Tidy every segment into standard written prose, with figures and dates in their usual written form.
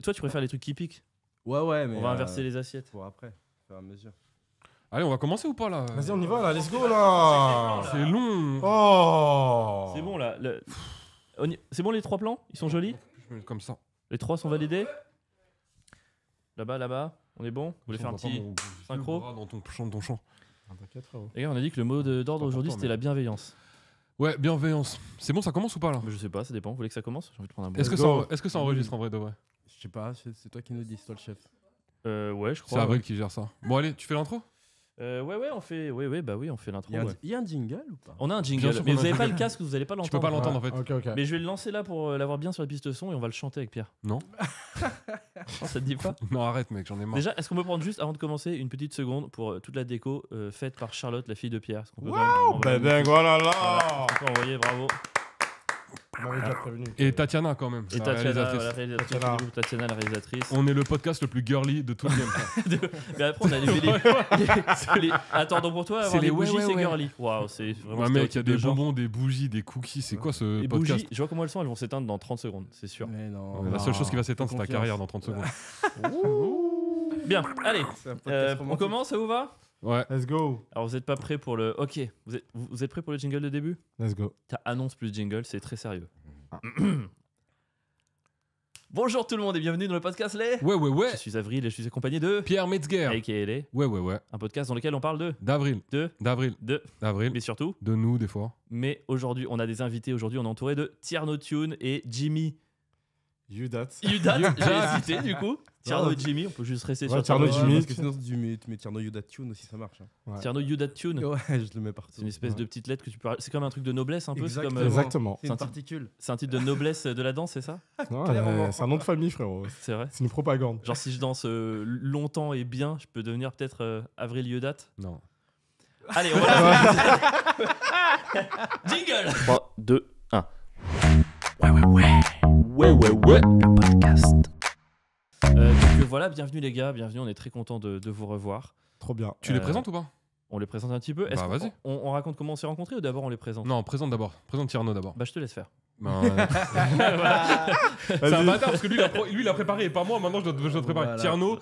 Toi, tu préfères les trucs qui piquent? Ouais, mais. On va inverser les assiettes. Pour après, au fur et à mesure. Allez, on va commencer ou pas là? Vas-y, on y va là, let's go là. C'est long. Oh. C'est bon là. C'est bon les 3 plans? Ils sont jolis? Comme ça. Les 3 sont validés? Là-bas. On est bon? Vous voulez faire un petit synchro? Dans ton champ. T'inquiète, frérot. Les gars, on a dit que le mot d'ordre aujourd'hui c'était la bienveillance. Ouais, bienveillance. C'est bon, ça commence ou pas là? Je sais pas, ça dépend. Vous voulez que ça commence? J'ai envie de prendre un bon. Est-ce que ça enregistre en vrai de vrai? Je sais pas, c'est toi qui nous dis, c'est toi le chef. Ouais, je C'est crois. Avril qui gère ça. Bon, allez, tu fais l'intro? Ouais, on fait. Oui, on fait l'intro. Il y a un jingle ou pas? On a un Bien jingle, sûr mais qu'on vous a un avez pas le jingle. casque, vous allez pas Tu l'entendre. peux pas l'entendre en fait. Ok. Mais je vais le lancer là pour l'avoir bien sur la piste son et on va le chanter avec Pierre. Non. Non, ça te dit pas? Non, arrête, mec, j'en ai marre. Déjà, est-ce qu'on peut prendre juste avant de commencer une petite seconde pour toute la déco faite par Charlotte, la fille de Pierre? Est-ce qu'on peut quand même Waouh, envoyer ben dingue, voilà là. Voilà, on peut envoyer, bravo. On m'avait déjà prévenu. Et Tatiana quand même. Et la Tatiana, réalisatrice. voilà, réalisatrice Tatiana. du groupe, Tatiana, la réalisatrice. On est le podcast le plus girly de tout le game. Mais après, on a Attends, donc pour toi, avoir C'est les les bougies, ouais. c'est girly. Waouh, c'est vraiment Ouais, mec, il y a stéréotype des de genre. bonbons, des bougies, des cookies. C'est quoi ce Les podcast? bougies, je vois comment elles sont, elles vont s'éteindre dans 30 secondes, c'est sûr. Mais non. La seule chose qui va s'éteindre, c'est ta Confiance. carrière dans 30 secondes. Bien, allez, C'est un podcast on romantique. commence, ça vous va? Ouais. Let's go. Alors, vous êtes pas prêts pour le. Ok, vous êtes prêts pour le jingle de début? Let's go. T'as annonce plus jingle, c'est très sérieux. Bonjour tout le monde et bienvenue dans le podcast Les. Ouais. Je suis Avril et je suis accompagné de Pierre Metzger. A.K.A. Les, Ouais. un podcast dans lequel on parle D'avril. de, D'avril. mais surtout. De nous, des fois. Mais aujourd'hui, on a des invités. Aujourd'hui, on est entouré de Tierno Tune et Jimmy. You that. Udat, j'ai hésité du coup. Tierno et Jimmy, on peut juste rester Ouais, sur Tierno Tierno. Jimmy. Parce que sinon, tu mets Tierno Yoda Tune aussi, ça marche. Ouais. Tierno Udat Tune. Ouais, je le mets partout. C'est une espèce de petite lettre que tu peux. C'est comme un truc de noblesse un peu. C'est comme, Exactement. C'est une particule. c'est un titre de noblesse de la danse, c'est ça? Non, Clairement. c'est un nom de famille, frérot. C'est vrai. C'est une propagande. Genre si je danse longtemps et bien, je peux devenir peut-être Avril Udat. Non. Allez, on va. Jingle. 3, 2, 1. Ouais. Le podcast. Donc voilà, bienvenue les gars, bienvenue, on est très content de vous revoir. Trop bien. Tu les présentes ou pas? On les présente un petit peu. Est-ce Bah, qu'on vas-y. on raconte comment on s'est rencontrés ou d'abord on les présente? Non, présente d'abord. Présente Tierno d'abord. Bah je te laisse faire. Ben, c'est un bâtard parce que lui il a préparé et pas moi. Maintenant je dois te préparer. Voilà. Tierno,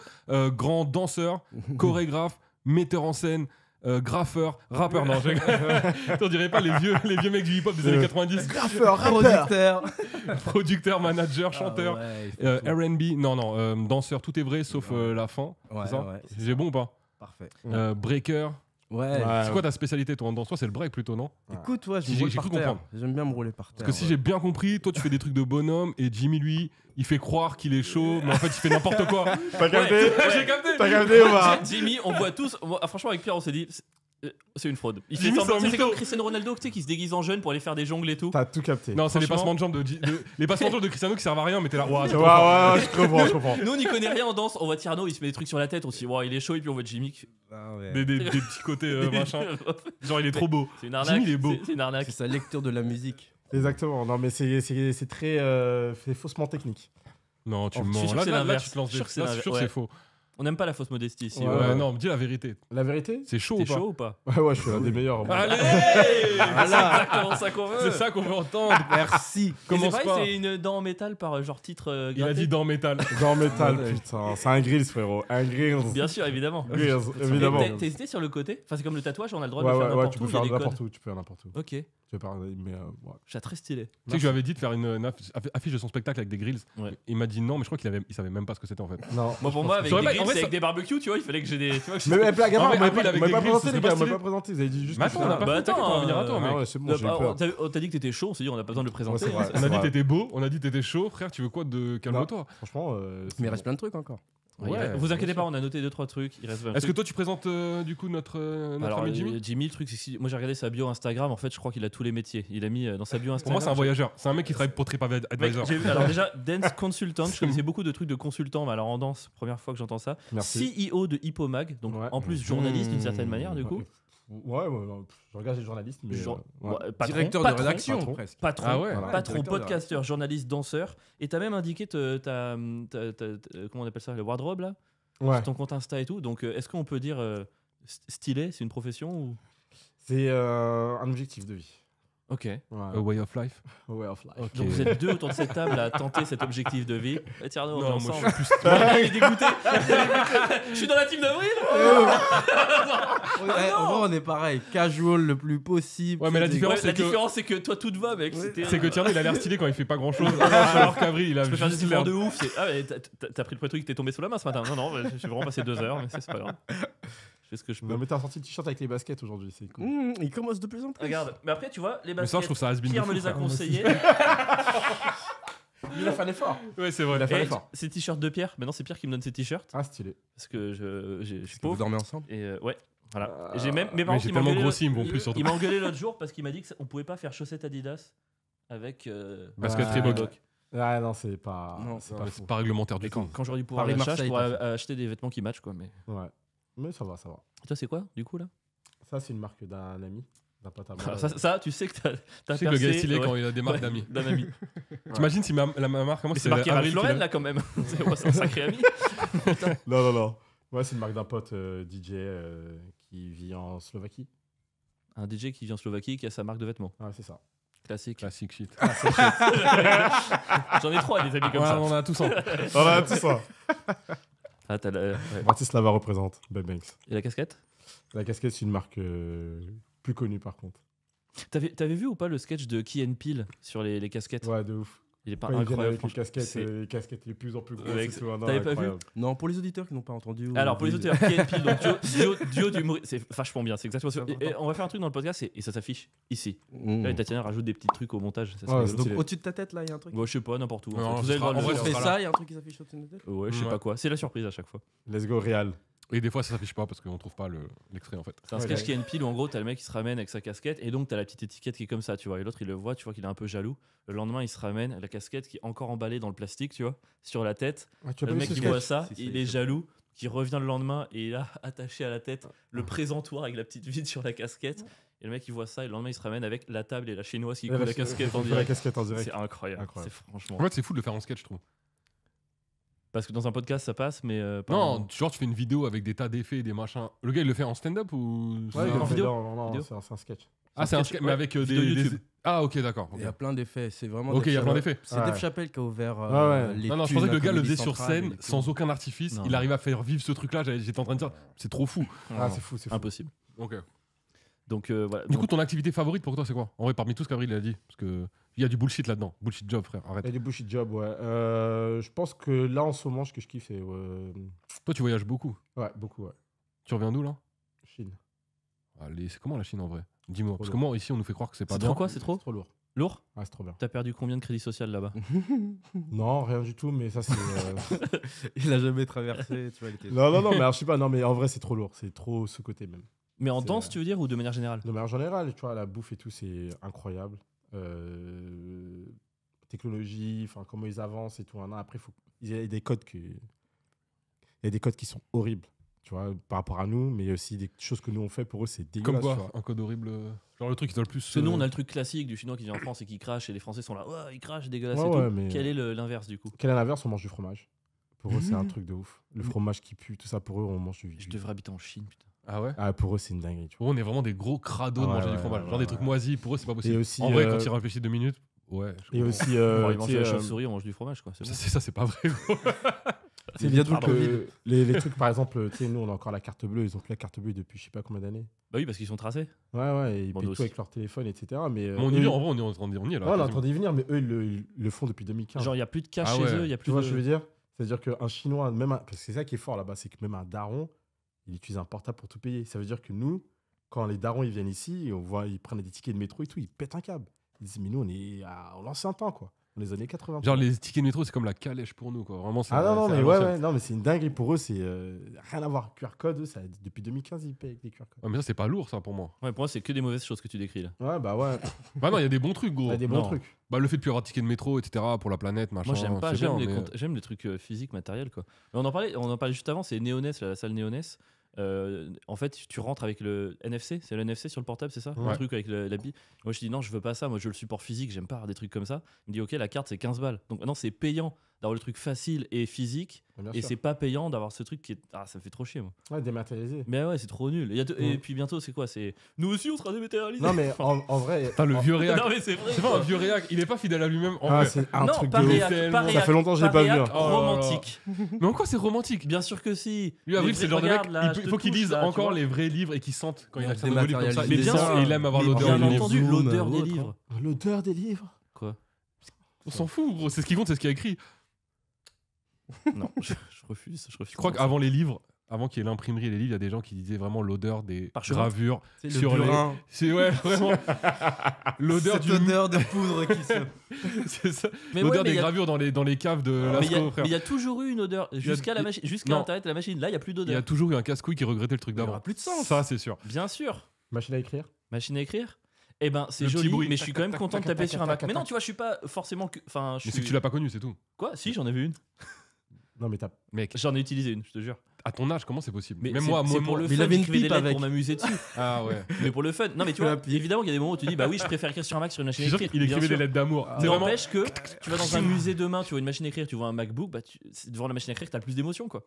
grand danseur, chorégraphe, metteur en scène, graffeur, rappeur. Non, on dirait pas les vieux mecs du hip-hop des années 90. Graffeur, producteur. Producteur, manager, chanteur, Ah ouais, R&B. Non, danseur, tout est vrai sauf la fin. Ouais, c'est ça ouais. J'ai bon ou pas? Parfait. Breaker. Ouais. C'est quoi ta spécialité toi en danse? Toi c'est le break plutôt, non? Écoute, toi, je J'ai me roule cru par terre. comprendre. J'aime bien me rouler par terre. Parce que si j'ai bien compris, toi tu fais des trucs de bonhomme et Jimmy lui, il fait croire qu'il est chaud, mais en fait il fait n'importe quoi. T'as capté? J'ai capté. T'as capté ou pas? Jimmy, on voit tous. Franchement, avec Pierre, on s'est dit. C'est une fraude. Il fait Jimmy, semblant. c'est un C'est comme mytho. Cristiano Ronaldo tu sais, qui se déguise en jeune pour aller faire des jongles et tout. T'as tout capté. Non, c'est les Franchement- passements de jambes les passements de jambes de Cristiano qui servent à rien, mais t'es là. Ouah, c'est Ouais, trop fort. je comprends. Nous, on n'y connaît rien en danse. On voit Tierno, il se met des trucs sur la tête. On se dit, wow, il est chaud. Et puis on voit Jimmy. Ah ouais. Des petits côtés machin. Genre il est trop beau. C'est une arnaque. Jimmy, il est beau. C'est une arnaque. C'est sa lecture de la musique. Exactement. Non, mais c'est très. C'est faussement technique. Non, tu Je suis mens. sûr que c'est Là, l'inverse. tu te lances Je suis sûr des. que c'est Là, je suis sûr que c'est l'inverse. faux. On n'aime pas la fausse modestie ici. Ouais, Ouais, non, dis la vérité. La vérité? C'est chaud T'es ou pas? chaud ou pas? Ouais, je suis un des meilleurs. moi. Allez. C'est exactement ça qu'on veut. C'est ça qu'on veut entendre. Merci. Et c'est Commence pareil, pas. c'est une dent en métal par genre titre Il a gratté. dit dans métal. Dans métal, Ouais. putain. C'est un grills, frérot. Un grills. Bien sûr, évidemment. Grills, évidemment. Mais T'as hésité sur le côté? Enfin, c'est comme le tatouage, on a le droit de Ouais, le faire ouais, n'importe tu où. peux il y a faire des codes. n'importe où. Tu peux faire n'importe où. Ok, Tu peux faire. Mais ouais. je suis très stylé. Tu sais que je lui avais dit de faire une affiche de son spectacle avec des grills. Ouais. Il m'a dit non, mais je crois il savait même pas ce que c'était en fait. Non. Moi, pour moi, avec Ça des aurait pas- grilles, en vrai, c'est ça- avec des barbecues, tu vois, il fallait que j'ai des. Tu vois, que Mais blague à En part, vrai, on Avril m'a avec pas des grilles, présenté, ce les serait gars. pas On m'a stylé. pas présenté. Vous avez dit juste Mais que attends, on a pas Bah, fait, t'inquiète, on va venir à toi, Ah mec. ouais, c'est bon, j'ai eu peur. On t'a dit que t'étais chaud, on s'est dit, on a pas besoin de le présenter. Ouais, c'est vrai. On a dit vrai. t'étais beau, on a dit t'étais chaud, frère, tu veux quoi de calme-toi. Franchement, Mais il reste plein de trucs encore. Ouais, vous inquiétez pas, on a noté 2-3 trucs. Il reste 20 Est-ce que trucs. toi tu présentes du coup notre Alors, ami Jimmy? Jimmy, le truc, c'est que moi j'ai regardé sa bio Instagram. En fait, je crois qu'il a tous les métiers. Il a mis dans sa bio Pour Instagram. moi, c'est un voyageur. C'est un mec qui travaille pour TripAdvisor. Mec, j'ai vu, alors déjà, Dance Consultant, je connaissais beaucoup de trucs de consultant, mais alors en danse, première fois que j'entends ça. merci. CEO de Hippomag, donc Ouais. en plus journaliste d'une certaine manière, du coup. Ouais, non, je regarde les journalistes, mais. Genre- ouais. ouais, patron, Directeur de patron, rédaction, patron. presque. Patron, Ah ouais. Voilà. patron, directeur de podcasteur, journaliste, danseur. Et t'as même indiqué comment on appelle ça, le wardrobe là, Ouais. ton compte Insta et tout. Donc est-ce qu'on peut dire stylé, c'est une profession ou... C'est un objectif de vie. Ok. Ouais. A Way of Life. Way of life. Ok. Donc vous êtes deux autour de cette table à tenter cet objectif de vie. Et Tierno, on est Non, moi ensemble. je suis plus. Il est dégoûté. Je suis dans la team d'Avril. En vrai, on est pareil. Casual le plus possible. Ouais, mais la C'est- différence, Ouais, c'est la que- différence, c'est que toi, tout te va, mec. C'est que Tierno, il a l'air stylé quand il fait pas grand chose. Alors qu'Avril, il a Je peux faire des juste efforts l'air. de ouf. Ah, mais t'as pris le truc, t'es tombé sous la main ce matin. Non, je suis vraiment passé 2 heures, mais c'est pas grave. Je fais ce que je peux. Non, mais t'as sorti le t-shirt avec les baskets aujourd'hui, c'est cool. Il commence de plus en plus. Regarde, mais après, tu vois, les Mais ça, je baskets, trouve ça has-been de Pierre fou, me les a frère. conseillés. Il a fait un effort. Ouais, c'est vrai. Il a fait un Et effort. ces t-shirts de Pierre, maintenant c'est Pierre qui me donne ces t-shirts. Ah, stylé. Parce que je suis Vous pauvre. dormez ensemble? Et ouais, voilà. Et j'ai même mes Mais parents j'ai qui tellement m'engueulaient grossi, ils me vont l'autre- plus surtout. Il m'a engueulé l'autre jour parce qu'il m'a dit qu'on pouvait pas faire chaussettes Adidas avec. Basket Ouais. Reebok. Ouais, non, c'est pas. Non, c'est Non, pas mais fou. c'est pas réglementaire du Mais quand, tout. quand j'aurai du pouvoir Paris, d'achat, je Marseille, pourrais t'as acheter des vêtements qui matchent, quoi. Mais Ouais. Mais ça va, ça va. Et toi, c'est quoi, du coup, là? Ça, c'est une marque d'un ami, d'un pote à moi. Alors, ça, tu sais que t'as Tu sais que le gars est stylé ouais, quand il a des marques ouais, d'amis. d'un ami. T'imagines si ma marque, comment Mais c'est marqué Ralph Lauren, là, quand même. C'est un sacré ami. Non, non, non. Ouais, c'est une marque d'un pote DJ qui vit en Slovaquie. Un DJ qui vient en Slovaquie, qui a sa marque de vêtements. Ouais, c'est ça. Classique. Classique shit. J'en ai 3 des amis comme Ouais, ça. on en a tous un. Voilà, tout ça. Ah, t'as ouais. Bratislava représente Ben Banks. Et la casquette? La casquette, c'est une marque plus connue par contre. T'avais vu ou pas le sketch de Key and Peele sur les casquettes? Ouais, de ouf. Il est pas Quand ils viennent incroyable, avec franchement. les casquettes les plus en plus grosses. Mec, et tout, non, t'avais pas vu incroyable. Non, pour les auditeurs qui n'ont pas entendu. Alors pour les oublié. auteurs, Key and Peele, donc duo d'humour, c'est vachement bien, c'est exactement ça. C'est Et on va faire un truc dans le podcast et ça s'affiche ici. Mmh. Là, Tatiana rajoute des petits trucs au montage. Ça serait Ouais, rigolo. Donc stylé. au-dessus de ta tête, là, il y a un truc. Bon, je sais pas, n'importe où. Non, Vous ce allez sera- voir en le vrai, jour. ce On fait sera ça, il y a un truc qui s'affiche au-dessus de ta tête. Ouais, je sais Ouais. pas quoi. C'est la surprise à chaque fois. Let's go, Real. Et des fois, ça s'affiche pas parce qu'on trouve pas l'extrait en fait. C'est un Ouais, sketch ouais. Key and Peele où en gros t'as le mec qui se ramène avec sa casquette et donc t'as la petite étiquette qui est comme ça, tu vois. Et l'autre il le voit, tu vois qu'il est un peu jaloux. Le lendemain il se ramène, la casquette qui est encore emballée dans le plastique, tu vois, sur la tête. Ah, tu as Le pas vu mec ce il sketch voit ça, Si, il si, est si. jaloux, qui revient le lendemain et il a attaché à la tête le présentoir avec la petite vide sur la casquette. Et le mec il voit ça et le lendemain il se ramène avec la table et la chinoise qui Et coule la la casquette en La direct. casquette en direct. C'est incroyable. Incroyable. C'est franchement. En fait, c'est fou de le faire en sketch, je trouve. Parce que dans un podcast ça passe, mais pas Non, vraiment. genre tu fais une vidéo avec des tas d'effets et des machins. Le gars, il le fait en stand-up ou Ouais, il en le fait vidéo. non, Vidéo. c'est un sketch. Ah, c'est un sketch, sketch, mais ouais. avec Vidéo des YouTube. Ah, ok, d'accord. ok. Il y a plein d'effets, c'est vraiment. Ok, Dave il y a plein Chappelle. d'effets. C'est Ouais. Dave Chappelle qui a ouvert Ouais, ouais. les Non, non, je thunes pensais que à le gars le Comedy faisait sur Central scène et tout. sans aucun artifice. Non. Il arrive à faire vivre ce truc-là. J'étais en train de dire, c'est trop fou. Ah, c'est fou, c'est fou. Impossible. Ok. Donc voilà. Du coup, ton activité favorite pour toi, c'est quoi? En vrai, parmi tout ce qu'Avril a dit. Parce que il y a du bullshit là-dedans. Bullshit job, frère. Il y a Arrête. des bullshit jobs, ouais. Je pense que là, en ce moment, ce que je kiffe, c'est. Toi, tu voyages beaucoup. Ouais, beaucoup, ouais. Tu reviens d'où là? Chine. Allez, c'est comment la Chine en vrai? Dis-moi. Parce que lourd. moi, ici, on nous fait croire que c'est pas C'est bien. trop quoi? C'est trop C'est trop lourd. lourd? Ah, c'est trop bien. T'as perdu combien de crédit social là-bas? Non, rien du tout, mais ça, c'est. Il a jamais traversé, tu vois. il était- Non, non, non, mais alors, je sais pas, non, mais en vrai, c'est trop lourd. C'est trop sous-côté même. Mais en C'est, danse, tu veux dire, ou de manière générale? De manière générale, tu vois, la bouffe et tout, c'est incroyable. Technologie, enfin, comment ils avancent et tout. Hein. Après, il y a des codes il y a des codes qui sont horribles, tu vois, par rapport à nous, mais aussi des choses que nous on fait pour eux, c'est Comme dégueulasse. quoi? tu vois. Un code horrible. Genre le truc qui doit le plus. Parce que nous, on a le truc classique du chinois qui vient en France et qui crache, et les Français sont là, ouais, il crache, dégueulasse Ouais, et ouais, tout. mais- Quel est l'inverse du coup? Quel est l'inverse? On mange du fromage. Pour eux, c'est un truc de ouf. Le fromage qui pue, tout ça, pour eux, on mange du. Je devrais habiter en Chine, putain. Ah ouais? Ah, pour eux, c'est une dinguerie. Tu vois. Pour eux, on est vraiment des gros crados de Ouais, manger ouais, du fromage. ouais, Genre des ouais, trucs ouais. moisis, pour eux, c'est pas possible. Et aussi, En vrai, quand ils réfléchissent 2 minutes, ouais. je Et comprends. aussi, Bon, ils tu mangent sais, de la chauve-souris, on mange du fromage, quoi. C'est bon. Ça, c'est pas vrai, gros. c'est Il y a des tout trucs, le les trucs, par exemple, tu sais, nous, on a encore la carte bleue. Ils ont plus la carte bleue depuis je sais pas combien d'années. Bah oui, parce qu'ils sont tracés. Ouais, ouais, et ils Bon, payent nous tout aussi. avec leur téléphone, etc. Mais, Mais on y eux- vient, en vrai, on est en train de dire, on y est là. Ouais, on est en quasiment. train d'y venir, mais eux, ils le font depuis 2015. Genre, il n'y a plus de cash Ah chez ouais. eux, il y a Tu plus vois de. ce que je veux dire? C'est-à-dire qu'un Chinois, parce que c'est ça qui est fort là-bas, c'est que même un daron, il utilise un portable pour tout payer. Ça veut dire que nous, quand les darons ils viennent ici, on voit, ils prennent des tickets de métro et tout, ils pètent un câble. Ils disent, mais nous, on est à l'ancien temps, quoi. Dans les années 80. Genre les tickets de métro, c'est comme la calèche pour nous, quoi. Vraiment, c'est. Ah non, non, c'est mais à ouais, l'ancienne. ouais, non, mais c'est une dinguerie pour eux, c'est rien à voir. QR code, eux, ça, depuis 2015, ils payent avec des QR codes. Ouais, mais ça, c'est pas lourd, ça, pour moi. Ouais, pour moi, c'est que des mauvaises choses que tu décris là. Ouais, bah ouais, Bah non, il y a des bons trucs, il y gros. a des bons Non. trucs. Bah le fait de plus avoir de ticket de métro, etc., pour la planète, machin. Moi, j'aime pas, c'est j'aime bien, les, mais- j'aime les trucs physiques, matériels, quoi. Mais on en parlait juste avant, c'est Néonès, la salle Néonès. En fait, tu rentres avec le NFC, c'est le NFC sur le portable, c'est ça? Ouais. Le truc avec la bille. Moi, je dis non, je veux pas ça, moi je veux le support physique, j'aime pas avoir des trucs comme ça. Il me dit ok, la carte c'est 15 balles. Donc maintenant, c'est payant d'avoir le truc facile et physique, Bien et sûr. c'est pas payant d'avoir ce truc qui est. Ah, ça me fait trop chier, moi. Ouais, dématérialisé. Mais ouais, c'est trop nul. Et puis bientôt, c'est quoi? C'est nous aussi, on sera dématérialisés. Non, mais en vrai. Putain, le vieux réac. Non, mais c'est vrai. C'est pas quoi. un vieux réac, il est pas fidèle à lui-même en Ah, vrai. c'est un Non, truc pas de ouf. réac, tellement. pas Ça réac, fait longtemps que je l'ai pas vu, réac, hein. Oh là là. romantique. Mais en quoi c'est romantique? Bien sûr que si. Lui, Avril, Les c'est le genre de vrais- mec, regarde, là, il je faut te qu'il touche, lise là, tu encore vois. les vrais livres et qu'il sente quand il Mais a un volume comme ça. Mais bien sûr, et il aime avoir mais l'odeur Bien les du livre. entendu, Zoom, l'odeur des autre, livres. L'odeur des livres. Quoi? On s'en fout, gros. C'est ce qui compte, c'est ce qu'il y a écrit. Non, je refuse. Je refuse. Je crois qu'avant les livres, avant qu'il y ait l'imprimerie et les livres, il y a des gens qui disaient vraiment l'odeur des Parchemin. gravures C'est le sur les. burin. C'est ouais, vraiment. L'odeur Cette du. odeur de poudre qui se... C'est ça. Mais L'odeur ouais, mais des il y a- gravures dans les caves de mais il y a- Lascaux, frère. mais il y a toujours eu une odeur jusqu'à la il- machine, jusqu'à non. Internet, la machine. Là, il y a plus Il y a d'odeur. toujours eu un casse-couille qui regrettait le truc Il y d'avant. aura plus de sens. Ça, c'est sûr. Bien sûr. Machine à écrire. Machine à écrire. Eh ben, c'est Le petit joli, bruit. mais je suis quand même content de taper sur un Mac. Mais non, tac. tu vois, je suis pas forcément. Enfin, je Mais c'est suis. que tu l'as pas connu, c'est tout. Quoi? Si, j'en ai vu une. Non, mais t'as. Mec, J'en ai utilisé une, je te jure. à ton âge, comment c'est possible? Mais Même c'est- moi, c'est moi, pour le Mais il fun, avait une j'écrivais des pipe lettres avec. pour m'amuser dessus. Ah ouais. Mais pour le fun. Non, mais tu La vois, pipe. évidemment qu'il y a des moments où tu dis, bah oui, je préfère écrire sur un Mac sur une Je machine suis à sûr écrire. qu'il écrivait bien des sûr. lettres d'amour. C'est vraiment. N'empêche que tu vas dans un musée demain, tu vois une machine à écrire, tu vois un MacBook, bah c'est devant la machine à écrire que t'as le plus d'émotion, quoi.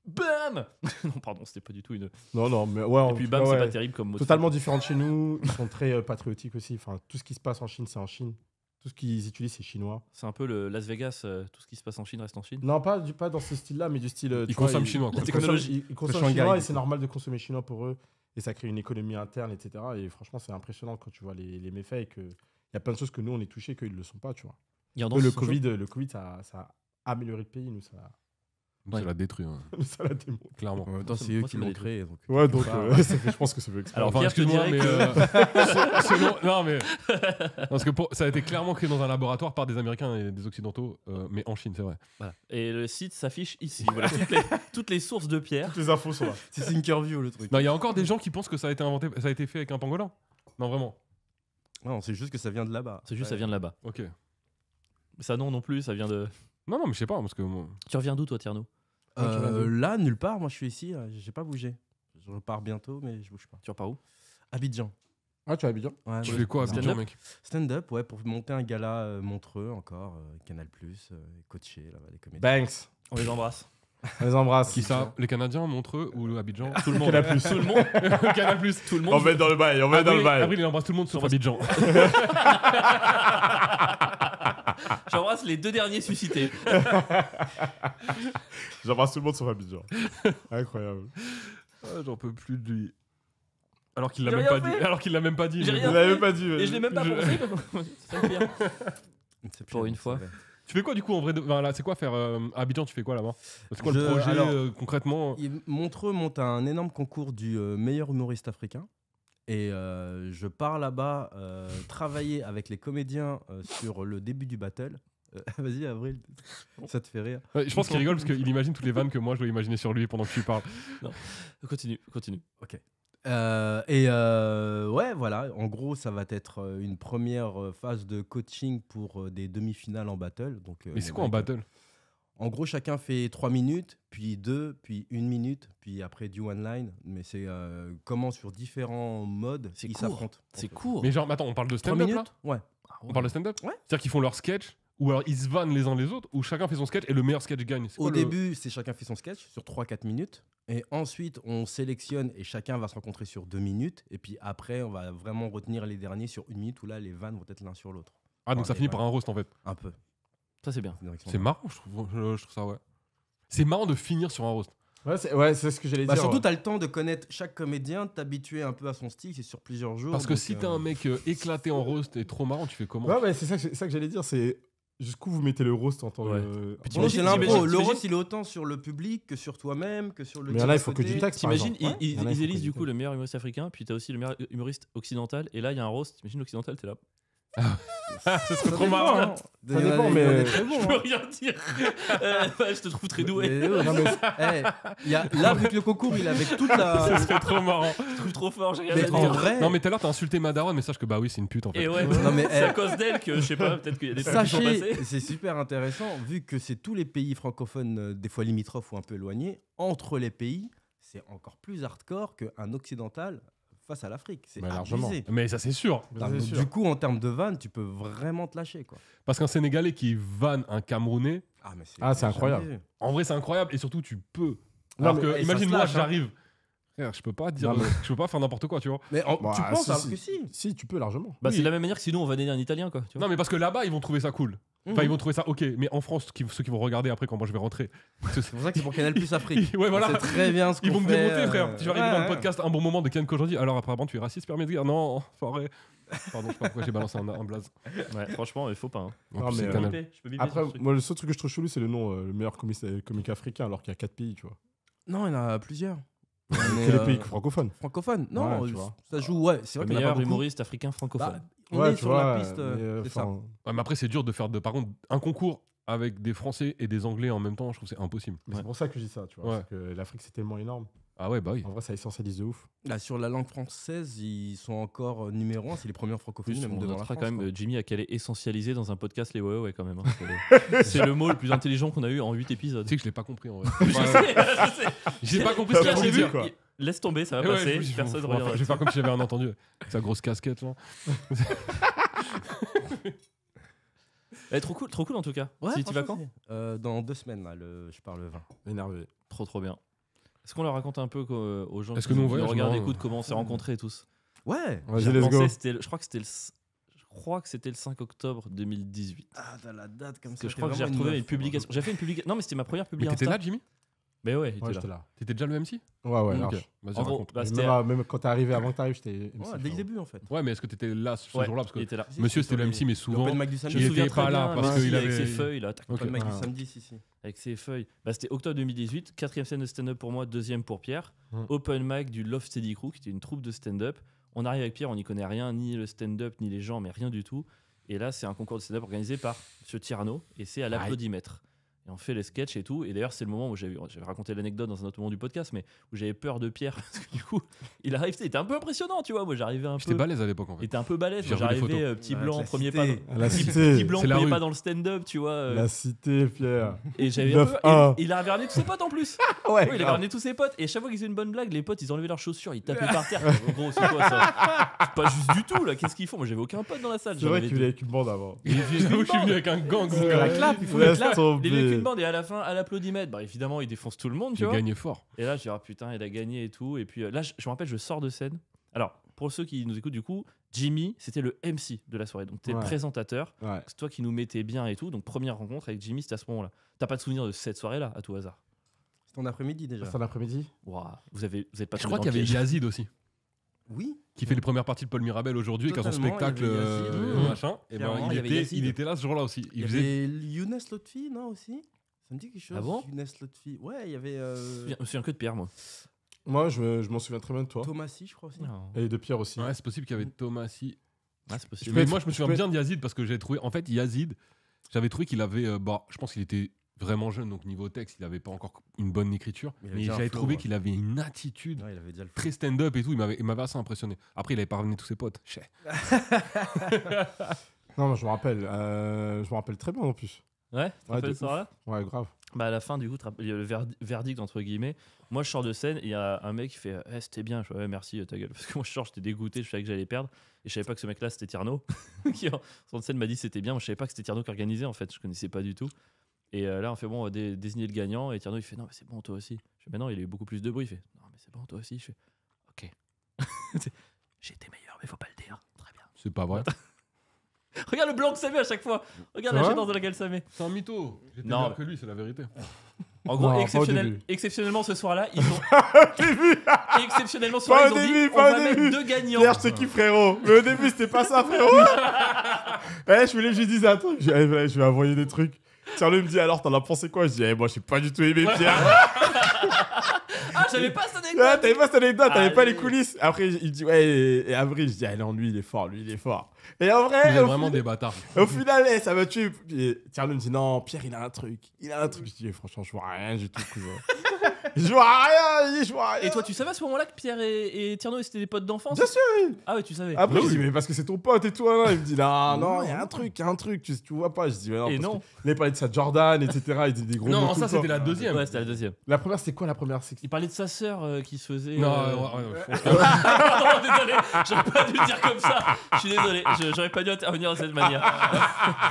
Bam. Non, pardon, c'était pas du tout une. Non, mais ouais. en Et puis tout bam, cas, c'est ouais. pas terrible comme mot. de Totalement différent de chez nous. Ils sont très patriotiques aussi. Enfin, tout ce qui se passe en Chine, c'est en Chine. Tout ce qu'ils utilisent, c'est chinois. C'est un peu le Las Vegas, tout ce qui se passe en Chine reste en Chine. Non, pas dans ce style-là, mais du style. Ils consomment chinois, quoi. Ils technologie. Ils consomment Shanghai, chinois et du c'est coup. normal de consommer chinois pour eux. Et ça crée une économie interne, etc. Et franchement, c'est impressionnant quand tu vois les méfaits et qu'il y a plein de choses que nous, on est touchés, qu'ils ne le sont pas, tu vois. Il y en a Eux, qui le sont chauds. Covid, ça a amélioré le pays. Nous, ça Ça l'a détruit, hein, l'a démonté. clairement. En même temps, Moi, ça c'est me- eux moi, qui ça m'a l'ont détruit. créé. Donc, Ouais, donc pas- je pense que ça fait exprès. Alors, Enfin, Pierre, je te excuse-moi, dirais mais non, mais parce que ça a été clairement créé dans un laboratoire par des Américains et des Occidentaux, mais en Chine, c'est vrai. Voilà. Et le site s'affiche ici. Voilà, toutes les sources de Pierre. Toutes les infos sont là. c'est Thinkerview le truc. Non, il y a encore des gens qui pensent que ça a été inventé, ça a été fait avec un pangolin. Non, vraiment. Non, c'est juste que ça vient de là-bas. C'est juste, ça vient de là-bas. Ok. Ça, non plus, ça vient de. Non, mais je sais pas, parce que Tu reviens d'où, toi, Tierno? Là, nulle part. Moi, je suis ici. J'ai pas bougé. Je repars bientôt, mais je bouge pas. Tu repars où? Abidjan. Ah, tu as Abidjan Ouais, tu ouais. fais quoi, stand-up Abidjan, mec? Stand-up, ouais, pour monter un gala Montreux encore, Canal+, coaché là-bas, les comédiens. Banks. On les embrasse. On les embrasse. Qui ça? Les Canadiens, Montreux ou Abidjan? Tout le monde. Canal+. Tout le monde. Canal Plus. Tout le monde. va être dans le bail. On Avril, il embrasse tout le monde sauf Abidjan. J'embrasse les deux derniers suscités. J'embrasse tout le monde sauf Abidjan. Incroyable. Ah, j'en peux plus de lui. Alors qu'il l'a J'ai même rien pas fait. dit. Alors qu'il l'a même pas dit. J'ai mais rien bon. Vous l'avez pas dit. Et je l'ai même pas pensé. C'est bien. C'est Pour pire, une c'est fois. vrai. Tu fais quoi du coup en vrai enfin, là, c'est quoi faire à Abidjan, tu fais quoi là-bas? C'est quoi le Je- projet alors, concrètement? Montreux monte un énorme concours du meilleur humoriste africain. Et je pars là-bas travailler avec les comédiens sur le début du battle. Vas-y, Avril, ça te fait rire. Ouais, je pense qu'il rigole parce qu'il imagine toutes les vannes que moi je dois imaginer sur lui pendant que tu parles. Continue. Ouais, voilà. En gros, ça va être une première phase de coaching pour des demi-finales en battle. Donc, Mais les c'est quoi en mecs, battle? En gros, chacun fait 3 minutes, puis 2, puis 1 minute, puis après du one-line. Mais c'est comment sur différents modes C'est ils court. s'affrontent. C'est court. Mais genre, attends, on parle de 3 stand-up là? minutes Ouais. On parle de stand-up? Ouais. C'est-à-dire qu'ils font leur sketch ou alors ils se vannent les uns les autres ou chacun fait son sketch et le meilleur sketch gagne? C'est quoi Au le- début, c'est chacun fait son sketch sur 3-4 minutes. Et ensuite, on sélectionne et chacun va se rencontrer sur 2 minutes. Et puis après, on va vraiment retenir les derniers sur 1 minute où là, les vannes vont être l'un sur l'autre. Ah, donc Ouais, ça finit ouais. par un roast en fait. Un peu. Ça, c'est bien. C'est marrant, je trouve ça, ouais. C'est marrant de finir sur un roast. Ouais, c'est ce que j'allais Bah, dire. surtout, ouais. tu as le temps de connaître chaque comédien, t'habituer un peu à son style, c'est sur plusieurs jours. Parce que donc, si t'es un mec éclaté en roast et trop marrant, tu fais comment? Ouais, c'est ça que j'allais dire. C'est jusqu'où vous mettez le roast en tant Ouais. que. Puis Bon, c'est t'imagines- l'impro. t'imagines- Le roast, il est autant sur le public que sur toi-même, que sur le. Mais type là, à il faut que côté. du texte. par T'imagines, exemple. ils Il y en a, il faut élisent que du du coup le meilleur humoriste africain, puis t'as aussi le meilleur humoriste occidental, et là il y a un roast. T'imagines l'occidental, t'es là. Ce serait Ça trop dépend, marrant. hein. Il y en a dépend, des- mais- il y en a des très bons, Je peux hein. rien dire. Je te trouve très doué. Mais, Non, mais là, vu que le concours, il est avec toute la. Ce serait trop marrant. Je te trouve trop fort, j'ai rien Mais à en dire. vrai, Non, mais tout à l'heure, t'as insulté ma daronne, mais sache que bah oui, c'est une pute en fait. Et ouais, Non, mais, c'est à cause d'elle que je sais pas, peut-être qu'il y a des trucs qui sont sachez, passés. c'est super intéressant, vu que c'est tous les pays francophones, des fois limitrophes ou un peu éloignés, entre les pays, c'est encore plus hardcore qu'un occidental face à l'Afrique. C'est Mais largement. abusé. Mais ça, c'est sûr. Ça, c'est Donc, sûr. du coup, en termes de vanne, tu peux vraiment te lâcher, quoi. Parce qu'un Sénégalais qui vanne un Camerounais, Mais C'est incroyable. jamais vu. en vrai, c'est incroyable. Et surtout, tu peux. Non, Alors mais- que, et ça imagine se moi, lâche, hein. j'arrive. Frère, je peux pas dire. Non, mais- Je peux pas faire n'importe quoi, tu vois. Mais Bah, tu penses si, alors si. que si. Si, tu peux largement. Bah, Oui. c'est de la même manière que sinon on va donner un italien, quoi. Tu vois. Non, mais parce que là-bas, ils vont trouver ça cool. Enfin, Mhm. ils vont trouver ça ok. Mais en France, ceux qui vont regarder après quand moi je vais rentrer. C'est pour ça que c'est pour Canal Plus Afrique. Ouais, voilà. C'est très bien ce qu'on Ils vont me fait, démonter, frère. Tu vas arriver dans le ouais. podcast un bon moment de Ken Kojandi. Alors, apparemment, tu es raciste, permet de dire. Non, forêt. Pardon, je sais pas pourquoi j'ai balancé un blaze. Ouais, franchement, il faut pas. Hein. En Non, plus, mais, c'est euh, Canal. Je peux biper Après, sur ce truc. moi, le seul truc que je trouve chelou, c'est le nom, le meilleur comique africain, alors qu'il y a 4 pays, tu vois. Non, il y en a plusieurs. Que les pays francophones. francophones. Non, Ouais, tu vois. ça joue, ouais. C'est Le vrai qu'il y en a meilleur pas beaucoup. humoriste africain francophone. Bah, on Ouais, est tu sur vois, la piste. C'est ça. enfin, Ouais, mais après, c'est dur de faire, par contre, un concours avec des Français et des Anglais en même temps. Je trouve que c'est impossible. mais c'est pour ça que je dis ça, tu vois. Ouais. Parce que l'Afrique, c'est tellement énorme. Ah ouais, bah oui. En vrai, ça essentialise de ouf. Là, sur la langue française, ils sont encore numéro 1. C'est les premiers francophones, Plus, même on devant la notera France. quand même quoi. Jimmy à qu'elle est essentialisée dans un podcast les ouais quand même. Hein. C'est le mot le plus intelligent qu'on a eu en 8 épisodes. Tu sais que je l'ai pas compris en vrai. Je sais. J'ai pas compris ce T'as qu'il compris a dit. quoi. Laisse tomber, ça va Eh ouais, passer. je Personne vais reviendra. faire comme si j'avais rien entendu. Sa grosse casquette, là. Trop cool en tout cas. Ouais, tu vas franchement, quand Dans 2 semaines, là, je pars le 20. Énervé. Trop bien. Est-ce qu'on leur raconte un peu aux gens Est-ce qui que nous, on nous voyage, regardent, non écoutent comment on s'est rencontrés et tous Ouais. Vas-y, J'y let's go. repensais, je crois que c'était le 5 octobre 2018. Ah, t'as la date comme Parce ça. que je crois que j'ai retrouvé une publication. J'ai fait une publication. Non, mais c'était ma première Mais publication. t'étais là, Jimmy? Mais ouais, il Ouais, était là. j'étais là. T'étais déjà le MC? Ouais, ouais, Ok. large. Vas-y, En gros, raconte. bah, Et c'était même quand t'es arrivé, avant que t'arrives, j'étais MC. Ouais, dès le début, en fait. Ouais, mais est-ce que t'étais là ce Ouais, jour-là? Parce que il était là. monsieur, c'était le MC, mais souvent. L'open mic du Je samedi. me Il souviens était très pas là bien, parce merci, qu'il avec avait- ses feuilles là, tac, Ok. L'open mic du Ah. samedi, si. avec ses feuilles. Bah, c'était octobre 2018, 4e scène de stand-up pour moi, 2e pour Pierre. Mm. Open mic du Love Steady Crew, qui était une troupe de stand-up. On arrive avec Pierre, on n'y connaît rien, ni le stand-up, ni les gens, mais rien du tout. Et là, c'est un concours de stand-up organisé par M. Tirano, et c'est à l'applaudimètre. Et on fait les sketchs et tout. Et d'ailleurs, c'est le moment où j'avais raconté l'anecdote dans un autre moment du podcast, mais où j'avais peur de Pierre. Parce que du coup, il arrive, il était un peu impressionnant, tu vois. Moi, j'arrivais un J'étais peu. balèze à l'époque, en Il fait. était un peu balèze. J'ai Moi, revu les j'arrivais photos. petit Ouais, blanc, la premier cité. pas. La Petit cité. blanc, C'est la premier rue. pas dans le stand-up, tu vois. La cité, Pierre. Et j'avais un peu. 9-1. Et il avait ramené tous ses potes en plus. Ouais, Oui, il avait ramené tous ses potes. Et chaque fois qu'ils faisaient une bonne blague, les potes, ils enlevaient leurs chaussures, ils tapaient par terre. Gros, c'est quoi ça? C'est pas juste du tout là. Qu'est-ce qu'ils font? Moi, j'avais aucun pote dans la salle. C'est vrai J'avais qu'il venait avec une bande avant. Je suis venu avec un gang. Ouais. La clap, il faut Laisse la clap. Il est venu avec une tomber. bande et à la fin, à l'applaudimètre, bah évidemment, il défonce tout le monde, tu J'ai vois. gagné fort. Et là, je dis, ah putain, il a gagné et tout. Et puis là, je me rappelle, je sors de scène. Alors, pour ceux qui nous écoutent, du coup, Jimmy, c'était le MC de la soirée. Donc, t'es le Ouais. présentateur. Ouais. C'est toi qui nous mettais bien et tout. Donc, première rencontre avec Jimmy, c'était à ce moment-là. T'as pas de souvenir de cette soirée-là, à tout hasard? C'était en après-midi déjà. C'est l'après-midi. Waouh, vous avez pas Je tombé crois dans qu'il y le avait piège. Yazid aussi, Oui. qui fait les premières parties de Paul Mirabel aujourd'hui, qui a son Totalement, spectacle, il y avait Yazid, machin. Et ben, Clairement, il y avait Yazid. il était là ce jour-là aussi. Il y avait Younes Lotfi, non aussi? Ça me dit quelque chose. Ah bon Younes Lotfi. Ouais, il y avait Je me souviens que de Pierre, moi. Moi, je m'en souviens très bien de toi. Thomasy, je crois aussi. Non. Et de Pierre aussi. Ouais, c'est possible qu'il y avait Thomas si. Ah, c'est possible. Mais être- moi, je me je souviens peux bien de Yazid parce que j'ai trouvé. En fait, Yazid, j'avais trouvé qu'il avait. Je pense qu'il était vraiment jeune, donc niveau texte, il avait pas encore une bonne écriture. Il avait Mais déjà un j'avais flow, trouvé ouais. qu'il avait une attitude Ouais, il avait déjà le très stand-up et tout. Il m'avait assez impressionné. Après, il avait pas ramené tous ses potes. Chais. Non, moi, je me rappelle très bien en plus. Ouais, tu te rappelles de ce soir-là? Ouais, grave. Bah à la fin, du coup, il y a le verdict entre guillemets. Moi, je sors de scène et il y a un mec qui fait c'était bien. Je fais ouais, merci, ta gueule. Parce que moi, je sors, j'étais dégoûté, je savais que j'allais perdre. Et je savais pas que ce mec-là, c'était Tierno. Qui en sur scène m'a dit c'était bien. Moi, je savais pas que c'était Tierno qui organisait en fait. Je connaissais pas du tout. Et là, on fait bon, on va désigner le gagnant. Et Tierno, il fait non, mais c'est bon, toi aussi. Je fais mais non, il a eu beaucoup plus de bruit. Il fait non, mais c'est bon, toi aussi. Je fais ok. J'ai été meilleur, mais faut pas le dire. Très bien. C'est pas vrai. Regarde le blanc que ça met à chaque fois. Regarde C'est la vrai gênance dans laquelle ça met. C'est un mytho. J'étais Non. meilleur que lui, c'est la vérité. En gros, Non, pas au début. exceptionnellement ce soir-là, ils ont. Exceptionnellement ce soir-là, Pas au ils ont dit début, on pas va au mettre début. deux gagnants. Pierre, je te kiffe, frérot. Mais au début, c'était pas ça, frérot. Je voulais que je lui dise un truc. Je vais envoyer des trucs. Tiens, lui me dit alors, t'en as pensé quoi? Je dis, moi, j'ai pas du tout aimé Pierre. Ah, j'avais pas cette Ah, anecdote. t'avais pas cette anecdote, t'avais pas les Allez. coulisses. Après, il dit, ouais, et Avril, je dis, ah non, lui, il est fort, lui, il est fort. Et en Vous vrai, êtes vraiment des bâtards. au final, ça m'a tué. Tiens, lui me dit, non, Pierre, il a un truc. Il a un truc. Je dis, franchement, je vois rien du tout, cousin. Je joue à rien, je joue à rien. Et toi, tu savais à ce moment-là que Pierre et Tierno c'était des potes d'enfance? Bien sûr. Ah ouais, tu savais. Après, je dis, mais parce que c'est ton pote et tout. Hein. Il me dit, non, Non, il y a un truc, tu vois pas. Je dis, mais non. Et parce non. que Il avait parlé de sa Jordan, etc. Il dit des gros mots Non, tout ça le temps. c'était la deuxième. Ouais, c'était la deuxième. La première, c'est quoi la première? C'est Il parlait de sa sœur qui se faisait. Non, je pense que- Non, désolé, j'aurais pas dû le dire comme ça. Je suis désolé, j'aurais pas dû intervenir de cette manière.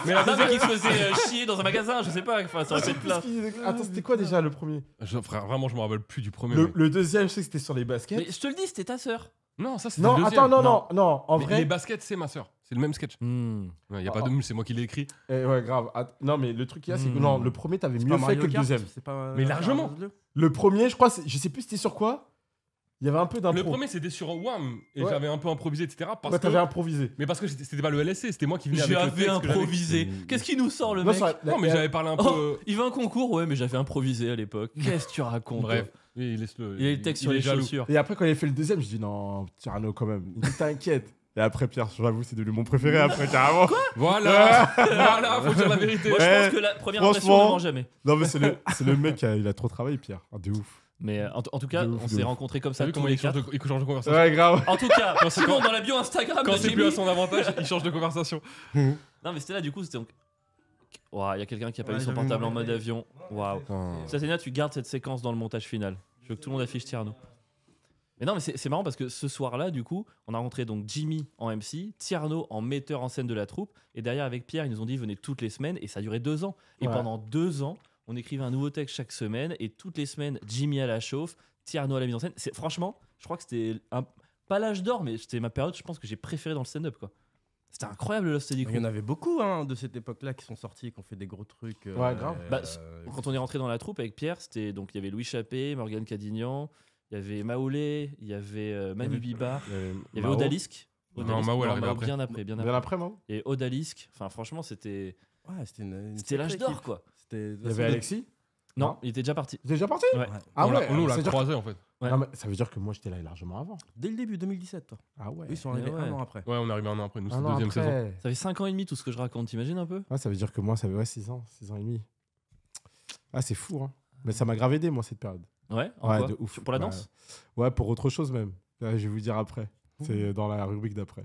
Mais la Non, deuxième. mais qui se faisait chier dans un magasin, je sais pas. Enfin, ça aurait pu être plein. Attends, c'était quoi déjà le premier? Frère, vraiment, je me rappelle plus du premier. Le, mec. le deuxième, je sais que c'était sur les baskets. Mais je te le dis, c'était ta sœur. Non, ça c'était Non, le deuxième. attends, non. En Mais vrai. les baskets, c'est ma soeur. C'est le même sketch. Hmm. Il y a pas de c'est moi qui l'ai écrit. Ouais, grave. Non, mais le truc qu'il y a, c'est que non, le premier, t'avais C'est mieux pas fait Mario que le Kart, deuxième. c'est pas, Mais largement. Le premier, je crois, je sais plus c'était sur quoi. Il y avait un peu d'impro. Le premier c'était sur Wham et Ouais. j'avais un peu improvisé, etc. Parce Ouais, que... t'avais improvisé. Mais parce que c'était pas le LSC, c'était moi qui venais avec le J'avais texte que j'avais- improvisé. Qu'est-ce qu'il nous sort, le Non, mec? Non, mais j'avais parlé un peu. Oh, il veut un concours, ouais, mais j'avais improvisé à l'époque. Qu'est-ce que tu racontes? Bref, oui, laisse-le. Il y a le texte sur est les jaloux. chaussures. Et après, quand il a fait le deuxième, je dis non, Tyrano quand même. Il dit t'inquiète. Et après, Pierre, j'avoue, c'est devenu mon préféré après, carrément. Voilà, voilà, faut dire la vérité. Moi, je Ouais, pense que la première impression ne franchement. ment jamais. Non, mais c'est le mec, il a trop travaillé, Pierre. Ah, de ouf. Mais en tout cas, De ouf, on de s'est ouf. rencontrés comme T'as ça vu tous comment les il change quatre. il change de conversation Ouais, grave. En tout cas, c'est sinon, quand- dans la bio Instagram Quand de c'est plus à Jimmy. son avantage, il change de conversation. Non, mais c'était là, du coup, c'était donc. Ouah, il y a quelqu'un qui a pas Ouais, mis son j'avais portable mon en mode réveil. avion. Waouh. Saténia, tu gardes cette séquence dans le montage final. Je veux que tout le monde affiche Tierno. Mais non, mais c'est marrant parce que ce soir-là, du coup, on a rencontré donc Jimmy en MC, Tierno en metteur en scène de la troupe, et derrière avec Pierre, ils nous ont dit venez toutes les semaines, et ça a duré 2 ans. Et Ouais. pendant 2 ans, on écrivait un nouveau texte chaque semaine, et toutes les semaines, Jimmy à la chauffe, Tierno à la mise en scène. Franchement, je crois que c'était pas l'âge d'or, mais c'était ma période, je pense que j'ai préféré dans le stand-up, quoi. C'était incroyable, Lost Steady Il y en avait beaucoup de cette époque-là qui sont sortis, qui ont fait des gros trucs. Ouais, grave. Bah, Quand on est rentré dans la troupe avec Pierre, c'était donc il y avait Louis Chappé, Morgane Cadignan, il y avait Maoulé, il y avait Manu Bibar, il y avait Odalisque. Non, Mao, elle arrivait Mao, après. bien après, bien Bien après. après, moi. Et Odalisque, enfin franchement c'était Ouais, c'était l'âge sacrée d'or équipe. quoi. C'était Il y avait Alexis. Non, Non. il était déjà parti. T'es déjà parti? Ouais. Ouais. Ah on ouais, nous, on ça l'a veut dire croisé en fait. Ouais. Non, mais ça veut dire que moi, j'étais là largement avant. Dès le début 2017, toi. Ah ouais. Eux, ils sont Mais arrivés ouais. un an après. Ouais, on est arrivé un an après, nous, c'est Un la an deuxième saison. après. Ça fait 5 ans et demi tout ce que je raconte, t'imagines un peu? Ouais, ça veut dire que moi, ça fait 6 ans et demi. Ah, c'est fou, hein. Mais ça m'a grave aidé, moi, cette période. Ouais, en Ouais, quoi de ouf. Pour la Ouais. danse? Ouais, pour autre chose même. Là, je vais vous dire après. C'est dans la rubrique d'après.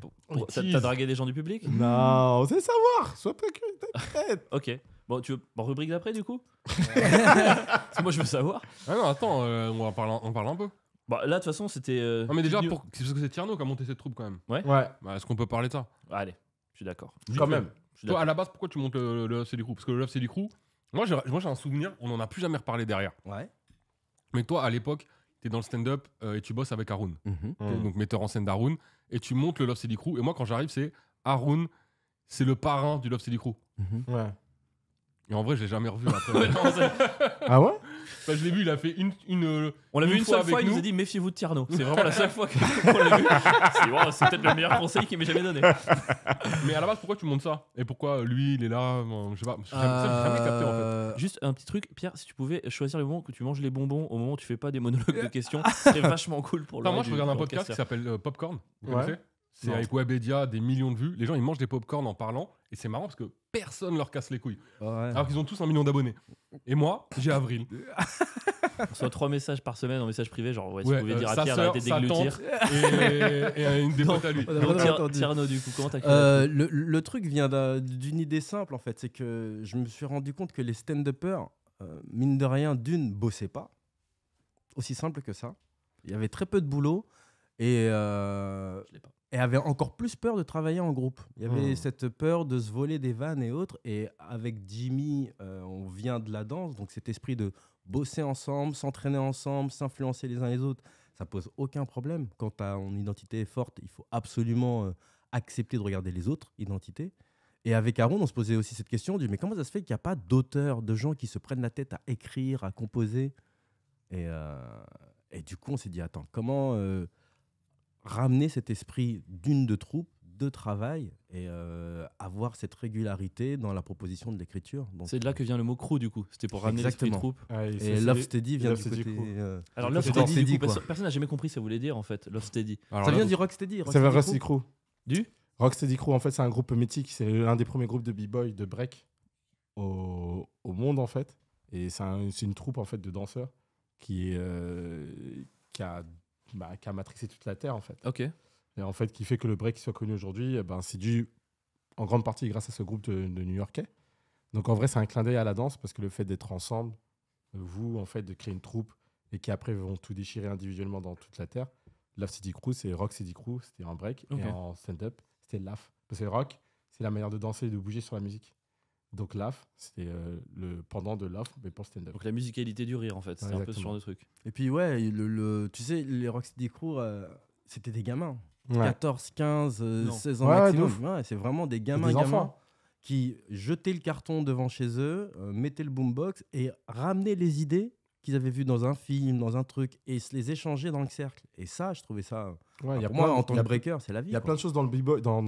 T'as dragué des gens du public? Non, vous allez savoir. Sois pas que t'inquiète. Ok. Bon, tu veux rubrique d'après du coup? Parce que moi je veux savoir. Ah non, attends, on parle un peu. Bah là de toute façon c'était. Non, mais déjà, News. c'est parce que c'est Tierno qui a monté cette troupe quand même. Ouais, Bah, est-ce qu'on peut parler de ça? Allez, je suis d'accord. quand même. Je suis Toi, d'accord. à la base, pourquoi tu montes le Love C'est du Crew? Parce que le Love C'est du Crew, moi j'ai un souvenir, on n'en a plus jamais reparlé derrière. Ouais. Mais toi, à l'époque, t'es dans le stand-up et tu bosses avec Haroun. Mhm. T'es donc metteur en scène d'Haroun. Et tu montes le Love C'est du Crew. Et moi, quand j'arrive, c'est Haroun, c'est le parrain du Love C'est du Crew. Mhm. Ouais. Et en vrai, je l'ai jamais revu après. Ouais, non, Ah ouais? Bah, je l'ai vu, il a fait on l'a vu une seule fois, il nous nous. a dit méfiez-vous de Tierno. C'est vraiment la seule fois qu'on l'a vu. C'est peut-être le meilleur conseil qu'il m'ait jamais donné. Mais à la base, pourquoi tu montes ça? Et pourquoi lui, il est là? Je sais pas. J'ai jamais capté en fait. Juste un petit truc, Pierre, si tu pouvais choisir le moment que tu manges les bonbons au moment où tu fais pas des monologues de questions, ce serait vachement cool pour le. Attends, moi, je regarde un podcast qui s'appelle Popcorn. Vous Ouais. connaissez? C'est Non. avec Webedia, des millions de vues. Les gens, ils mangent des popcorn en parlant. Et c'est marrant parce que personne leur casse les couilles. Ouais. Alors qu'ils ont tous 1 million d'abonnés. Et moi, j'ai Avril. Soit 3 messages par semaine en message privé, genre ouais, tu Ouais, pouvais dire à sa Pierre sœur, d'arrêter de sa déglutir. et une des potes à lui. On a Donc, vraiment entendu. Tierno, du coup, comment t'as créé Le truc vient d'une idée simple en fait, c'est que je me suis rendu compte que les stand-uppers, mine de rien, bossaient pas. Aussi simple que ça. Il y avait très peu de boulot et Je l'ai pas. et avaient encore plus peur de travailler en groupe. Il y avait Hmm. cette peur de se voler des vannes et autres. Et avec Jimmy, on vient de la danse, donc cet esprit de bosser ensemble, s'entraîner ensemble, s'influencer les uns les autres, ça pose aucun problème. Quand ton identité est forte, il faut absolument accepter de regarder les autres identités. Et avec Aaron, on se posait aussi cette question du mais comment ça se fait qu'il n'y a pas d'auteurs, de gens qui se prennent la tête à écrire, à composer et du coup, on s'est dit attends, comment ramener cet esprit de troupe, de travail et avoir cette régularité dans la proposition de l'écriture. Donc, C'est de là que vient le mot crew du coup. C'était pour ramener l'esprit de Exactement. troupe. Ouais, et Love Steady vient Love du Steady côté. Crew. Alors du Love côté Steady, du coup, quoi. personne n'a jamais compris ce que ça voulait dire en fait. Love Steady. Alors Ça là, vient du Rocksteady. C'est vrai, Rocksteady Rocksteady Crew. Du Rocksteady Crew, en fait, c'est un groupe mythique. C'est l'un des premiers groupes de b-boy, de break au monde, en fait. Et c'est une troupe, en fait, de danseurs qui a matrixé toute la Terre, en fait. Ok. Et en fait, qui fait que le break soit connu aujourd'hui, c'est dû en grande partie grâce à ce groupe de New-Yorkais. Donc en vrai, c'est un clin d'œil à la danse parce que le fait d'être ensemble, vous, en fait, de créer une troupe et qui après vont tout déchirer individuellement dans toute la Terre. Love City Crew, c'est Rock City Crew, c'était en break. Ok. Et en stand-up, c'était Laugh. Parce que rock, c'est la manière de danser et de bouger sur la musique. Donc Laugh, c'était le pendant de Love, mais pour stand-up. Donc la musicalité du rire, en fait. C'est un peu ce Exactement. genre de truc. Et puis, ouais, tu sais, les Rocksteady Crew, c'était des gamins. Ouais. 14, 15, Non. 16 ans Ouais, de maximum. ouf. Ouais, c'est vraiment des C'est gamins, des gamins enfants. qui jetaient le carton devant chez eux, mettaient le boombox et ramenaient les idées qu'ils avaient vues dans un film, dans un truc, et se les échangeaient dans le cercle. Et ça, je trouvais ça... Ouais, il y a pour moi, plein- en tant il y que a- breaker, c'est la vie. Il y a quoi. plein de choses dans le b-boy, dans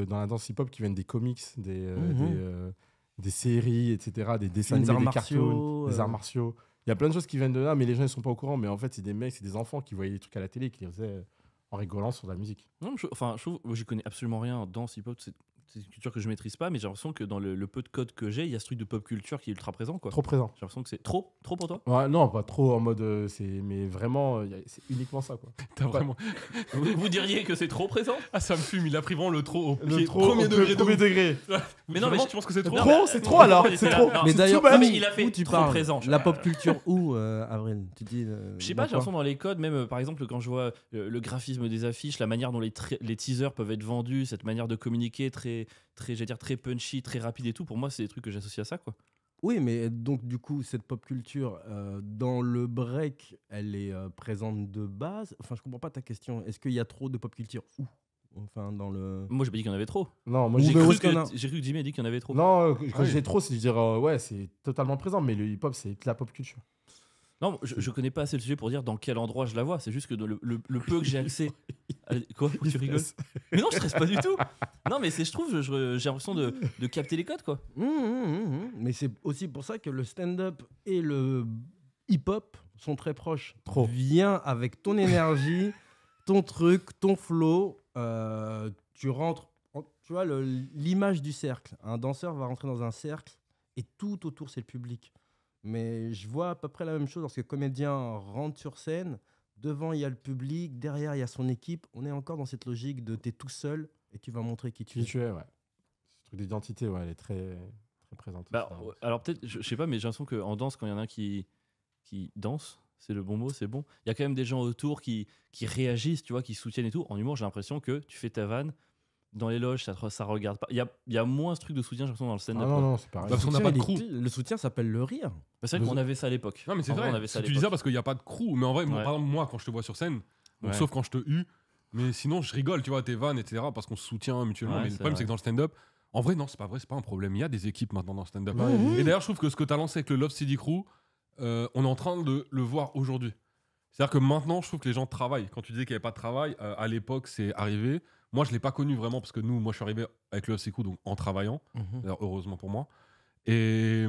la danse hip-hop qui viennent des comics, des séries, etc., des dessins Des animés, arts des cartoons, martiaux, des arts martiaux. Il y a plein de choses qui viennent de là, mais les gens ne sont pas au courant. Mais en fait, c'est des mecs, c'est des enfants qui voyaient des trucs à la télé et qui les faisaient en rigolant sur de la musique. Non, je trouve, moi, j'y connais absolument rien en danse, hip-hop. C'est une culture que je maîtrise pas, mais j'ai l'impression que dans le peu de code que j'ai, il y a ce truc de pop culture qui est ultra présent, quoi. Trop présent. J'ai l'impression que c'est trop pour toi. Ouais, non, pas trop en mode. Mais vraiment, c'est uniquement ça, quoi. T'as vraiment. Vous diriez que c'est trop présent? Ah, ça me fume, il a pris vraiment le trop au Le pied. trop, Premier degré. premier degré. Mais non, mais tu penses que c'est trop? Trop, c'est trop alors. C'est trop. Mais c'est d'ailleurs, too much. mais il a fait où tu trop parles présent. La pop culture où, Avril Tu dis. Je sais pas, j'ai dans quoi l'impression dans les codes, même par exemple quand je vois le graphisme des affiches, la manière dont les teasers peuvent être vendus, cette manière de communiquer très punchy, très rapide et tout, pour moi c'est des trucs que j'associe à ça, quoi. Oui, mais donc du coup, cette pop culture, dans le break, elle est présente de base. Enfin, je comprends pas ta question. Est-ce qu'il y a trop de pop culture où Enfin, dans le. Moi j'ai pas dit qu'il y en avait trop. Non, moi Ou J'ai mais où cru, est-ce qu'on a- j'ai cru que Jimmy a dit qu'il y en avait trop. Non, quand Ah oui. je dis trop, c'est de dire ouais, c'est totalement présent, mais le hip-hop, c'est de la pop culture. Non, je connais pas assez le sujet pour dire dans quel endroit je la vois. C'est juste que dans le peu que j'ai accès. Quoi? Pourquoi tu rigoles? Mais non, je stresse pas du tout. Non, mais je trouve, j'ai l'impression de capter les codes, quoi. Mais c'est aussi pour ça que le stand-up et le hip-hop sont très proches. Trop. Viens avec ton énergie, ton truc, ton flow. Tu rentres. Tu vois, l'image du cercle. Un danseur va rentrer dans un cercle et tout autour, c'est le public. Mais je vois à peu près la même chose lorsque le comédien rentre sur scène. Devant, il y a le public. Derrière, il y a son équipe. On est encore dans cette logique de t'es tout seul et tu vas montrer qui tu Qui es. tu es, ouais. Ce truc d'identité, ouais, elle est très, très présente. Bah, alors peut-être, je sais pas, mais j'ai l'impression qu'en danse, quand il y en a un qui danse, c'est le bon mot, c'est bon. Il y a quand même des gens autour qui réagissent, tu vois, qui soutiennent et tout. En humour, j'ai l'impression que tu fais ta vanne. Dans les loges, ça regarde pas. Il y a moins ce truc de soutien, j'ai l'impression, dans le Ah stand-up. non, quoi. non, c'est pareil. Parce qu'on n'a Soutien, pas de il crew. est- Le soutien s'appelle le rire. Bah, c'est vrai qu'on avait ça à l'époque. Non, mais c'est En vrai. on avait ça à Tu dis ça l'époque. parce qu'il n'y a pas de crew. Mais en vrai, Ouais. par exemple, moi, quand je te vois sur scène, bon, Ouais. sauf quand je te hue, mais sinon, je rigole, tu vois, tes vannes, etc., parce qu'on se soutient mutuellement. Ouais, mais le c'est problème, vrai. c'est que dans le stand-up, en vrai, non, c'est pas vrai, c'est pas un problème. Il y a des équipes maintenant dans le stand-up. Ouais, Et d'ailleurs, je trouve que ce que tu as lancé avec le Love City Crew, on est en train de le voir aujourd'hui. C'est-à-dire que maintenant, je trouve que les gens travaillent. Quand tu disais qu'il n'y avait pas de travail, à l'époque, c'est arrivé. Moi, je ne l'ai pas connu vraiment parce que moi, je suis arrivé avec le Love City Crew, donc en travaillant. D'ailleurs, heureusement pour moi. Et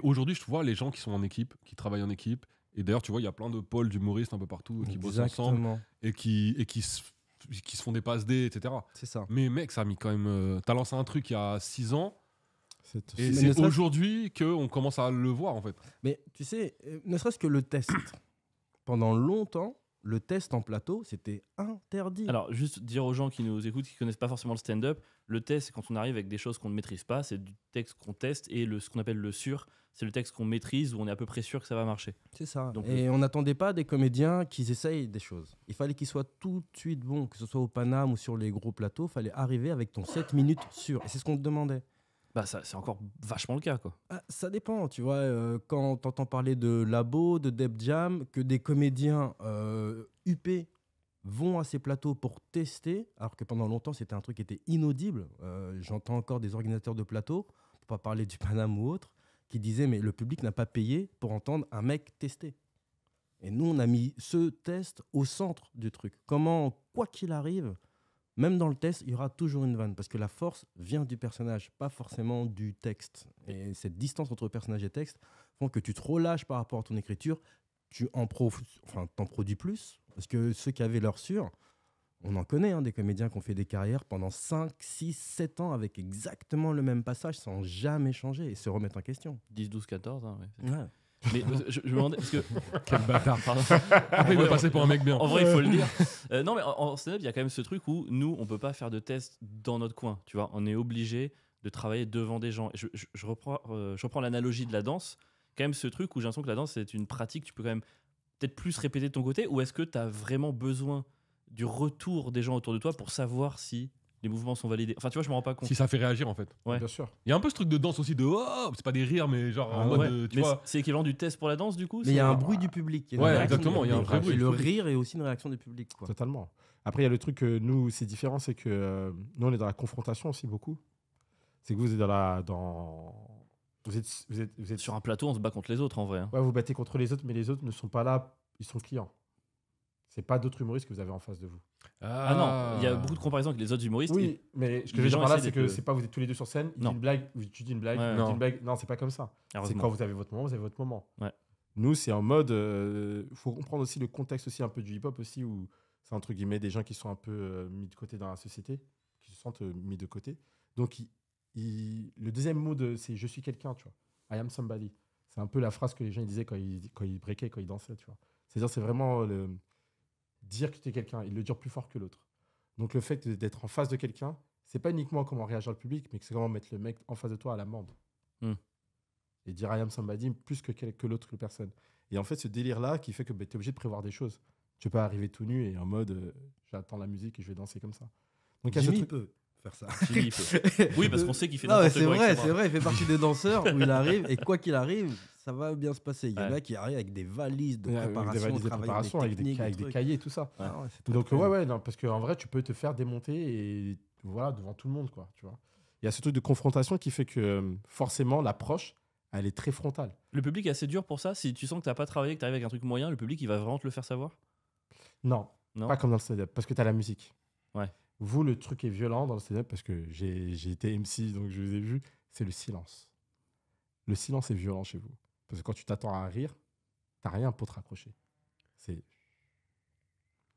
aujourd'hui, je vois les gens qui sont en équipe, qui travaillent en équipe. Et d'ailleurs, tu vois, il y a plein de pôles d'humoristes un peu partout qui bossent ensemble Exactement. et qui se font des passes D, etc. C'est ça. Mais mec, ça a mis quand même. T'as lancé un truc il y a 6 ans et Mais ne c'est serait-ce- aujourd'hui qu'on commence à le voir en fait. Mais tu sais, ne serait-ce que le test. Pendant longtemps, le test en plateau, c'était interdit. Alors, juste dire aux gens qui nous écoutent, qui connaissent pas forcément le stand-up, le test, c'est quand on arrive avec des choses qu'on ne maîtrise pas, c'est du texte qu'on teste, et ce qu'on appelle le sûr, c'est le texte qu'on maîtrise, où on est à peu près sûr que ça va marcher. C'est ça. Donc, Et on n'attendait pas des comédiens qu'ils essayent des choses. Il fallait qu'ils soient tout de suite bons, que ce soit au Paname ou sur les gros plateaux. Il fallait arriver avec ton 7 minutes sûr. Et c'est ce qu'on te demandait. Bah, ça, c'est encore vachement le cas, quoi. Ah, ça dépend, tu vois. Quand tu entends parler de Labo, de Deb Jam, que des comédiens UP vont à ces plateaux pour tester, alors que pendant longtemps, c'était un truc qui était inaudible. J'entends encore des organisateurs de plateaux, pour pas parler du Paname ou autre, qui disaient mais le public n'a pas payé pour entendre un mec tester. Et nous, on a mis ce test au centre du truc. Comment, quoi qu'il arrive, même dans le test, il y aura toujours une vanne, parce que la force vient du personnage, pas forcément du texte. Et cette distance entre personnage et texte font que tu te relâches par rapport à ton écriture, tu t'en produis plus, parce que ceux qui avaient leur sûr, on en connaît, hein, des comédiens qui ont fait des carrières pendant 5, 6, 7 ans avec exactement le même passage sans jamais changer et se remettre en question. 10, 12, 14, hein, ouais. Ouais. Mais je me demandais, parce que. Quel bâtard. Pardon. Après, il Ouais, va passer pour un mec bien. En vrai, il faut le dire. Non, mais en stand-up, il y a quand même ce truc où nous, on peut pas faire de tests dans notre coin. Tu vois, on est obligé de travailler devant des gens. Et je reprends l'analogie de la danse. Quand même, ce truc où j'ai l'impression que la danse, c'est une pratique, tu peux quand même peut-être plus répéter de ton côté. Ou est-ce que tu as vraiment besoin du retour des gens autour de toi pour savoir si les mouvements sont validés? Enfin, tu vois, je me rends pas compte. Si ça fait réagir en fait. Ouais. Bien sûr. Il y a un peu ce truc de danse aussi de oh, c'est pas des rires, mais genre en mode, Ouais. tu Mais vois. c'est équivalent du test pour la danse, du coup? Mais il y a c'est- un bruit du public. il y a une Ouais, réaction exactement, du il y a un public. vrai bruit. Et le rire est aussi une réaction du public. Quoi. Totalement. Après, il y a le truc que nous, c'est différent, c'est que nous, on est dans la confrontation aussi beaucoup. C'est que vous êtes vous êtes Sur un plateau, on se bat contre les autres, en vrai. Hein. Ouais, vous battez contre les autres, mais les autres ne sont pas là, ils sont clients. C'est pas d'autres humoristes que vous avez en face de vous. Ah non, il y a beaucoup de comparaisons avec les autres humoristes. Oui, mais ce que je les veux dire gens par là, essaient c'est que d'être- c'est pas vous êtes tous les deux sur scène, il dit Non. une blague, tu dis une blague, Ouais, il dit non. une blague. Non, c'est pas comme ça. C'est Heureusement. quand vous avez votre moment, vous avez votre moment. Ouais. Nous, c'est en mode. Faut comprendre aussi le contexte aussi un peu du hip-hop aussi, où c'est entre guillemets des gens qui sont un peu mis de côté dans la société, qui se sentent mis de côté. Donc, le deuxième mot, c'est je suis quelqu'un, tu vois. I am somebody. C'est un peu la phrase que les gens ils disaient quand ils breakaient, quand ils dansaient, tu vois. C'est-à-dire, c'est vraiment dire que tu es quelqu'un. Ils le dirent plus fort que l'autre. Donc, le fait d'être en face de quelqu'un, c'est pas uniquement comment réagir le public, mais c'est comment mettre le mec en face de toi à l'amende. Et dire I am somebody plus que l'autre personne. Et en fait, ce délire-là qui fait que tu es obligé de prévoir des choses. Tu peux pas arriver tout nu et en mode j'attends la musique et je vais danser comme ça. Donc, il y a ce Jimmy truc. peut faire ça. Jimmy peut. Oui, parce qu'on sait qu'il fait Non, mais n'importe c'est quoi. vrai, avec ses c'est bras. vrai, il fait partie des danseurs où il arrive, et quoi qu'il arrive, ça va bien se passer. Il y en Ouais. a qui arrivent avec des valises de Avec préparation, des travailler préparations, avec techniques, des trucs. cahiers, tout ça. Ah ouais, c'est très, Donc, très ouais, bien. non, parce qu'en vrai, tu peux te faire démonter et voilà, devant tout le monde, quoi, tu vois. Il y a ce truc de confrontation qui fait que forcément, l'approche, elle est très frontale. Le public est assez dur pour ça. Si tu sens que t'as pas travaillé, que t'arrives avec un truc moyen, le public il va vraiment te le faire savoir. Non, Non. pas comme dans le stand-up, parce que tu as la musique. Ouais. Vous, le truc est violent dans le stand-up, parce que j'ai été MC, donc je vous ai vu, c'est le silence. Le silence est violent chez vous. Parce que quand tu t'attends à un rire, t'as rien pour te raccrocher.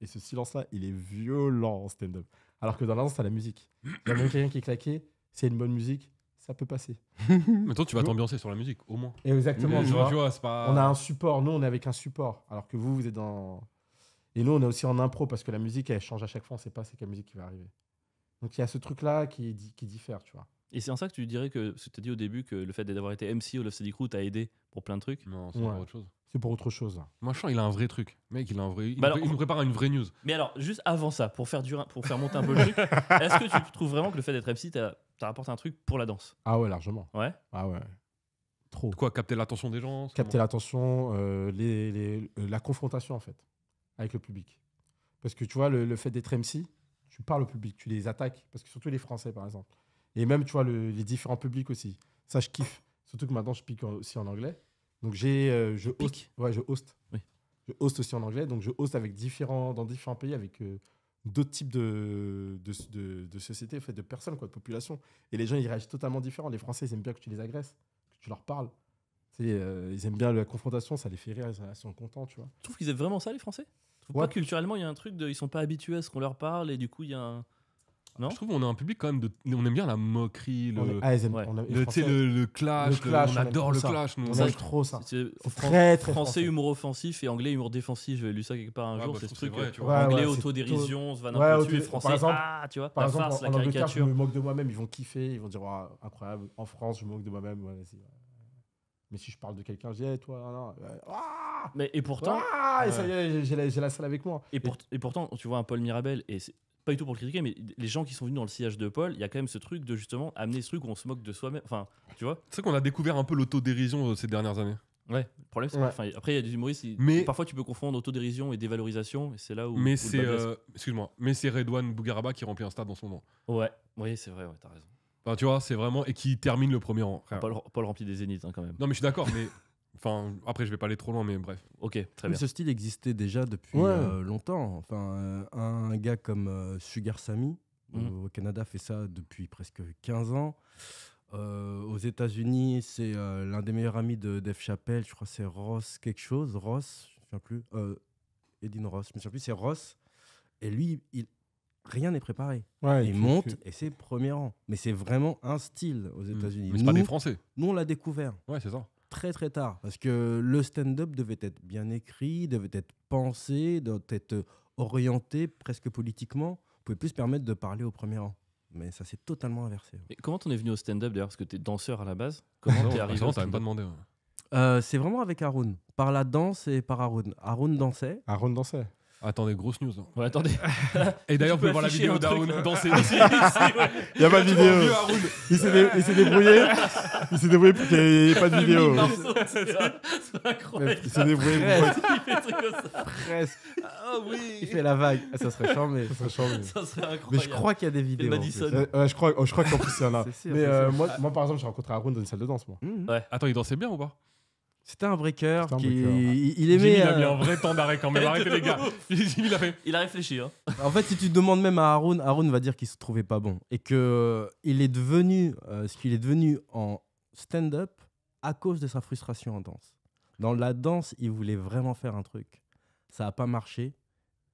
Et ce silence-là, il est violent en stand-up. Alors que dans la danse, t'as la musique. Il y a même quelqu'un qui est claqué, s'il y a une bonne musique, ça peut passer. Mais toi, tu vas t'ambiancer sur la musique, au moins. Et exactement, Mais, tu vois. tu vois, c'est pas. On a un support, nous on est avec un support, alors que vous êtes dans... Et nous on est aussi en impro, parce que la musique elle change à chaque fois, on sait pas c'est quelle musique qui va arriver. Donc il y a ce truc-là qui diffère, tu vois. Et c'est en ça que tu dirais que tu t'as dit au début que le fait d'avoir été MC au Love Steady Crew t'a aidé pour plein de trucs. Non, c'est Ouais. encore autre chose. C'est pour autre chose. Moi, je sens il a un vrai truc. Mec, il a un vrai. Bah alors- Il nous prépare à une vraie news. Mais alors, juste avant ça, pour faire monter un peu le truc, est-ce que tu trouves vraiment que le fait d'être MC t'a rapporté un truc pour la danse? Ah ouais, largement. Ouais. Ah ouais. Trop. Quoi, capter l'attention des gens Capter l'attention, la confrontation en fait, avec le public. Parce que tu vois, le fait d'être MC, tu parles au public, tu les attaques, parce que surtout les Français par exemple. Et même, tu vois, les différents publics aussi. Ça, je kiffe. Surtout que maintenant, je pique aussi en anglais. Donc, je host. piques? Ouais, je host. Oui. Je host aussi en anglais. Donc, je host avec dans différents pays, avec d'autres types de sociétés, en fait, de personnes, quoi, de population. Et les gens, ils réagissent totalement différents. Les Français, ils aiment bien que tu les agresses, que tu leur parles. Tu sais, ils aiment bien la confrontation, ça les fait rire, ils sont contents, tu vois. Tu trouves qu'ils aiment vraiment ça, les Français? Tu trouves Ouais. pas culturellement, il y a un truc de. Ils sont pas habitués à ce qu'on leur parle et du coup, il y a un. Non? Je trouve qu'on a un public quand même de. On aime bien la moquerie, Ils aiment, Ouais. les tu sais, Français, le clash. le clash, on on aime adore trop le ça. clash. Nous, on Ça, aime je- trop ça. C'est- Très, très français français. humour offensif et anglais humour défensif. J'avais lu ça quelque part un Ouais, jour. bah, c'est je ce trouve truc. c'est vrai, tu vois. Anglais Ouais, c'est autodérision, on se vanne Ouais, un peu dessus. Et par français, exemple- tu vois, Par la exemple, farce, la en Angleterre, je caricature. me moque de moi-même, ils vont kiffer, ils vont dire oh, incroyable. En France, je me moque de moi-même, ouais, vas-y. Ouais. Mais si je parle de quelqu'un, je dis hey, toi, non. Ah Mais et pourtant, et ça y est, j'ai la salle avec moi. et pourtant, tu vois un Paul Mirabel et c'est pas du tout pour le critiquer, mais les gens qui sont venus dans le sillage de Paul, il y a quand même ce truc de justement amener ce truc où on se moque de soi-même. Enfin, tu vois. C'est vrai qu'on a découvert un peu l'autodérision ces dernières années. Ouais. Le problème, c'est Ouais. enfin, après il y a des humoristes. Mais- Parfois, tu peux confondre autodérision et dévalorisation, et c'est là où. Mais où c'est. le bas blesse. Excuse-moi. Mais c'est Redouane Bougaraba qui remplit un stade en ce moment. Ouais. Oui, c'est vrai. Ouais, t'as raison. Enfin, tu vois, c'est vraiment. Et qui termine le premier rang. frère. Paul remplit des zéniths hein, quand même. Non, mais je suis d'accord, mais. Enfin, après, je vais pas aller trop loin, mais bref. Ok, très Mais bien. ce style existait déjà depuis Ouais. longtemps. Enfin, un gars comme Sugar Sammy au Canada fait ça depuis presque 15 ans. Aux États-Unis, c'est l'un des meilleurs amis de Dave Chappelle. Je crois que c'est Ross quelque chose. Ross, je ne me souviens plus. Edin Ross, je ne me souviens plus. C'est Ross. Et lui, rien n'est préparé. Ouais, Il monte et c'est premier rang. Mais c'est vraiment un style aux États-Unis. Mais c'est pas Nous, des Français. nous, on l'a découvert. Ouais, c'est ça. très très tard. Parce que le stand-up devait être bien écrit, devait être pensé, devait être orienté presque politiquement. On pouvait plus se permettre de parler au premier rang. Mais ça s'est totalement inversé. Et comment t'en es venu au stand-up d'ailleurs? Parce que t'es danseur à la base. Comment t'es arrivé au T'as même pas stand-up? demandé. Ouais. C'est vraiment avec Haroun. Par la danse et par Haroun. Haroun dansait. Aaron dansait. Attendez, grosse news. Hein. Ouais, attendez. Et d'ailleurs, vous peux pouvez voir la afficher vidéo un truc, d'Aaron là. danser ici. Ouais. Il n'y a pas de Oh, vidéo. vieux Aaron. Il s'est débrouillé. Il s'est débrouillé pour qu'il n'y ait pas de vidéo. C'est incroyable. Il s'est débrouillé pour Il fait des trucs comme ça. Presque. Ah Il oui. fait la vague. Ah, ça serait charmé. Ça change. Ça serait incroyable. Mais je crois qu'il y a des vidéos. en Madison. plus. Je crois qu'en plus, il y en a. C'est sûr, Mais c'est sûr. moi, par exemple, j'ai rencontré Aaron dans une salle de danse, moi. Mhm. Ouais. Attends, il dansait bien ou pas? C'était un breaker C'était un qui. breaker. Il Jimmy, aimait. il a mis un vrai temps d'arrêt quand même. Arrêtez les gars. Jimmy, il a fait. Il a réfléchi. Hein. En fait, si tu demandes même à Haroun, Haroun va dire qu'il se trouvait pas bon. Et que il est devenu ce qu'il est devenu en stand-up à cause de sa frustration en danse. Dans la danse, il voulait vraiment faire un truc. Ça n'a pas marché.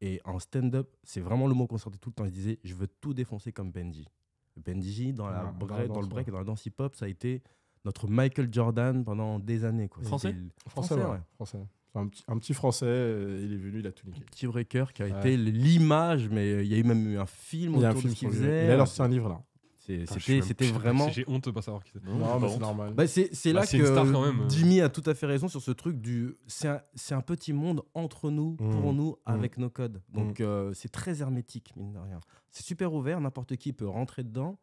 Et en stand-up, c'est vraiment le mot qu'on sortait tout le temps. Il disait, je veux tout défoncer comme Benji. Benji, dans le break et dans la danse hip-hop, ça a été notre Michael Jordan pendant des années. Quoi. Français C'était le- Français, ouais. Français. Un petit français, il est venu, il a tout niqué. Petit breaker qui a Ouais. été l'image, mais il y a eu même eu un film Il y a un autour de film ce qu'il sur lui. faisait. Il a lancé un livre là. C'était vraiment. J'ai honte de pas savoir qui c'est. Non, mais c'est normal. Bah, c'est là c'est une star quand que même. Jimmy a tout à fait raison sur ce truc du. C'est un petit monde entre nous, pour nous, avec nos codes. Donc c'est très hermétique, mine de rien. C'est super ouvert, n'importe qui peut rentrer dedans,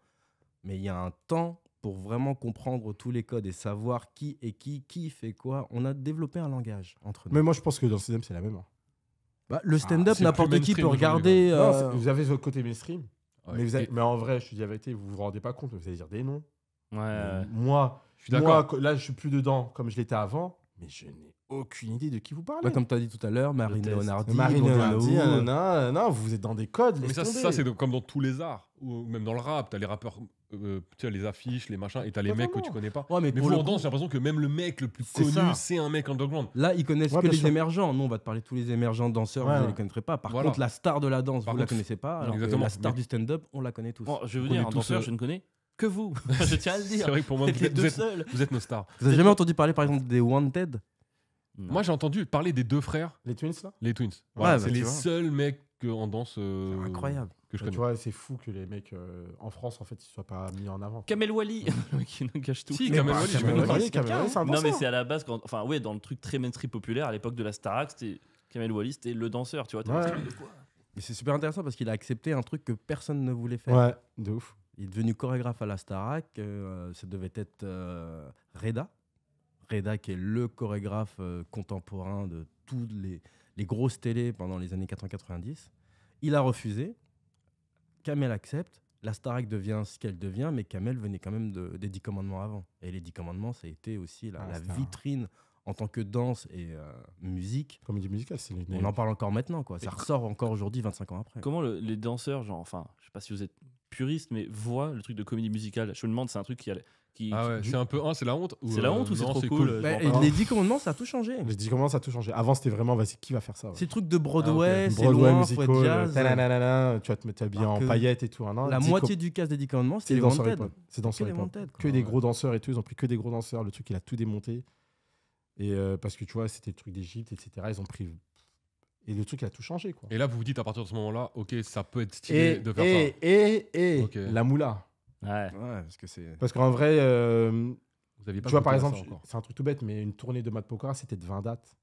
mais il y a un temps pour vraiment comprendre tous les codes et savoir qui est qui fait quoi. On a développé un langage entre nous. Mais moi, je pense que dans le stand-up, c'est la même. Hein. Bah, le stand-up, c'est n'importe plus qui peut mainstream regarder. Non, vous avez votre côté mainstream, Ouais. mais, Et- mais en vrai, je te dis la vérité, vous vous rendez pas compte, vous allez dire des noms. Ouais. Moi, Je suis d'accord. là, je suis plus dedans comme je l'étais avant, mais je n'ai aucune idée de qui vous parlez. Bah, comme tu as dit tout à l'heure, Marine test. Leonardi, Marine Bono, Leonardi, non, vous êtes dans des codes. Mais laisse ça, tomber. c'est comme dans tous les arts, ou même dans le rap, t'as les rappeurs, tu as les affiches, les machins, et t'as les mecs que Totalement. tu connais pas. Ouais, mais Mais pour vous le en coup, danse, j'ai l'impression que même le mec le plus C'est connu, ça. c'est un mec underground. là, ils connaissent Ouais, que bien les sûr. émergents. Nous, on va te parler de tous les émergents danseurs, Ouais, vous ne ouais. les connaîtrez pas. Par Voilà. contre, la star de la danse, Par vous ne la contre, connaissez pas. Alors que exactement. la star Mais- du stand-up, on la connaît tous. Bon, je vais vous On dire, est un tous, danseur, je ne connais que vous. Je tiens à le C'est dire. vrai que pour moi, Vous êtes les deux vous seuls. êtes nos stars. Vous avez jamais entendu parler, par exemple, des Wanted? Moi, j'ai entendu parler des deux frères, Les Twins, là les Twins. Ouais, Voilà, bah, c'est tu les vois. seuls mecs en danse Incroyable. que je Bah, connais. tu vois, c'est fou que les mecs en France, en fait, ils soient pas mis en avant. Kamel Wally. Le mec qui nous cache tout. Si, Mais Kamel bah, Wally, je Kamel connais. Wally, c'est quelqu'un, c'est un Non, mais danseur. c'est à la base, enfin, ouais, dans le truc très mainstream populaire, à l'époque de la Starac, c'était Kamel Wally, c'était le danseur, tu vois. t'as Ouais. un truc de quoi Mais c'est super intéressant parce qu'il a accepté un truc que personne ne voulait faire. Ouais, de ouf. Il est devenu chorégraphe à la Starac. Ça devait être Reda. Reda, qui est le chorégraphe contemporain de toutes les grosses télés pendant les années 80-90. Il a refusé. Kamel accepte. La Starac devient ce qu'elle devient, mais Kamel venait quand même des 10 commandements avant. Et les 10 commandements, ça a été aussi la c'était un- vitrine en tant que danse et musique. Comédie musicale, c'est les. On en parle encore maintenant, quoi. Ça Et- ressort encore aujourd'hui, 25 ans après. Comment les danseurs, genre, enfin, je sais pas si vous êtes puriste, mais voient le truc de comédie musicale. Je me demande, c'est un truc qui Ah ouais, qui- c'est un peu c'est la honte C'est la honte ou c'est non, trop cool cool. Bah, je m'en et les 10 commandements, ça a tout changé. Je dis comment ça a tout changé. Avant, c'était vraiment, vas-y, qui va faire ça ouais. C'est le truc de Broadway, c'est Broadway, loin, faut être musical, jazz. tananana, tu vas te mettre habillé Alors en que paillettes et tout. Hein, non, La dis moitié du cast des 10 commandements, c'est c'était des les danseurs Wanted. hip-hop. C'est Que danseurs les hip-hop. Wanted, quoi. Que des gros danseurs et tout. Ils ont pris que des gros danseurs. Le truc, il a tout démonté. Et parce que tu vois, c'était le truc d'Égypte, etc. Ils ont pris. Et le truc, il a tout changé, quoi. Et là, vous vous dites à partir de ce moment-là, ok, ça peut être stylé de faire ça. Et Ok. la moula. Ouais. Ouais, parce que c'est. Parce qu'en vrai, Vous aviez pas tu vois, goûté par à ça exemple, encore. c'est un truc tout bête, mais une tournée de Mad Pokora, c'était de 20 dates.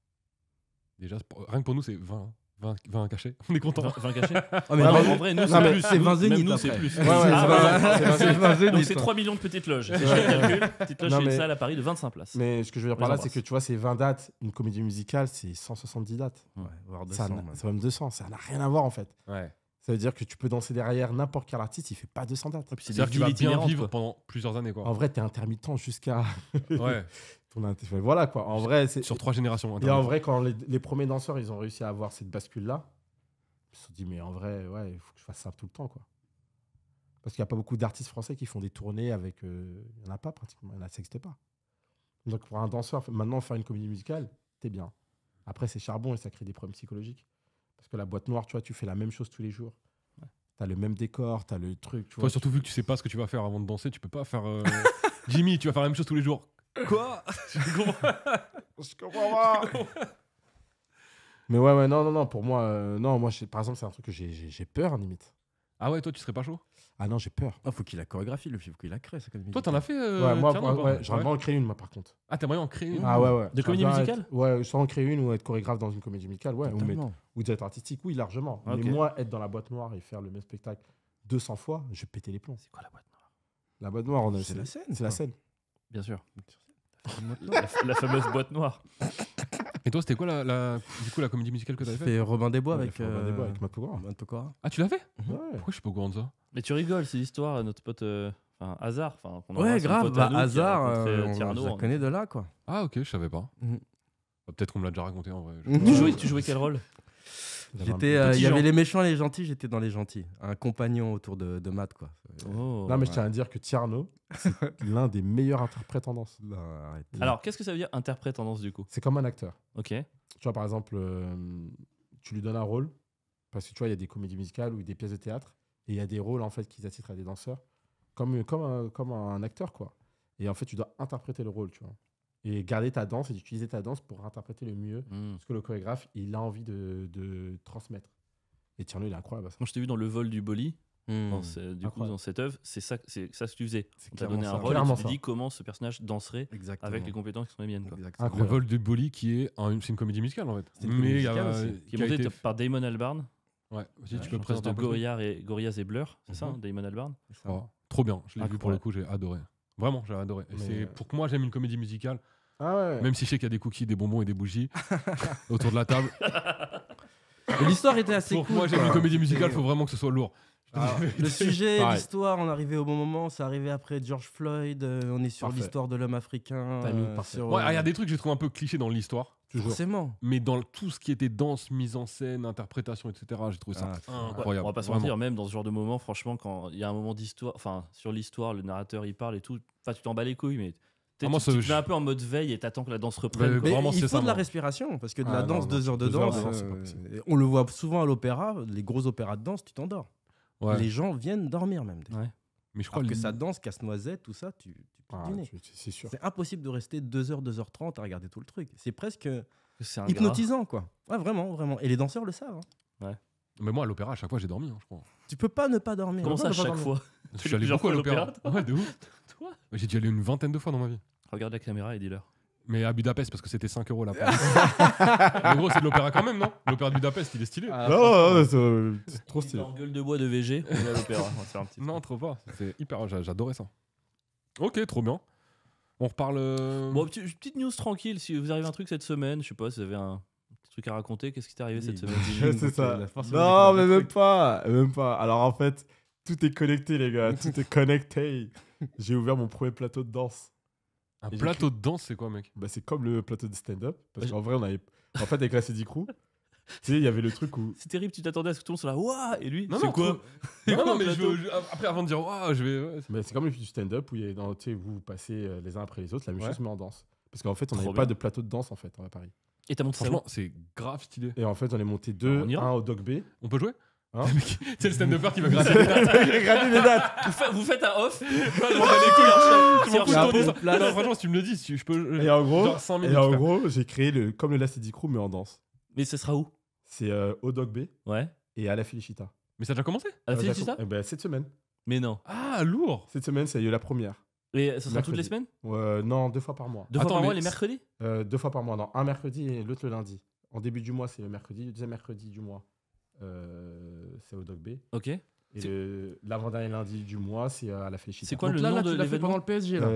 Déjà, rien que pour nous, c'est 20 cachets. On est content. 20 cachets. Ah, mais Ouais, vingt- En vrai, nous, Non, c'est mais plus. c'est 20 Même zéniths nous, après. c'est plus. Ouais, ouais, Ah, c'est 20 c'est 20 Donc zéniths, c'est quoi. 3 millions de petites loges. Si je fais le calcul, petite loge, Non, c'est une mais- salle à Paris de 25 places. Mais ce que je veux dire On par les là, c'est que embrasse. tu vois, c'est 20 dates. Une comédie musicale, c'est 170 dates. Ouais, voire Ça 200. n'a- même. ça va même 200. Ça n'a rien à voir, en fait. Ouais. Ça veut dire que tu peux danser derrière n'importe quel artiste, il fait pas 200 dates. Et puis c'est C'est-à-dire des que tu vas villes bien itinérantes, vivre quoi. pendant plusieurs années, quoi. En vrai, t'es intermittent jusqu'à Ouais. ton voilà quoi. En vrai, c'est. Sur 3 générations. Et en Internet. vrai, quand les premiers danseurs, ils ont réussi à avoir cette bascule-là, ils se sont dit, mais en vrai, ouais, il faut que je fasse ça tout le temps, quoi. Parce qu'il n'y a pas beaucoup d'artistes français qui font des tournées avec. Il n'y en a pas pratiquement. Ça n'existe pas. Donc pour un danseur, maintenant, faire une comédie musicale, t'es bien. Après, c'est charbon et ça crée des problèmes psychologiques. Parce que la boîte noire, tu vois, tu fais la même chose tous les jours. T'as le même décor, t'as le truc, tu Toi, vois. surtout vu que tu sais pas ce que tu vas faire avant de danser, tu peux pas faire. Jimmy, tu vas faire la même chose tous les jours. Quoi? Je comprends pas. Mais ouais, non, pour moi, non, moi, par exemple, c'est un truc que j'ai peur, limite. Ah ouais, toi, tu serais pas chaud? Ah non, j'ai peur. Ah, faut qu'il la chorégraphie, le film, faut qu'il la crée, ça, comme Toi, t'en as fait Ouais, moi, Tierno, ou pas? j'aimerais bien en créer une, moi, par contre. Ah, t'aimerais en créer une? Ah ouais. De comédie J'aimerais bien musicale Ouais, soit en créer une ou être chorégraphe dans une comédie musicale, ouais. Totalement. Ou d'être artistique, oui, largement. Ah, ok. Mais moi, être dans la boîte noire et faire le même spectacle 200 fois, je vais péter les plombs. C'est quoi la boîte noire? La boîte noire, C'est la scène. C'est la quoi. scène. Bien sûr. La fameuse boîte noire. Et toi, c'était quoi du coup la comédie musicale que t'avais J'ai fait? fait Robin des Bois Ouais, avec il faut avoir des bois avec Matt Pokora. Matt Pokora. Ah, tu l'as fait? Ouais. Pourquoi je suis pas au courant de ça? Mais tu rigoles, c'est l'histoire, notre pote Hazard. Qu'on Ouais, embrasse, grave, notre pote à bah, nous qui a hasard, rencontré on Tierno la en- connaît de là, quoi. Ah, ok, je savais pas. Mhm. Bah, peut-être qu'on me l'a déjà raconté en vrai. Tu jouais quel rôle? J'étais, il y avait les méchants et les gentils, j'étais dans les gentils. Un compagnon autour de Matt, quoi. Oh. Non, mais je tiens à dire que Tierno, c'est l'un des meilleurs interprètes en danse. Non, arrête. Alors, qu'est-ce que ça veut dire interprète tendance du coup? C'est comme un acteur. Ok. Tu vois, par exemple, tu lui donnes un rôle, parce que tu vois, il y a des comédies musicales ou des pièces de théâtre, et il y a des rôles, en fait, qui attitrent à des danseurs, comme un acteur, quoi. Et en fait, tu dois interpréter le rôle, tu vois. Et garder ta danse et utiliser ta danse pour interpréter le mieux Hmm. ce que le chorégraphe, il a envie de transmettre. Et Tierno, il est incroyable à ça. Quand je t'ai vu dans Le vol du Boli, Hmm. dans dans cette œuvre, c'est ça que tu faisais. C'est On t'a clairement donné un ça. rôle et Clairement tu t'es ça. dit comment ce personnage danserait Exactement. avec les compétences qui sont les miennes. Quoi. Exactement. Le vol de Bolly qui est c'est une comédie musicale en fait. C'est une comédie Mais il y a- musicale aussi. Qui est qui a monté été- par Damon Albarn, Ouais, si tu peux chanteur présenter de un peu. Gorillaz et Blur, c'est ça, Mhm. hein, Damon Albarn. Oh, trop bien, je l'ai vu pour le Incroyable. coup, j'ai adoré. Vraiment, j'ai adoré. Et Mais, c'est pour que moi j'aime une comédie musicale, Ah ouais. même si je sais qu'il y a des cookies, des bonbons et des bougies autour de la table. Et l'histoire était assez Pour que cool. moi j'aime quoi. une comédie musicale, il C'est- faut vraiment que ce soit lourd. Ah, Le sujet, Pareil. l'histoire, on arrivait au bon moment. C'est arrivé après George Floyd. On est sur Parfait. l'histoire de l'homme africain. Timing parfait. sur, Ouais, il y a des trucs que je trouve un peu clichés dans l'histoire, toujours. Forcément. mais dans tout ce qui était danse, mise en scène, interprétation, etc., j'ai trouvé ça Ah, c'est incroyable. On va pas se Vraiment. mentir, même dans ce genre de moment, franchement, quand il y a un moment d'histoire, enfin, sur l'histoire, le narrateur il parle et tout, enfin, tu t'en bats les couilles, mais Ah, moi, tu ça, te je- mets un peu en mode veille et t'attends que la danse reprenne. Mais quoi. Mais vraiment, il c'est faut ça, de la moi. respiration parce que de Ah, la non, danse, non, 2 heures de 2 heures danse, de danse, c'est pas possible. on le voit souvent à l'opéra, les gros opéras de danse, tu t'endors. Ouais. Les gens viennent dormir même. des fois. Ouais. Mais je crois Alors que ça danse, casse-noisette, tout ça, tu peux Ah, dîner. c'est sûr. C'est impossible de rester 2h, 2h30 à regarder tout le truc. C'est presque C'est un hypnotisant, quoi. Ouais, vraiment, vraiment. Et les danseurs le savent. hein. Mais moi à l'opéra à chaque fois j'ai dormi, hein, je crois. Tu peux pas ne pas dormir. Comment ça, à ne pas chaque dormir. fois Je T'es suis allé plusieurs beaucoup à fois à l'opéra. l'opéra, Ouais, de ouf. Toi J'ai dû aller une vingtaine de fois dans ma vie. Regarde la caméra et dis-leur. Mais à Budapest parce que c'était 5 € la place. Mais gros, c'est de l'opéra quand même, non? L'opéra de Budapest, il est stylé. Ah, Non, c'est trop Il est stylé. en gueule de bois de VG, on est à l'opéra. On va se faire un petit Non, trop pas. C'est hyper. J'adorais ça. Ok, trop bien. On reparle. Bon, petite news tranquille, si vous arrivez un truc cette semaine, je sais pas si vous avez un petit truc à raconter, qu'est-ce qui t'est arrivé cette semaine J'imagine. C'est Donc, ça. la force de Non, la mais truc. même pas. Alors en fait, tout est connecté, les gars. Tout est connecté. J'ai ouvert mon premier plateau de danse. un j'ai plateau de danse, c'est quoi, mec? Bah, c'est comme le plateau de stand-up. Parce qu'en vrai, en fait, avec la CD Crew, tu sais, il y avait le truc où. C'est terrible, tu t'attendais à ce que tout le monde soit là, waouh Et lui, Non, c'est non, quoi Non, non, quoi, mais le plateau après, avant de dire, waouh, je vais. ouais, Mais c'est comme le du stand-up où il y a tu sais, vous passez les uns après les autres, la même Ouais. chose, mais en danse. Parce qu'en fait, on Trop n'avait bien. pas de plateau de danse en fait à Paris. Et t'as monté ça Franchement, c'est grave stylé. Et en fait, on est monté deux, On ira. un au Dog B. On peut jouer? Hein C'est le stand-upper qui va gratter les dates. Regardez les dates. Vous faites un off Je m'en bats les couilles. Je m'en fous Et de après, ton ça. Non, franchement, si tu me le dis, je peux. Et en gros, Genre 5 minutes. frère. j'ai créé comme le Last CD Crew, mais en danse. Mais ce sera où C'est au Dog B Ouais. et à la Felicita. Mais ça a déjà commencé? À la Ah, Felicita d'accord. Eh ben, cette semaine. Mais non. Ah, lourd. Cette semaine, c'est la première. Et ça sera toutes Mercredi. les semaines Non, 2 fois par mois. 2 fois Attends, par mois, mais les mercredis 2 fois par mois, non. Un mercredi et l'autre le lundi. En début du mois, c'est le mercredi. Le deuxième mercredi du mois, c'est au Dog B. Ok. Et l'avant-dernier lundi du mois, c'est à la Felicita. C'est quoi Donc le là, nom là, de tu l'as fait l'événement pendant le PSG, là.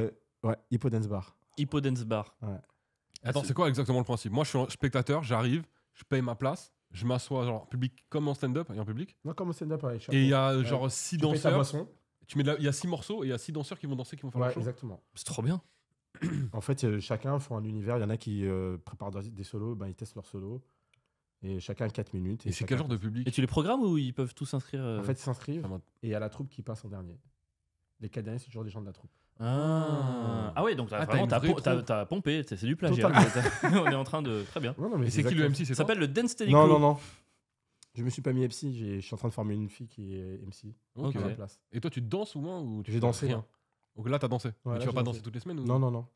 Ouais, Hippo Dance Bar. Hippo Dance Bar. Attends, c'est quoi exactement le principe? Moi, je suis spectateur, j'arrive, je paye ma place, je m'assois genre en public comme en stand-up et en public. Non, comme au stand-up avec chapeau. Et il y a Ouais. genre 6 Tu payes ta danseurs. boisson. Il y a 6 morceaux et il y a 6 danseurs qui vont danser, qui vont faire Ouais, le show. exactement. C'est trop bien. En fait, chacun fait un univers. Il y en a qui préparent des solos, ben, ils testent leurs solos. Et chacun 4 minutes. Et c'est quel genre de public? Et tu les programmes ou ils peuvent tous s'inscrire En fait, ils s'inscrivent Ça m'a- et il y a la troupe qui passe en dernier. Les 4 derniers, c'est toujours des gens de la troupe. Ah ouais, donc Ah, vraiment, t'as une vraie t'as pompé, c'est du plagiat. On est en train de. Très bien. Non, non, mais Et c'est qui le MC? Ça C'est s'appelle le Dance Steady Non, Crew. non, non. Je me suis pas mis MC. Je suis en train de former une fille qui est MC. toi? Ok. Ok. À ma place. Et toi, tu danses souvent ou tu J'ai fais dansé. rien? là. Donc là, t'as dansé. Ouais, Mais là, tu vas j'ai pas dansé. danser toutes les semaines ou... Non, non, non.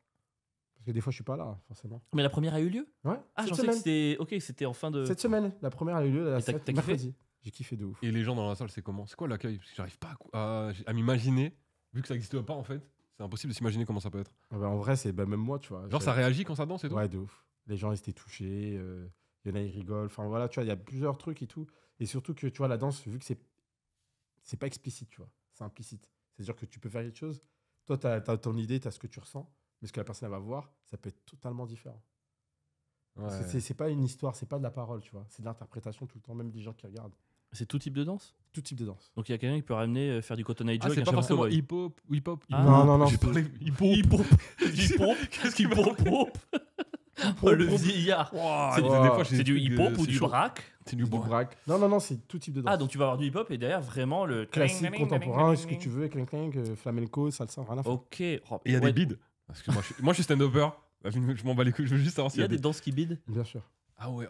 que des fois, je suis pas là, forcément. Mais la première a eu lieu? Ouais. Ah, cette j'en sais que semaine. c'était. Ok, c'était en fin de. Cette semaine, la première a eu lieu Et t'as kiffé mercredi. J'ai kiffé de ouf. Et les gens dans la salle, c'est comment? C'est quoi l'accueil? Parce que j'arrive pas à m'imaginer, vu que ça n'existe pas en fait. C'est impossible de s'imaginer comment ça peut être. Ah bah, en vrai, c'est même moi, tu vois. Genre, ça réagit quand ça danse et tout? Ouais, de ouf. Les gens, ils étaient touchés. Il y en a, ils rigolent. Enfin, voilà, tu vois, il y a plusieurs trucs et tout. Et surtout que, tu vois, la danse, vu que c'est pas explicite, tu vois. C'est implicite. C'est-à-dire que tu peux faire quelque chose. Toi, t'as ton idée, t'as ce que tu ressens. Mais ce que la personne elle va voir, ça peut être totalement différent. Ouais. C'est pas une histoire, c'est pas de la parole, tu vois. C'est de l'interprétation tout le temps, même des gens qui regardent. C'est tout type de danse? Tout type de danse. Donc il y a quelqu'un qui peut ramener faire du Cotton Eye Ah, Joe c'est avec pas un forcément chapeau. hip-hop ou hip-hop. Ah. Non, J'ai parlé hip-hop. Hip-hop. Qu'est-ce qu'il Hip-hop. Oh, le vieillard. C'est Wow. des fois, j'ai C'est du des trucs, hip-hop ou c'est du chaud. braque? C'est du Du braque. braque. Non, c'est tout type de danse. Ah, donc tu vas avoir du hip-hop et derrière vraiment le. Classique, contemporain, ce que tu veux, clink, flamenco, salsa, rien à faire. Ok. Oh, Et il y a ouais. des bides. Parce que moi, je suis stand-upper. Je m'en bats les couilles. Je veux juste savoir Il s'il y a des danses qui bident. Bien sûr. Ah ouais,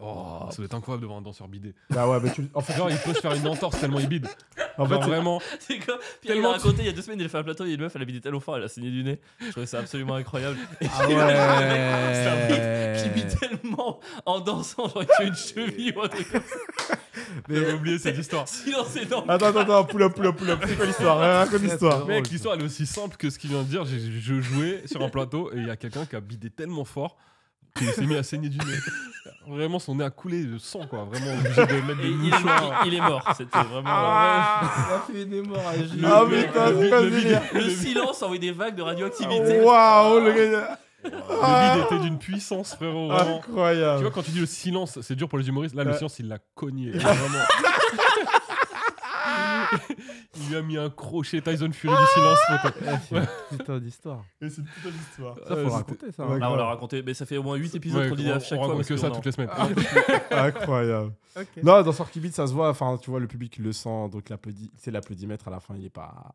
ça doit être incroyable de voir un danseur bidé. Bah ouais, mais en fait, Genre, il peut se faire une entorse tellement il bide. en fait, Genre, vraiment. C'est quoi Pierre, il a raconté il y a 2 semaines, il a fait un plateau, il y a une meuf, elle a bidé tellement fort, elle a saigné du nez. Je trouvais ça absolument incroyable. Et Ah j'ai vu ouais. un mec qui bide tellement en dansant, genre il fait une cheville ou un truc comme ça. J'avais oublié cette histoire. Sinon, c'est dans. Attends, pull up. C'est quoi l'histoire? Raconte l'histoire. Mec, l'histoire elle est aussi simple que ce qu'il vient de dire. Je jouais sur un plateau et il y a quelqu'un qui a bidé tellement fort qu'il s'est mis à saigner du nez. Vraiment, son nez a coulé de sang, quoi. Vraiment obligé de mettre Et des mouchoirs. il est mort. C'était vraiment. Il a fait des morts à Jules. Ah putain, c'est quoi ce délire? Le silence envoyait des vagues de radioactivité. Waouh, le gars. Le bide était d'une puissance, frérot. Vraiment. Tu Incroyable. vois, quand tu dis le silence, c'est dur pour les humoristes. Là, le Ouais. silence, il l'a cogné. Vraiment. Il lui a mis un crochet Tyson Fury du silence. C'est putain d'histoire. Et c'est une putain d'histoire. Ça, faut raconter ça. Ouais, hein. Là, on l'a raconté, mais ça fait au moins 8 épisodes qu'on dit à chaque on fois. raconte que parce ça qu'on en- toutes les semaines. Incroyable. Ok. Non, dans Sort qui beat, ça se voit. Enfin, tu vois, le public le sent. Donc, c'est l'applaudimètre à la fin. Il est pas.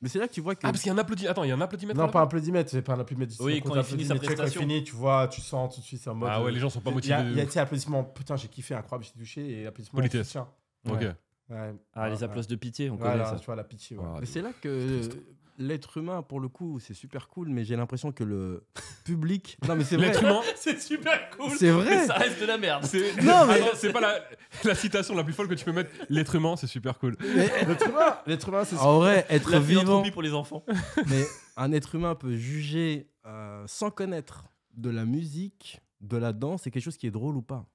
Mais c'est là que tu vois que. Ah, parce qu'il y a un applaudimètre. Attends, il y a un applaudimètre. Non, là-bas pas applaudimètre. C'est pas un applaudimètre. Oui, c'est quand un il finit sa applaudimètre. Quand il prestation. finit, tu vois, tu sens tout de suite. C'est en mode. Ah ouais, les gens sont pas Il y motivés. a, de il y a, ouf. tu sais, applaudissements. Putain, j'ai kiffé, incroyable, j'ai touché. Et applaudissements. Politesse. soutien. Ok. Ouais. Ouais. Ah, les Ouais, applaudissements de pitié, on ouais. connaît Voilà, ça. tu vois, la pitié. Ouais. Ah, Mais c'est là que l'être humain, pour le coup, c'est super cool, mais j'ai l'impression que le public. Non, mais c'est vrai. L'être humain. C'est super cool. C'est vrai. Mais ça reste de la merde. Non, mais- Attends, c'est pas la citation la plus folle que tu peux mettre. L'être humain, c'est super cool. L'être humain, c'est En vrai, être La vivant. philanthropie pour les enfants. Mais un être humain peut juger sans connaître de la musique, de la danse, c'est quelque chose qui est drôle ou pas.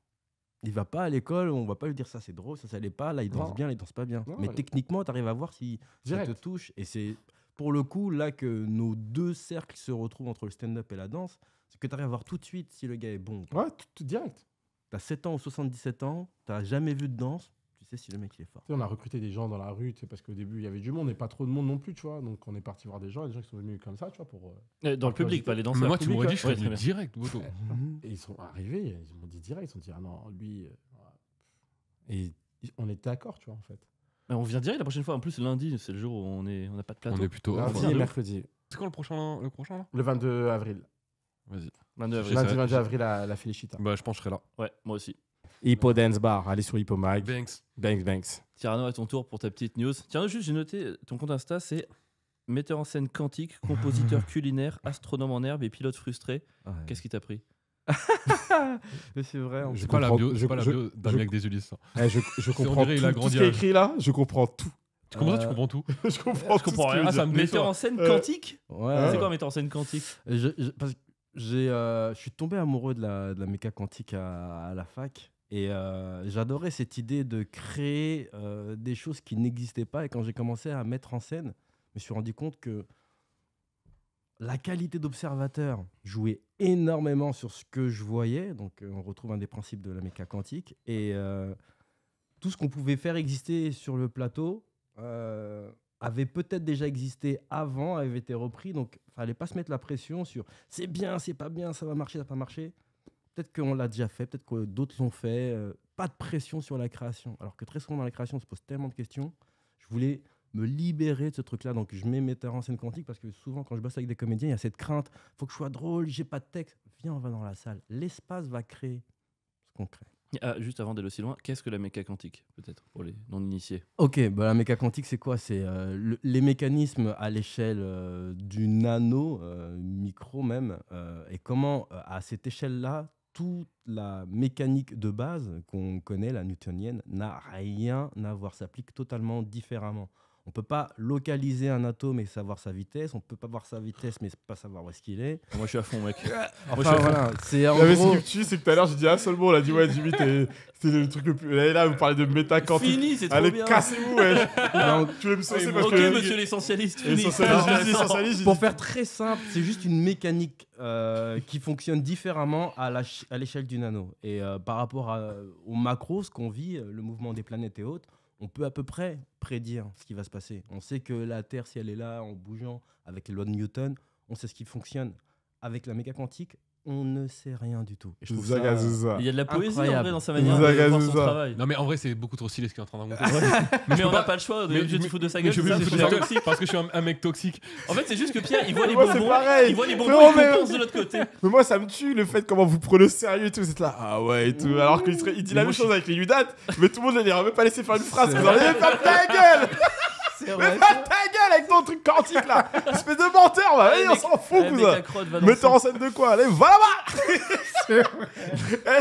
Il va pas à l'école, on va pas lui dire ça c'est drôle, ça l'est pas, là il danse Non. bien, là il danse pas bien. Non, mais ouais. techniquement, tu arrives à voir si ça Direct. te touche. Et c'est pour le coup là que nos deux cercles se retrouvent entre le stand-up et la danse. C'est que tu arrives à voir tout de suite si le gars est bon. Ouais, tout direct. Tu as 7 ans ou 77 ans, tu n'as jamais vu de danse, tu sais si le mec il est fort. Tu sais, on a recruté des gens dans la rue, tu sais, parce qu'au début, il y avait du monde et pas trop de monde non plus, tu vois. Donc, on est parti voir des gens qui sont venus comme ça, tu vois, pour. Dans le public, pas les Mais danseurs. moi, tu m'aurais dit, je serais Ouais, très venu bien. direct, Boto. Et ils sont arrivés, ils m'ont dit direct, ils ont dit, ah non, lui. Et on était d'accord, tu vois, en fait. Mais on vient direct la prochaine fois. En plus, lundi, c'est le jour où on n'a pas de plateau. On est plutôt. Lundi vient et de mercredi. C'est quand le prochain là Le 22 avril. Vas-y. 22 avril. J'ai Lundi ça. 22 avril à la Félicita. Bah, je pense que je serai là. Ouais, moi aussi. Hippo Dance Bar, allez sur Hippo Mag. Banks. Banks. Tyrano, à ton tour pour ta petite news. Tyrano, juste, j'ai noté ton compte Insta, c'est metteur en scène quantique, compositeur culinaire, astronome en herbe et pilote frustré. Qu'est-ce qui t'a pris? Mais c'est vrai. Je C'est pas la comprends- bio, je- c'est pas la je- bio d'un je- mec des Ulysses. ça. Je comprends dirait, il a tout, tout grandi ce qui est à- écrit là, je comprends tout. Tu comprends ça, tu comprends tout. Je comprends Je comprends rien. Ah, ça me Metteur déçoit. en scène quantique? Ouais. C'est quoi un metteur en scène quantique? Parce que je suis tombé amoureux de la méca quantique à la fac et j'adorais cette idée de créer des choses qui n'existaient pas. Et quand j'ai commencé à mettre en scène, je me suis rendu compte que la qualité d'observateur jouait énormément sur ce que je voyais. Donc on retrouve un des principes de la méca quantique. Et tout ce qu'on pouvait faire exister sur le plateau avait peut-être déjà existé avant, avait été repris. Donc il fallait pas se mettre la pression sur c'est bien, c'est pas bien, ça va marcher, ça va pas marcher. Peut-être qu'on l'a déjà fait, peut-être que d'autres l'ont fait. Pas de pression sur la création. Alors que très souvent dans la création, on se pose tellement de questions. Je voulais me libérer de ce truc-là. Donc je mets metteur en scène quantique parce que souvent quand je bosse avec des comédiens, il y a cette crainte. Faut que je sois drôle, j'ai pas de texte. Viens, on va dans la salle. L'espace va créer ce qu'on crée. Ah, juste avant d'aller aussi loin, qu'est-ce que la méca quantique, peut-être, pour les non-initiés? Ok, bah la méca quantique, c'est quoi? C'est les mécanismes à l'échelle du nano, micro même, et comment, à cette échelle-là, toute la mécanique de base qu'on connaît, la newtonienne, n'a rien à voir, s'applique totalement différemment. On peut pas localiser un atome et savoir sa vitesse, on peut pas voir sa vitesse mais pas savoir où est-ce qu'il est. Moi, je suis à fond, mec. Enfin voilà, c'est en Non, mais ce gros... qui me tue, c'est que tout à l'heure, j'ai dit un seul mot. On a dit, ouais, Jimmy, c'est le truc le plus. Là, vous parlez de méta quantique. Fini, c'est trop Allez, bien. cassez-vous, ouais. Donc, Tu veux me saucer parce Ok, que. monsieur l'essentialiste, fini. Essentialiste, j'ai dit Non. essentialiste, j'ai Pour dit- faire très simple, c'est juste une mécanique qui fonctionne différemment à l'échelle du nano. Et par rapport au macro, ce qu'on vit, le mouvement des planètes et autres, on peut à peu près prédire ce qui va se passer. On sait que la Terre, si elle est là, en bougeant avec les lois de Newton, on sait ce qui fonctionne. Avec la méca quantique, on ne sait rien du tout. Et je trouve ça... Zaga, Zaza. Il y a de la poésie en Incroyable. vrai dans sa manière Zaga, de voir son Zaza. travail. Non, mais en vrai, c'est beaucoup trop stylé ce qui est en train d'inventer. Mais on n'a pas le choix, on est mais- obligé de mais- se foutre de sa Mais gueule, je c'est suis ça, obligé c'est de pas faire toxique. parce que je suis un mec toxique. En fait, c'est juste que Pierre, il voit les Moi, c'est bonbons, pareil. il voit les bonbons, Frérot, il mais- compense de l'autre côté. Mais moi, ça me tue le fait comment vous prenez au sérieux et tout. Vous êtes là, ah ouais, et tout. Alors qu'il il dit la même chose avec les Udates, mais tout le monde ne les a même pas laissé faire une phrase. Vous en avez pas ta gueule! C'est Mais vrai. pas ta gueule avec ton truc quantique là! Espèce de menteur, va, allez, on s'en fout, Eh, cousin! Méca Crotte va Metteur danser. en scène de quoi? Allez, va là-bas! Eh,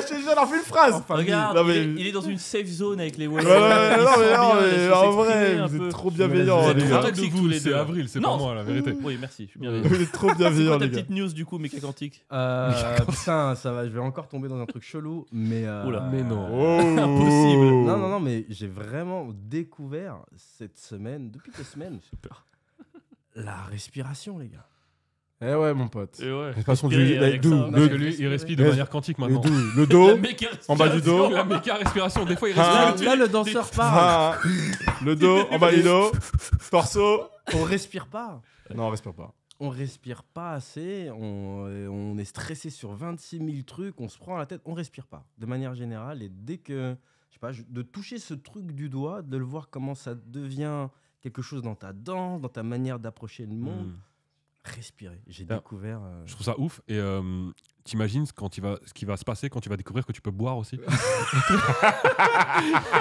je te jure, on fait une phrase! Regarde, Non, mais- il est dans une safe zone avec les Ouais, Walloons. ouais, Ils non, sont mais non, bien, mais ils en sont vrai, s'exprimer un vous peu. êtes trop Vous bienveillants, êtes les trop gars. Arrête de toxiques, vous, tous les c'est deux. Avril, c'est Non. pas moi la vérité. Oui, merci, je suis bien. Vous êtes trop C'est bienveillants, quoi ta les gars. petite news du coup, méca quantique? Putain, ça va, je vais encore tomber dans un truc chelou, mais... Oula. Mais non. Oh. Impossible. Non, non, non, mais j'ai vraiment découvert cette semaine, depuis 2 semaines, la respiration, les gars. Eh ouais, mon pote. Et ouais. De toute façon, Respirer, du- avec d'où- ça. Parce le- que lui, il respire de le- manière quantique Le maintenant. dos, le La dos, méca en bas du dos. La méca respiration, des fois il Ah. respire. Là, le danseur parle. Ah, le dos, en bas du dos, torso. On respire pas. Non, on respire pas. On respire pas assez. On est stressé sur 26 000 trucs. On se prend la tête. On respire pas, de manière générale. Et dès que, je sais pas, de toucher ce truc du doigt, de le voir comment ça devient quelque chose dans ta danse, dans ta manière d'approcher le monde. Respirer. J'ai Ah. découvert. Je trouve ça ouf. Et t'imagines ce qui va se passer quand tu vas découvrir que tu peux boire aussi.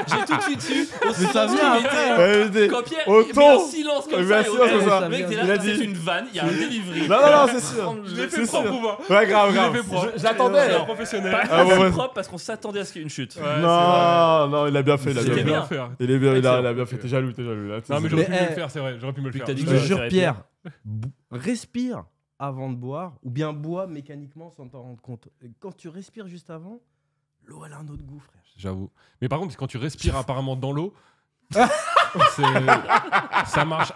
J'ai tout de suite su. Au Mais ça silence vient qu'il après. mettait. Quand Pierre Au il met ton. un silence Il comme met un ça, et silence au- comme ça. le mec, t'es Il a là, dit- c'est une vanne, il y a un delivery. Non, non, non, c'est sûr. Je l'ai C'est fait propre sûr. ou pas? Ouais, grave, grave. l'ai fait propre. Je l'attendais. C'est un professionnel. Pas Ah, ouais, assez ouais. propre parce qu'on s'attendait à ce qu'il y ait une chute. Non, non, il a bien fait. Il a C'était bien fait. bien. faire. Il est bien, il Excellent. a bien fait. T'es jaloux, t'es jaloux. Là, Non, mais c'est- j'aurais pu Mais, mieux le faire, c'est vrai. J'aurais pu me le Puis faire. t'as dit Je que te tu jure, préférais Pierre, respire avant de boire, ou bien bois mécaniquement sans t'en rendre compte. Et quand tu respires juste avant, l'eau, elle a un autre goût, frère. J'avoue. Mais par contre, quand tu respires apparemment dans l'eau, ça marche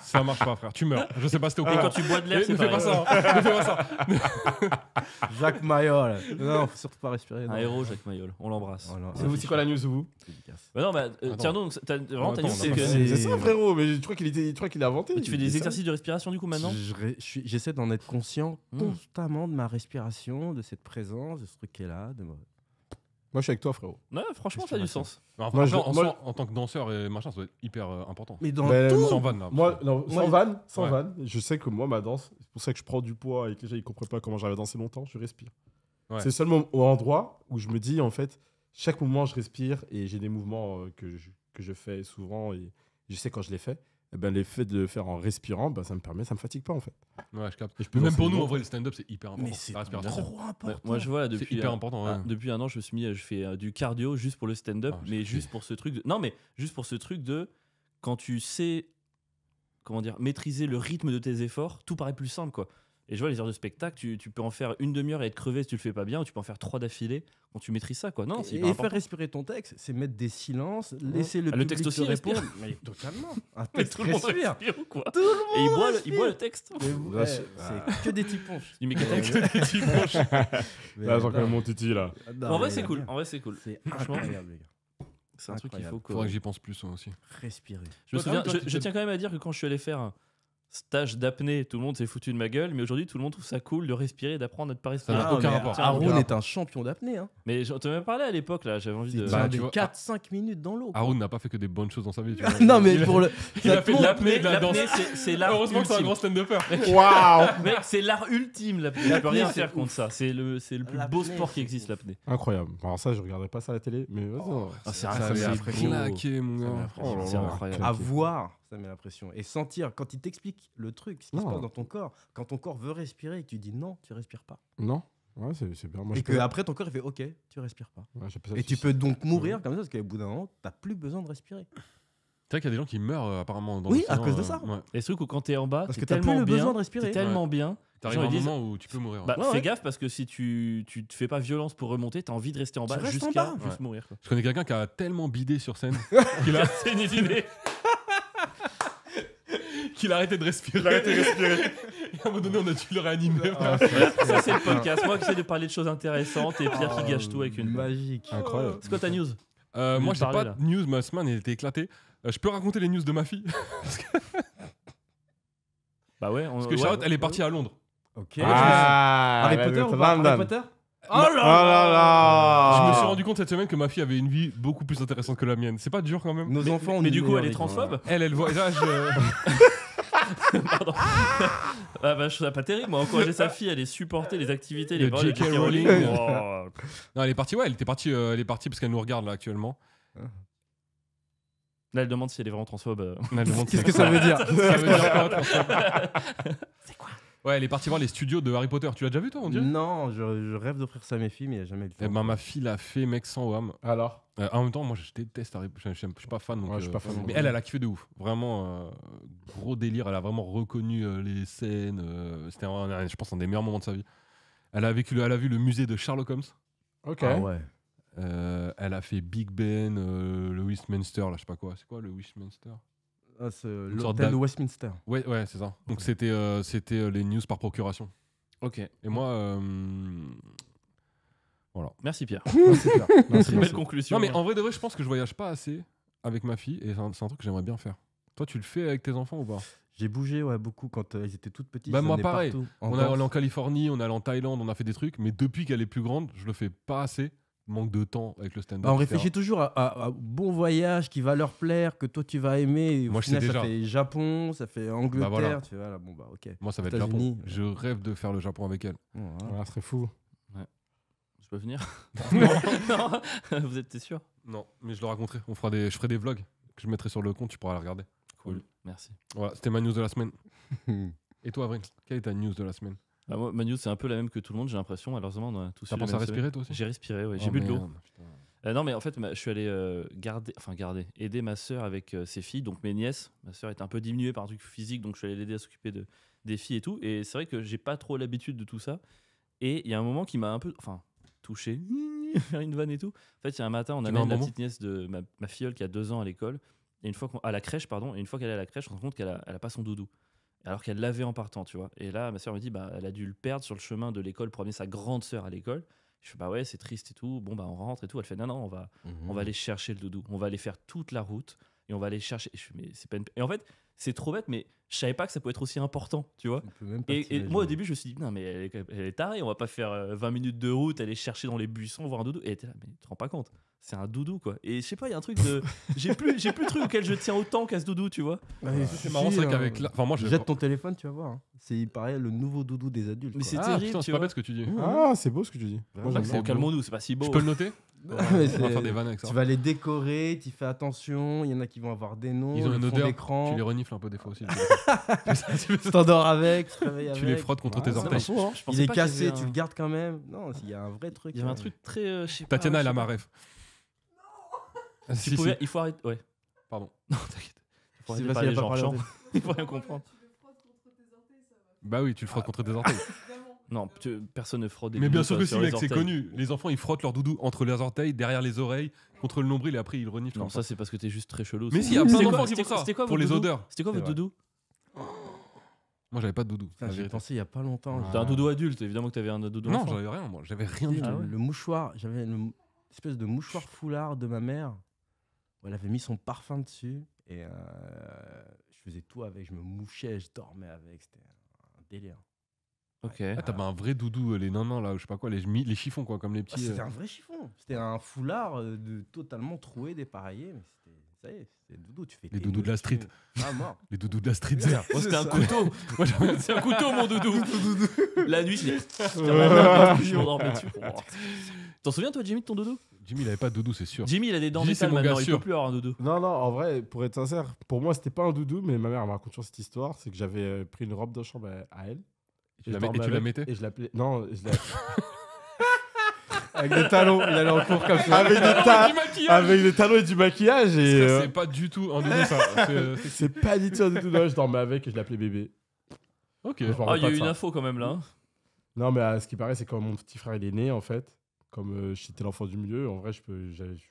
ça marche pas, frère. Tu meurs. Je sais pas si t'es au Et courant. quand tu bois de l'air, Ne c'est fais pas pareil. ça. Ne fais pas ça. Jacques Mayol. Non, faut surtout pas respirer. non. Un héros, Jacques Mayol. On l'embrasse. Voilà. C'est quoi la news, vous? Dédicace. Bah non, bah, Attends. tiens donc, vraiment, ta Attends, news, on c'est a que pas fait- C'est ça, frérot. Mais je crois qu'il a inventé. tu fais des exercices de respiration du coup maintenant. J'essaie d'en être conscient Mmh. constamment de ma respiration, de cette présence, de ce truc qui est là. Moi, je suis avec toi, frérot. Ouais, franchement, ça a du sens. Enfin, Moi, après, je- en moi- soi, en tant que danseur et machin, ça doit être hyper important. Mais dans Mais tout. moi- Sans vanne, là. Moi, non, Moi, sans vanne, sans Ouais. vanne. Je sais que moi, ma danse, c'est pour ça que je prends du poids et que les gens ils comprennent pas comment j'arrive à danser longtemps. Je respire. Ouais. C'est le seul endroit où je me dis, en fait, chaque mouvement, je respire et j'ai des mouvements que je fais souvent et je sais quand je les fais. Eh ben, l'effet de le faire en respirant, ben, ça me fatigue pas en fait. Ouais, je capte. Et je peux Mais même danser pour nous, longtemps. en vrai, le stand-up, c'est hyper important. Mais c'est La respiration. trop important. Ouais, moi, je vois là, C'est depuis, hyper important. Ouais. depuis un an, je me suis mis, je fais du cardio juste pour le stand-up, Ah, j'ai mais kiffé. juste pour ce truc. Non, mais juste pour ce truc de quand tu sais, comment dire, maîtriser le rythme de tes efforts, tout paraît plus simple, quoi. Et je vois les heures de spectacle, tu peux en faire une demi-heure et être crevé si tu le fais pas bien, ou tu peux en faire 3 d'affilée quand tu maîtrises ça, quoi. Non, c'est Et hyper faire important. respirer ton texte, c'est mettre des silences, laisser le Ah, le public texte te aussi répondre. respire. Mais totalement. Un Mais texte tout le monde respire. respire, quoi. Tout le monde Et il boit, respire. il boit le texte. Mais Là, ouais, c'est- c'est que des petits ponches. Du mécanique. Mais Là, j'ai non. quand même mon titi là. Non, En vrai, mais c'est cool. En vrai, c'est cool. C'est Franchement, incroyable, les gars. c'est un truc qu'il faut que. Faudrait que j'y pense plus aussi. Respirer. Je me Toi, souviens, toi, je tu t'es- tiens quand même à dire que quand je suis allé faire stage d'apnée, tout le monde s'est foutu de ma gueule, mais aujourd'hui tout le monde trouve ça cool de respirer, d'apprendre à ne pas respirer. n'a aucun mais rapport. Haroun est un champion d'apnée. Hein. Mais j'en t'en avais parlé à l'époque là, j'avais envie Il de. Bah, tient tu des vois, 4-5 minutes dans l'eau. Haroun n'a pas fait que des bonnes choses dans sa vie. Tu vois. Non, mais Il a- pour le. il ça a fait te de montre- l'apnée, de la danse. L'apnée, c'est l'art Heureusement que c'est un ultime. grand stand-upper. Waouh. Mec, c'est l'art ultime l'apnée. Tu peux L'apnée, rien c'est faire ouf. contre ça. C'est le plus beau L'apnée, sport qui c'est existe ouf. l'apnée. Incroyable. Alors ça, je regarderai pas ça à la télé, mais vas-y. Ah, c'est Ça incroyable. met la C'est pression. beau. Claqué, mon Ça met la gars. pression. Oh là C'est là. incroyable. À voir, ça met la pression. Et sentir, quand il t'explique le truc, ce qui se Non. passe dans ton corps, quand ton corps veut respirer et que tu dis non, tu respires pas. Non. Ouais, c'est bien. Moi, Et je que peux- après ton corps il fait ok, tu respires pas. Ouais, j'ai pas ça Et tu dessus. peux donc mourir comme ça parce qu'au bout d'un moment, t'as plus besoin de respirer. C'est vrai qu'il y a des gens qui meurent apparemment dans Oui, l'océan, à cause de ça. Ouais. Et ce truc où quand t'es en bas, Parce t'es que t'as plus tellement le bien, besoin de respirer. t'es tellement bien. T'arrives Les à un gens, ils disent- moment où tu peux mourir. Bah, Ouais, fais ouais. gaffe parce que si tu te fais pas violence pour remonter, t'as envie de rester en bas restes en jusqu'à bas. juste Ouais. mourir. Quoi. Je connais quelqu'un qui a tellement bidé sur scène qu'il a C'est une idée. qu'il a arrêté de respirer. Et à un moment donné, on a dû le réanimer. Ah, Ça c'est le podcast. Moi qui essaie de parler de choses intéressantes et Pierre qui gâche tout avec une. magique. Incroyable. C'est quoi ta news? Moi, j'ai parler, pas là. de news. Ma semaine elle était éclatée. Je peux raconter les news de ma fille Bah ouais. parce que Charlotte, elle est partie à Londres. Ok. Ah, Harry Potter ou pas Harry Potter Oh là là. Je me suis rendu compte cette semaine que ma fille avait une vie beaucoup plus intéressante que la mienne. C'est pas dur quand même. Nos enfants ont Mais une du coup, meilleure elle est vie. transphobe. Elle voit. Là, Pardon. Ah bah je trouve ça pas terrible. Moi, encourager sa fille, elle est supporter les activités, les Le paroles de J.K. J.K. Rowling. Oh. Non, elle est partie. Ouais, elle est partie parce qu'elle nous regarde là actuellement. Là, elle demande si elle est vraiment transphobe. Elle demande Qu'est-ce que ça veut dire Ça veut dire quoi, transphobe C'est quoi Ouais, elle est partie voir les studios de Harry Potter. Tu l'as déjà vu toi, on dirait Non, je rêve d'offrir ça à mes filles, mais il n'y a jamais eu le temps. Eh ben, ma fille l'a fait, mec, sans wham. Alors. En même temps, moi, je déteste Harry Potter. Je suis pas fan. Donc, Ouais, je suis pas fan non mais plus. elle a kiffé de ouf. Vraiment, gros délire. Elle a vraiment reconnu les scènes. C'était, je pense, un des meilleurs moments de sa vie. Elle a vu le musée de Sherlock Holmes. Ok. Ah ouais. Elle a fait Big Ben, le Westminster, là, je sais pas quoi. C'est quoi le Westminster? Ah, c'est sorte l'hôtel de d'al- Westminster. Ouais, c'est ça. Donc c'était les news par procuration. Ok. Et moi, Merci Pierre. Non, c'est clair. Non, c'est- Belle conclusion. non mais en vrai de vrai, je pense que je voyage pas assez avec ma fille et c'est un truc que j'aimerais bien faire. Toi, tu le fais avec tes enfants ou pas? J'ai bougé beaucoup quand ils étaient toutes petites. Bah, je moi, venais pareil. partout. On est allé en Californie, on est allé en Thaïlande, on a fait des trucs, mais depuis qu'elle est plus grande, je le fais pas assez. Manque de temps avec le stand-up. Bah, on etc. réfléchit toujours à bon voyage qui va leur plaire, que toi tu vas aimer. Et au Moi, je sais final, ça déjà. fait Japon, ça fait Angleterre. voilà. Tu vois, là, bon, bah ok. Moi, ça va être le Japon. États-Unis, Je rêve de faire le Japon avec elle. Bon, voilà. Voilà, ce serait fou. Je peux venir? Non. Vous êtes sûr? Non, mais je le raconterai. Je ferai des vlogs que je mettrai sur le compte, tu pourras les regarder. Cool. Merci. Voilà, c'était ma news de la semaine. Et toi, Avril, quelle est ta news de la semaine? Bah, moi, ma news, c'est un peu la même que tout le monde, j'ai l'impression. Malheureusement, on a tous T'as eu la pensé à même semaine. respirer toi aussi? J'ai respiré, ouais. J'ai Oh, bu de l'eau. merde, putain. Non, mais en fait, je suis allé aider ma sœur avec ses filles, donc mes nièces. Ma sœur était un peu diminuée par un truc physique, donc je suis allé l'aider à s'occuper des filles et tout. Et c'est vrai que j'ai pas trop l'habitude de tout ça. Et il y a un moment qui m'a un peu touché, faire une vanne et tout. En fait, il y a un matin, on Tu amène veux un la bonbon petite nièce de ma filleule qui a 2 ans à l'école, et à la crèche, pardon. Et une fois qu'elle est à la crèche, on se rend compte qu'elle a pas son doudou. Alors qu'elle l'avait en partant, tu vois. Et là, ma sœur me dit, bah, elle a dû le perdre sur le chemin de l'école pour amener sa grande sœur à l'école. Je fais, bah ouais, c'est triste et tout. Bon, bah, on rentre et tout. Elle fait, non, on va aller chercher le doudou. On va aller faire toute la route et on va aller chercher. Et je fais, mais c'est pas une... Et en fait, c'est trop bête, mais je savais pas que ça pouvait être aussi important, tu vois. On peut même pas Et t'imaginer. moi, au début, je me suis dit, non, mais elle est tarée. On va pas faire 20 minutes de route, aller chercher dans les buissons, voir un doudou. Et elle était là, mais tu te rends pas compte. C'est un doudou, quoi. Et je sais pas, il y a un truc de. J'ai plus le truc auquel je tiens autant qu'à ce doudou, tu vois. Bah, C'est marrant, c'est vrai qu'avec la... Enfin, moi, je... Jette ton téléphone, tu vas voir. Hein. C'est, il paraît, le nouveau doudou des adultes. Mais quoi. c'est Ah, terrible, putain, tu c'est pas vois. bête ce que tu dis. Ah, c'est beau ce que tu dis. Moi, Ouais, j'aime c'est bien. Bon, calmons-nous, c'est pas si beau. Je peux le noter? Mais On va c'est- faire des vannes avec ça. Tu vas les décorer, tu fais attention. Il y en a qui vont avoir des noms. Ils ont le une fond odeur. d'écran. Tu les renifles un peu des fois aussi. Tu t'endors avec, tu te réveilles avec. Tu les frottes contre Ouais, tes c'est orteils. pas faux, hein. Je pensais Il est pas qu'il y cassé, avait tu le gardes quand même. Non, il y a un vrai truc. Il y avait un hein. truc très. Je sais pas, Tatiana, je elle sais a ma pas. ref. Tu Si, si. pouvais- Il faut arrêter. Ouais. Pardon. Non, t'inquiète. Il faut C'est arrêter de parce parler qu'il a gens pas parlé chiants. en tête. Il faut rien comprendre. Bah oui, tu le frottes contre tes orteils. Non, personne ne fraude des Mais bien doudous sûr que sur si, les mec, c'est orteils. connu. Les enfants, ils frottent leur doudou entre les orteils, derrière les oreilles, contre le nombril et après ils reniflent. Non, comme ça c'est parce que t'es juste très chelou. Mais ça. si, il y a plein C'était d'enfants quoi- qui font ça. c'était quoi Pour votre les doudou odeurs. C'était quoi C'est votre vrai. doudou? Moi, j'avais pas de doudou. Putain, la J'y ai vérité. pensé il y a pas longtemps. Ah. T'as un doudou adulte, évidemment que t'avais un doudou Non, enfant. j'avais rien, moi. J'avais rien Tu du sais, tout. Ah ouais. le mouchoir, j'avais une espèce de mouchoir foulard de ma mère où elle avait mis son parfum dessus et je faisais tout avec, je me mouchais, je dormais avec, c'était un délire. Ok. Ah, t'avais un vrai doudou, les nains là, ou je sais pas quoi, les chiffons quoi, comme les Ah, petits. c'était un vrai chiffon, c'était un foulard totalement troué, dépareillé, mais ça y est, c'était doudou, tu fais Les tes doudous de la notes, street. Ah, mort. Les doudous de la street. C'est Moi, c'était un ça. couteau. Moi, c'est un couteau, mon doudou. La nuit, je je m'endormais dessus. Oh. T'en souviens, toi, Jimmy, de ton doudou? Jimmy, il avait pas de doudou, c'est sûr. Jimmy, il a des dents Jimmy, c'est métal mon gars maintenant, il sûr. peut plus avoir un doudou. Non, non, en vrai, pour être sincère, pour moi, c'était pas un doudou, mais ma mère elle m'a raconté toujours cette histoire. C'est que j'avais pris une robe de chambre à elle. Tu la je dormais et tu la avec, mettais et je l'appelais. Non, je l'ai. Avec des talons, il allait en cours comme ça. Avec Du maquillage. avec des talons et du maquillage. Et Ça, c'est pas du tout un doudou, ça. c'est pas du tout un doudou. Non, je dormais avec et je l'appelais bébé. Ok. Je me Ah, rappelle il y pas a de eu une ça. info quand même là. Hein. Non, mais ce qui paraît, c'est quand mon petit frère il est né, en fait. Comme j'étais l'enfant du milieu, en vrai, je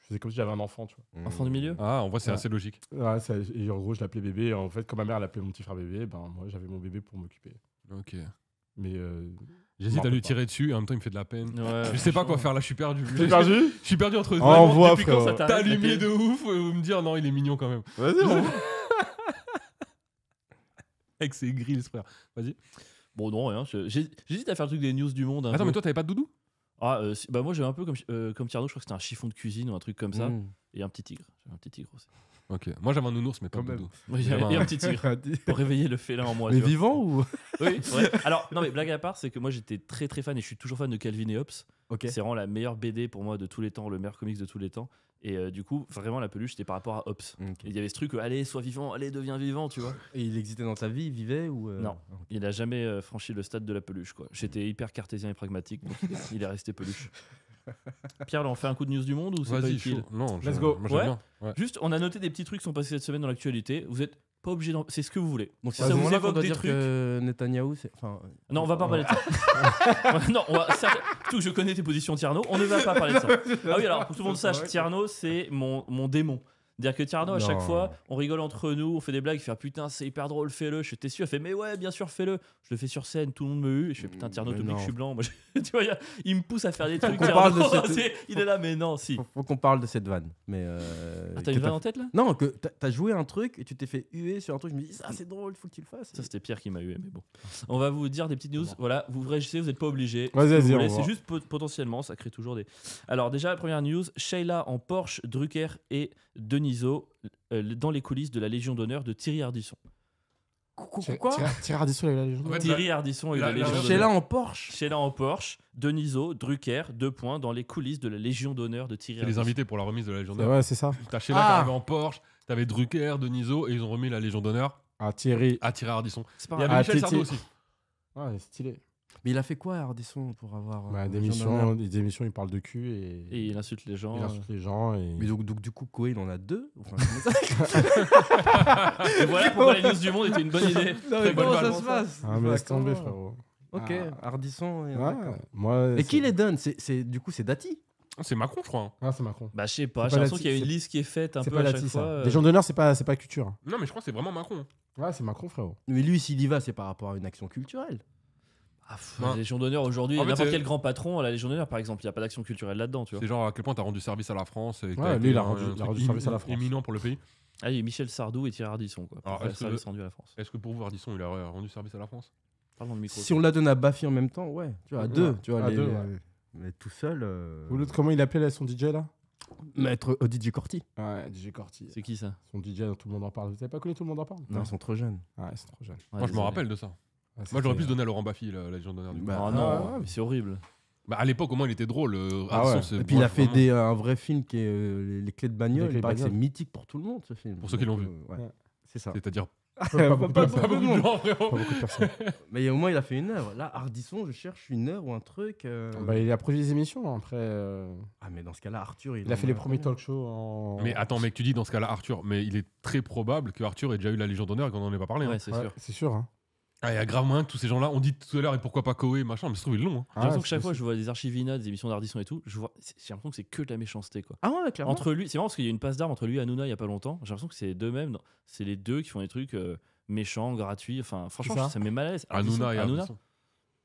faisais comme si j'avais un enfant, tu Enfant du milieu. Ah, en vrai, c'est Ouais. assez logique. vois. Ouais, et en gros, je l'appelais bébé. En fait, comme ma mère l'appelait mon petit frère bébé, ben moi, j'avais mon bébé pour m'occuper. Ok. Mais J'hésite m'en à lui rappelle pas. tirer dessus et en même temps, il me fait de la peine. Ouais, Je sais pas quoi franchement. faire là, je suis perdu. T'es perdu? Je suis perdu entre Envoie, Depuis quand frérot. ça t'arrête, t'allumer laquelle de ouf ou me dire non, il est mignon quand même. Vas-y, on Avec ses grilles, frère. Vas-y. Bon, non, rien. J'hésite à faire le truc des news du monde. un Attends, peu. mais toi, t'avais pas de doudou? Ah, bah moi, j'avais un peu comme Tierno, je crois que c'était un chiffon de cuisine ou un truc comme ça. Mmh. Et un petit tigre. J'avais un petit tigre aussi. Ok. Moi, j'avais un nounours, mais pas Quand de même. doudou. Oui, J'avais et un- un petit tigre. Pour réveiller le félin en moi. Mais tu vois. vivant ou Oui, ouais. Alors, non, mais blague à part, c'est que moi j'étais très très fan et je suis toujours fan de Calvin et Hobbes. Ok. C'est vraiment la meilleure BD pour moi de tous les temps, le meilleur comics de tous les temps. Et du coup, vraiment, la peluche, c'était par rapport à Hobbes. Ok. Et il y avait ce truc, allez, sois vivant, allez, deviens vivant, tu vois. Et il existait dans ta vie, il vivait ou Non. Il a jamais franchi le stade de la peluche, quoi. J'étais hyper cartésien et pragmatique, donc il est resté peluche. Pierre, là, on fait un coup de news du monde ou c'est pas Vas-y, utile? chaud. Non, Let's go. Moi, j'aime Ouais. bien. Ouais. Juste, on a noté des petits trucs qui sont passés cette semaine dans l'actualité. Vous êtes pas obligé d'en... C'est ce que vous voulez. Donc Si c'est à ça ce vous moment-là qu'on évoque doit des dire trucs... que Netanyahou, c'est. Enfin, Non, on va pas parler de ça. Non, on va... Surtout que je connais tes positions, Tierno. On ne va pas parler de ça. Ah oui, alors, pour que tout le monde sache, Tierno, c'est mon démon. C'est-à-dire que Tierno, à chaque Non. fois, on rigole entre nous, on fait des blagues, il fait ah, putain, c'est hyper drôle, fais-le. Je t'ai sûr, il fait mais ouais, bien sûr, fais-le. Je le fais sur scène, tout le monde me hue. Et je fais putain, Tierno, Mais t'oublies que non. je suis blanc. Moi, tu vois, il me pousse à faire des trucs. qu'on parle de Tierno, cette- il est là, mais non, si. faut qu'on parle de cette vanne. Mais. Ah, t'as que une vanne en tête là? Non, que t'as joué un truc et tu t'es fait huer sur un truc. Je me dis, ça c'est drôle, faut que tu le fasses. Ça, c'était Pierre qui m'a eu, mais bon. On va vous dire des petites news. Voilà, vous réagissez, vous n'êtes pas obligés. Vas-y, Ce que vas-y, vous on voulez, va. c'est juste potentiellement, ça crée toujours des. Alors, déjà, la première news Sheila en Porsche, Drucker et Denisot dans les coulisses de la Légion d'honneur de Thierry Ardisson. Quoi Thierry Ardisson, il a la légende. Ouais, Thierry Ardisson et la la- Légion la- d'honneur. Sheila en Porsche. Sheila en Porsche, Denisot, Drucker, 2 points dans les coulisses de la Légion d'honneur de Thierry C'est les Ardisson. invités pour la remise de la Légion C'est- d'honneur. Ouais, c'est ça. T'as Sheila Ah. qui arrive en Porsche, t'avais Drucker, Denisot, et ils ont remis la Légion d'honneur Ah, Thierry. à Thierry Ardisson. C'est pas Il y un- avait Ah, Michel Titi. Sardou aussi. Ouais, stylé. Mais il a fait quoi, Ardisson, pour avoir. Bah, des Légion d'honneur émissions, il parle de cul Et et il insulte les gens. il insulte les gens. Mais Et... donc, du coup, Koé, il en a deux. Enfin, comment ça Et voilà pourquoi les news du monde étaient une bonne idée. Non, Très mais bonne comment balle. ça se passe Ah, mais laisse tomber, Comment frérot. Ok, Ah. Ardisson. Et, Ouais, d'accord. moi. Et qui les donne Du coup, c'est Dati. Ah, c'est Macron, je crois. hein. Ah, c'est Macron. Bah, je sais pas, C'est j'ai pas l'impression la- qu'il y a une c'est- liste qui est faite un C'est peu pas à la chaque TI, fois. ça. Légion d'honneur, c'est pas culture. Non, mais je crois que c'est vraiment Macron. Ouais, c'est Macron, frérot. Mais lui, s'il y va, c'est par rapport à une action culturelle. Ah, pff, Non. la Légion d'honneur aujourd'hui, En fait, n'importe c'est- quel grand patron à la Légion d'honneur par exemple, il n'y a pas d'action culturelle là-dedans, tu vois. C'est genre à quel point t'as rendu service à la France. Et que Ouais, t'as lui, été il a un rendu truc service à la France. éminent pour le pays. Ah, il y a Michel Sardou et Thierry Ardisson, quoi. Alors, Pour faire est-ce que service le- rendu à la France. Est-ce que pour vous, Ardisson, il a rendu service à la France? Parle dans le micro. Si on la donne à Bafi en même temps, ouais. Tu vois, à Ouais. deux. Tu vois, À deux, ouais. Mais tout seul. Ou l'autre, comment il appelait là, son DJ là? Maître DJ Corti. Ouais, DJ Corti. C'est qui ça? Son DJ, tout le monde en parle. Vous avez pas connu Tout le monde en parle? Non, ils sont trop jeunes. Ouais, c'est trop jeune. Ouais, Moi, je me désolé. rappelle de ça. Ouais, Moi, j'aurais pu c'était- se donner à Laurent Baffy, la Légion d'honneur. du coup. Bah, Oh Ah, non, ouais. mais c'est horrible. Bah, à l'époque, au moins, il était drôle. Ah Ardisson, ouais. c'est- Et puis moi, il a fait vraiment- un vrai film qui est les clés de bagnole. Les clés Il de paraît que c'est bagnole. mythique pour tout le monde ce film. Pour ceux qui l'ont vu. Ouais. Ouais. C'est ça. C'est-à-dire Pas beaucoup de personnes. pas beaucoup de gens, Pas frérot. beaucoup de personnes. Mais au moins il a fait une œuvre. Là, Ardisson, je cherche une œuvre ou un truc. Bah, il a produit des émissions. Après, Ah, mais dans ce cas-là, Arthur, il a fait les premiers talk shows en. Mais attends, mec, tu dis dans ce cas-là Arthur, mais il est très probable que Arthur ait déjà eu la Légion d'honneur et qu'on n'en ait pas parlé. hein. Ouais, c'est Ouais, sûr. c'est sûr. Hein. Ah, il y a grave moyen que tous ces gens-là, on dit tout à l'heure, et pourquoi pas Koé, machin, mais se trouve, ils l'ont. hein. J'ai l'impression Ah, que chaque c'est fois je vois des archivina, des émissions d'Ardisson et tout, j'ai l'impression que c'est que de la méchanceté, quoi. Ah ouais, clairement. Entre lui, c'est marrant parce qu'il y a une passe d'armes entre lui et Hanouna il y a pas longtemps. J'ai l'impression que c'est les deux mêmes. C'est les deux qui font des trucs méchants, gratuits. Enfin, franchement, ça ça me met mal à l'aise. Hanouna et Ardisson.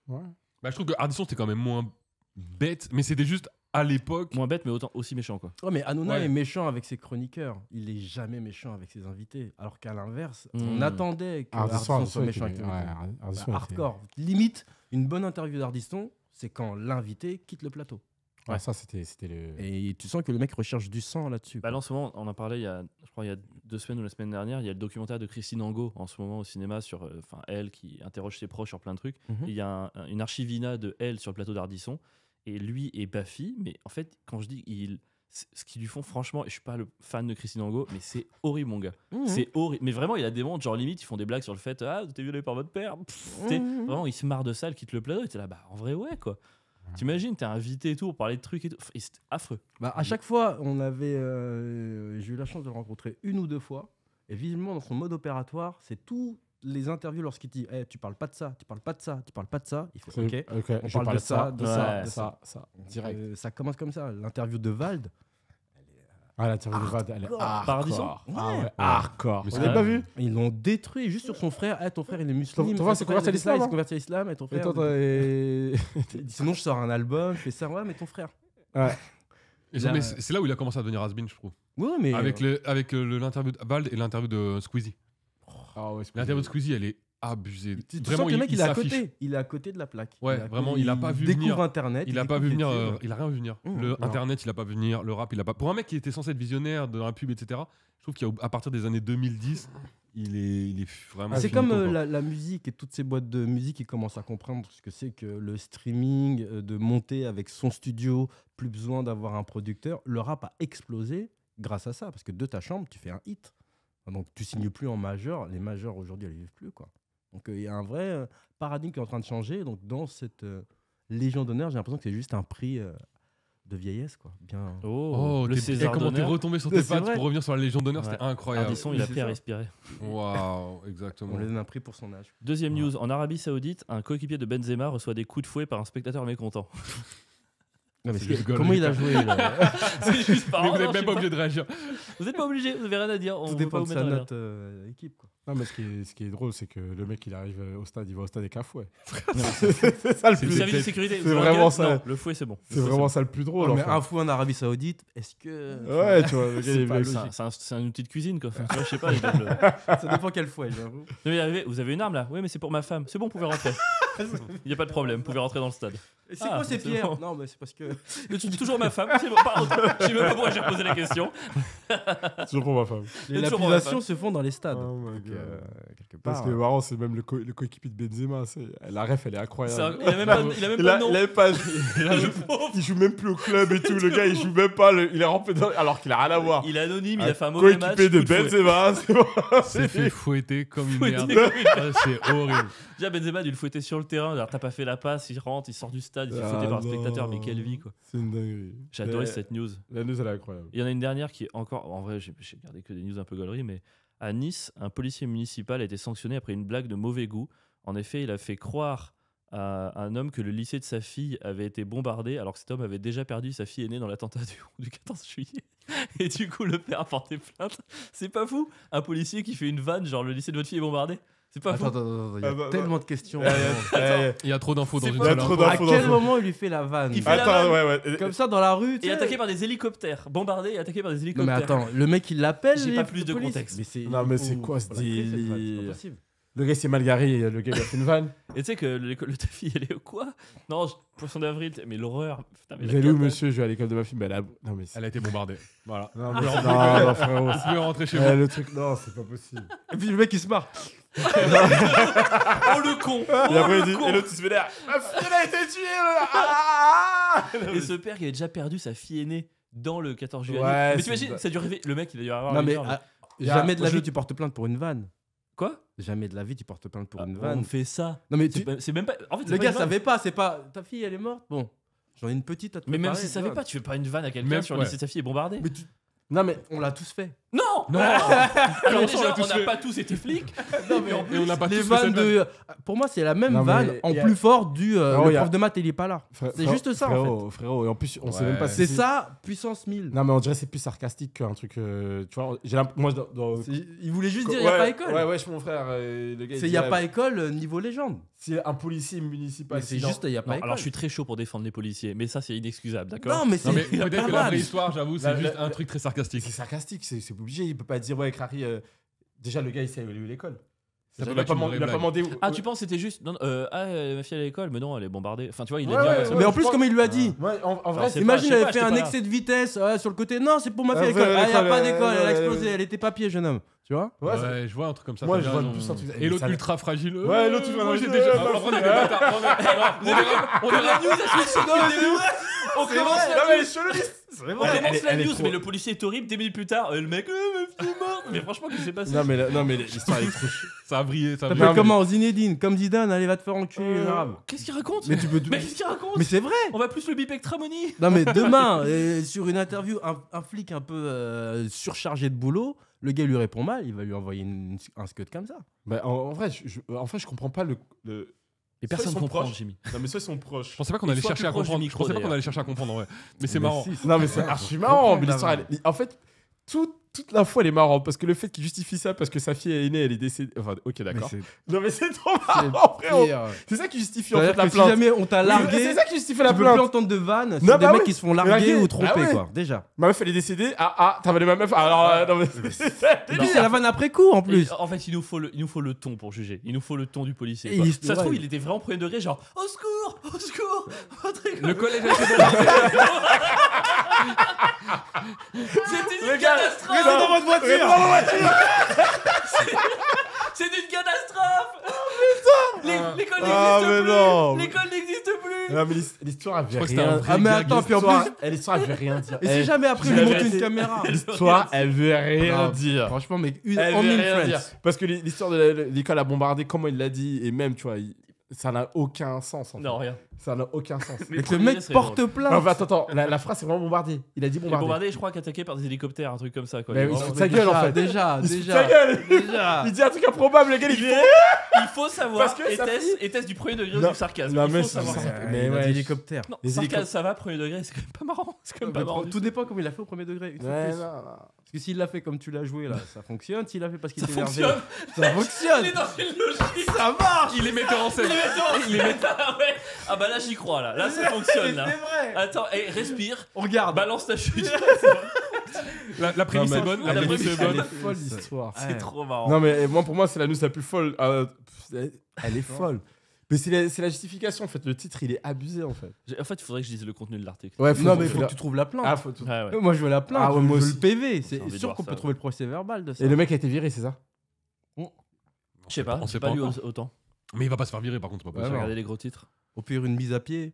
Ouais. Bah, je trouve que Ardisson, c'était quand même moins bête, mais c'était juste à l'époque. Moins bête, mais autant aussi méchant, quoi. Ouais, mais Hanouna Ouais. est méchant avec ses chroniqueurs. Il est jamais méchant avec ses invités. Alors qu'à l'inverse, Hmm. on attendait que Ardisson soit méchant avec les invités. Hardcore. Limite, une bonne interview d'Ardisson, c'est quand l'invité quitte le plateau. Ouais, ça, c'était le. Et tu sens que le mec recherche du sang là-dessus. Bah quoi. là, en ce moment, on en parlait je crois il y a 2 semaines ou la semaine dernière, il y a le documentaire de Christine Angot en ce moment au cinéma sur elle qui interroge ses proches sur plein de trucs. Mhm. Et il y a une archivina de elle sur le plateau d'Ardisson et lui et Baffy, mais en fait, quand je dis ce qu'ils lui font, franchement, et je suis pas le fan de Christine Angot, mais c'est horrible, mon gars. Mhm. C'est horrible. Mais vraiment, il a des mondes, genre limite, ils font des blagues sur le fait ah, t'es violé par votre père. Mhm. Vraiment, il se marre de ça, il quitte le plateau. Et t'es là, bah en vrai, ouais, quoi. T'imagines, t'es invité et tout pour parler de trucs et tout. Et c'était affreux. Bah, à chaque fois, j'ai eu la chance de le rencontrer 1 ou 2 fois. Et visiblement, dans son mode opératoire, c'est tous les interviews lorsqu'il dit hey, tu parles pas de ça, tu parles pas de ça, tu parles pas de ça. Il fait ok. On je parle parle de ça, de ça, Ouais. de ça. ça, direct. Ça commence comme ça. L'interview de Vald. Ah, l'interview de Vald, elle est Hardcore. Par Ardisson hardcore. Ah ouais, Ouais. hardcore. Mais Vous c'est l'avez pas vrai. vu Ils l'ont détruit juste sur son frère. Ah, ton frère, il est musulman. Ton frère s'est converti à l'islam, Il s'est hein converti à l'islam. Et ton Et frère. toi, il dit, sinon, je sors un album. Je fais ça. Ouais, mais ton frère. Ouais. Et Là, mais c'est là où il a commencé à devenir has-been, je trouve. Ouais, mais. Avec l'interview de Vald et l'interview de Squeezie. Ah ouais, L'interview de Squeezie, elle est abusée. Tu sens Vraiment, que le mec, il est à s'affiche. côté. Il est à côté de la plaque. Ouais, vraiment, il a pas vu découvre venir. Internet. Il a pas vu découvre venir, YouTube. il a rien vu venir. Mmh, Le non. internet, il a pas vu venir. Le rap, il a pas. Pour un mec qui était censé être visionnaire de la pub, etc. Je trouve qu'à partir des années 2010, il est vraiment. C'est finito, comme quoi. la musique et toutes ces boîtes de musique qui commencent à comprendre ce que c'est que le streaming, de monter avec son studio, plus besoin d'avoir un producteur. Le rap a explosé grâce à ça, parce que de ta chambre, tu fais un hit. Donc tu signes plus en majeur. Les majeurs aujourd'hui, elles vivent plus, quoi. Donc il y a un vrai paradigme qui est en train de changer. Donc dans cette Légion d'honneur, j'ai l'impression que c'est juste un prix de vieillesse, quoi. Bien. Oh, le et César comment t'es d'honneur. retombé sur tes C'est pattes vrai. pour revenir sur la Légion d'honneur, Ouais. c'était incroyable. Ardisson, il a C'est appris à ça. respirer. Waouh, exactement. On lui donne un prix pour son âge. Deuxième news, en Arabie Saoudite, un coéquipier de Benzema reçoit des coups de fouet par un spectateur mécontent. Non, mais C'est juste comment il a joué là C'est juste par Mais vous ordre, n'êtes même je pas sais obligé de réagir. Vous n'êtes pas obligé, vous n'avez rien à dire. On Tout veut dépend pas de vous sa mettre en note équipe, quoi. Non, mais ce qui est drôle, c'est que le mec, il arrive au stade, il va au stade avec un fouet. c'est ça le C'est plus. le service de sécurité. c'est Vous avez vraiment un gars ça. Non, le fouet, c'est bon. C'est vraiment ça le plus drôle. mais enfin. un fou en Arabie Saoudite, est-ce que. Ouais, tu vois, le gars, C'est il est pas logique. logique. C'est un outil de cuisine, quoi. Enfin, tu vois, je sais pas. Ça dépend quel fouet, j'avoue. Non, mais vous avez une arme là? Oui, mais c'est pour ma femme. C'est bon, vous pouvez rentrer. Il n'y a pas de problème, vous pouvez rentrer dans le stade. Et c'est Ah, quoi ces c'est pierres bon. Non, mais c'est parce que. Mais toujours ma femme, c'est bon. Pardon, je sais même pas pourquoi j'ai posé la question. Toujours pour ma femme. Les toujours lapidations pas. se font dans les stades. Oh my Donc, God. quelque Parce part. que marrant, c'est même le coéquipier de Benzema. La ref, elle est incroyable. Il a même pas, il a même pas de nom. Il a même pas. Le pauvre. Il joue même plus au club et tout. Le gars, il joue même pas. Il est rampé dans. Alors qu'il a rien à voir. Il est anonyme, il a fait un mauvais match. Coéquipier de coup fouet. Benzema. C'est bon. C'est fait fouetter comme une Fouetter merde. comme une Ah, c'est horrible. Déjà, Benzema a dû le fouetter sur le terrain. Alors, t'as pas fait la passe, il rentre, il sort du stade, il se fait fouetter par un spectateur. Mais quelle vie, quoi. C'est une dinguerie. J'ai adoré Mais cette news. La news, elle est incroyable. Il y en a une dernière qui est encore. En vrai, j'ai gardé que des news un peu gauleries, mais à Nice, un policier municipal a été sanctionné après une blague de mauvais goût. En effet, il a fait croire à un homme que le lycée de sa fille avait été bombardé, alors que cet homme avait déjà perdu sa fille aînée dans l'attentat du 14 juillet. Et du coup, le père a porté plainte. C'est pas fou? Un policier qui fait une vanne, genre le lycée de votre fille est bombardé? C'est pas fou? Attends, il y a Ah, bah, tellement de questions. Il y a trop d'infos dans C'est une pas seule trop info. À d'infos quel dans- moment il lui fait la vanne Il fait la Attends, vanne. ouais. Comme ça dans la rue, tu Et sais. attaqué par des hélicoptères. Bombardé et attaqué par des Non mais hélicoptères. attends, le mec il l'appelle. J'ai les pas plus de polices. contexte. Non, mais c'est quoi ce faut la créer, cette vanne, c'est délire pas possible. Le gars, c'est mal garé. Le gars, il a fait une vanne. Et tu sais que l'école de ta fille, elle est quoi? Non, poisson d'avril, mais l'horreur. Putain, mais Vous la allez où, cata. monsieur? Je vais à l'école de ma fille. Mais non, mais. Elle a été bombardée. Voilà. Non, Vous mais pouvez non, frérot. Vous pouvez rentrer chez vous. Le truc, non, c'est pas possible. Et puis le mec il se marre. Oh le con! Et après, il dit, con. et l'autre, il se vénère. Ma fille, elle a été tuée. Ah Et ce père qui avait déjà perdu sa fille aînée dans le 14 juillet. Ouais, mais c'est t'imagines, une- ça a dû rêver. Le mec, il a dû avoir Non une mais heure, jamais de la je- vie tu portes plainte pour une vanne. Quoi? Jamais de la vie tu portes plainte pour une On vanne. fait ça. Non mais C'est même pas. En fait, c'est le pas gars une vanne. savait pas, c'est pas ta fille elle est morte. Bon, j'en ai une petite à te Mais même préparer, s'il tu savait vois. pas, tu fais pas une vanne à quelqu'un Même- sur le ouais. lycée de sa fille est bombardé. Mais non mais on l'a tous fait. Non. Non. Alors ça, on déjà, l'a tous on n'a fait. pas tous été flics. Non, mais Et on n'a pas les tous fait vannes celle-là. pour moi, c'est la même Non, mais vanne en y a- plus fort du Non, le y a- prof de maths, il est pas là. C'est juste ça, en fait. Frérot, et en plus, on sait Ouais. même pas si C'est ça, puissance 1000. Non, mais on dirait que c'est plus sarcastique qu'un truc. Tu vois, moi, Il voulait juste dire, il n'y a pas école. Ouais, je suis mon frère. Le gars, C'est il n'y a pas école niveau légende. C'est un policier municipal. Mais c'est juste, il n'y a pas Non, école. alors je suis très chaud pour défendre les policiers, mais ça c'est inexcusable, d'accord? Non, mais c'est Non, mais il y a peut-être pas que la mal. vraie histoire, j'avoue, c'est La- juste la- un truc très sarcastique. C'est sarcastique, c'est obligé. Il peut pas dire, ouais, Crary. Déjà, le gars, il sait où est l'école. Ça peut Il a être pas une vraie blague. demandé. Ah, tu penses que c'était juste. Non, ma fille à l'école, mais non, elle est bombardée. Enfin, tu vois, il est Ouais, bien. ouais, personne. Mais en je plus, pense- comme il lui a dit, Ouais, en vrai, Alors, c'est imagine, pas- elle je avait sais fait pas, un j'étais pas excès de vitesse sur le côté. Non, c'est pour ma Ah, fille à l'école. ouais, Ah, il n'y a l'école, pas d'école, elle a ouais, explosé, ouais. elle était pas pied, jeune homme. Tu vois Ouais, Ouais, je vois un truc comme ça. moi, t'as je vois raison. plus un truc. Et l'autre ça- ultra fragile. Ouais, l'autre ultra Moi, fragile, j'étais déjà. ouais, Après, on est des bâtards. Non, mais- alors, on est la news à suite. On commence Non, la mais news. les chelous, c'est On vrai. commence la Elle est news, trop- mais le policier est horrible. 10 minutes plus tard, le mec, ma fille est morte. Mais franchement, qu'est-ce qui s'est passé? Non, mais l'histoire est trop. Ça a brillé, ça a T'appelles brillé. comment Zinedine, comme Zidane, allez, va te faire enculer, les Arabes. Qu'est-ce qu'il raconte? Mais tu peux. Mais qu'est-ce qu'il raconte? Mais c'est vrai. On va plus le biper que Tramoni. Non, mais demain, sur une interview, un flic un peu surchargé de boulot, le gars lui répond mal, il va lui envoyer un scud comme ça. Bah, en vrai, je comprends pas le. Mais Soit personne ils sont comprend, proches. Jimmy. Non, mais soit ils sont proches. Je pensais pas qu'on allait Sois chercher à plus proche du comprendre. Je micro, pensais pas qu'on d'ailleurs. allait chercher à comprendre en vrai. Mais c'est marrant. Non, mais c'est archi marrant. Mais l'histoire, en fait, toute la fois, elle est marrante. Parce que le fait qu'il justifie ça parce que sa fille est née, elle est décédée. Enfin, ok, d'accord. Non, mais c'est trop marrant, frérot. C'est ça qui justifie en fait C'est-à-dire la que si plainte. jamais on t'a Oui, largué, c'est ça qui justifie la tu peux plus plainte. entendre de vannes sur Non, des bah mecs oui. qui se font larguer Larguer. ou tromper, Ah ouais. quoi, déjà. Ma meuf, elle est décédée. T'as valé ma meuf. Alors, non, mais Et puis c'est la vanne après coup, en plus. Et en fait, il nous faut le ton pour juger. Il nous faut le ton du policier. Et quoi. il- Ça se ouais. trouve, il était vraiment premier degré, genre au secours, votre école. Le collège a été bombardé. C'était Le une gars, catastrophe. restez dans votre voiture. C'est une catastrophe. L'école Ah, n'existe mais plus. non. L'école n'existe plus. Non, mais l'histoire, elle veut crois que c'était un rien vrai Ah, mais gag. attends, puis en L'histoire, plus. l'histoire, elle veut rien dire. Et si jamais après, je il vais monte vérifier. une caméra. L'histoire, elle veut rien Non, dire. Franchement, mais Elle en veut mille rien friends. dire. Parce que l'histoire de l'école a bombardé, comment il l'a dit, et même, tu vois, ça n'a aucun sens. En fait. Non, rien. Ça n'a aucun sens. Mais Et que le premier mec serait porte drôle. plainte. Non, mais attends, la phrase, c'est vraiment bombardé. Il a dit Il est bombardé. bombardé, je crois, qu'attaqué par des hélicoptères, un truc comme ça. Quoi. Mais Il est oui, vraiment- sa gueule, en fait. Déjà, Il se fout de déjà. sa gueule. Déjà. Il dit un truc improbable, le gars, il dit. Il faut savoir, Parce que sa était-ce du premier degré ou Non, du sarcasme? non, Il mais faut c'est savoir ça. ça. Mais Il a ouais, dit hélicoptère. Non, Les sarcasme, hélicop- ça va, premier degré, c'est quand même pas marrant. C'est quand même pas marrant. du Tout tout. dépend comment il a fait au premier degré. une fois de Ouais, plus. non, non. Parce que s'il l'a fait comme tu l'as joué là, ça fonctionne. S'il l'a fait parce qu'il Ça était énervé, fonctionne. ça Il fonctionne. est dans une logique. Ça marche. Il est metteur en scène. Ah ouais. Ah bah là, j'y crois, là. Là, ça fonctionne, là. C'est vrai. Attends, respire. On regarde. Balance ta chute. La prémisse Non, mais est bonne. la La prémisse prémisse est Elle bonne. est folle, l'histoire. C'est trop marrant. Non, mais pour moi, c'est la news la plus folle. Elle est folle. Mais c'est la justification, en fait. Le titre, il est abusé, en fait. En fait, il faudrait que je dise le contenu de l'article. Ouais, Non, mais il faut que tu trouves la plainte. Ah, faut tout. Ouais, ouais. Moi, je veux la plainte. Ah ouais, je moi veux aussi. le PV. J'ai C'est envie de sûr voir qu'on ça, peut trouver le procès verbal de ça. Et le mec a été viré, c'est ça? Je sais pas, On j'ai sait pas pas lu encore. autant. Mais il va pas se faire virer par contre. Pas Ouais, J'ai possible. non. regardé les gros titres. Au pire, une mise à pied.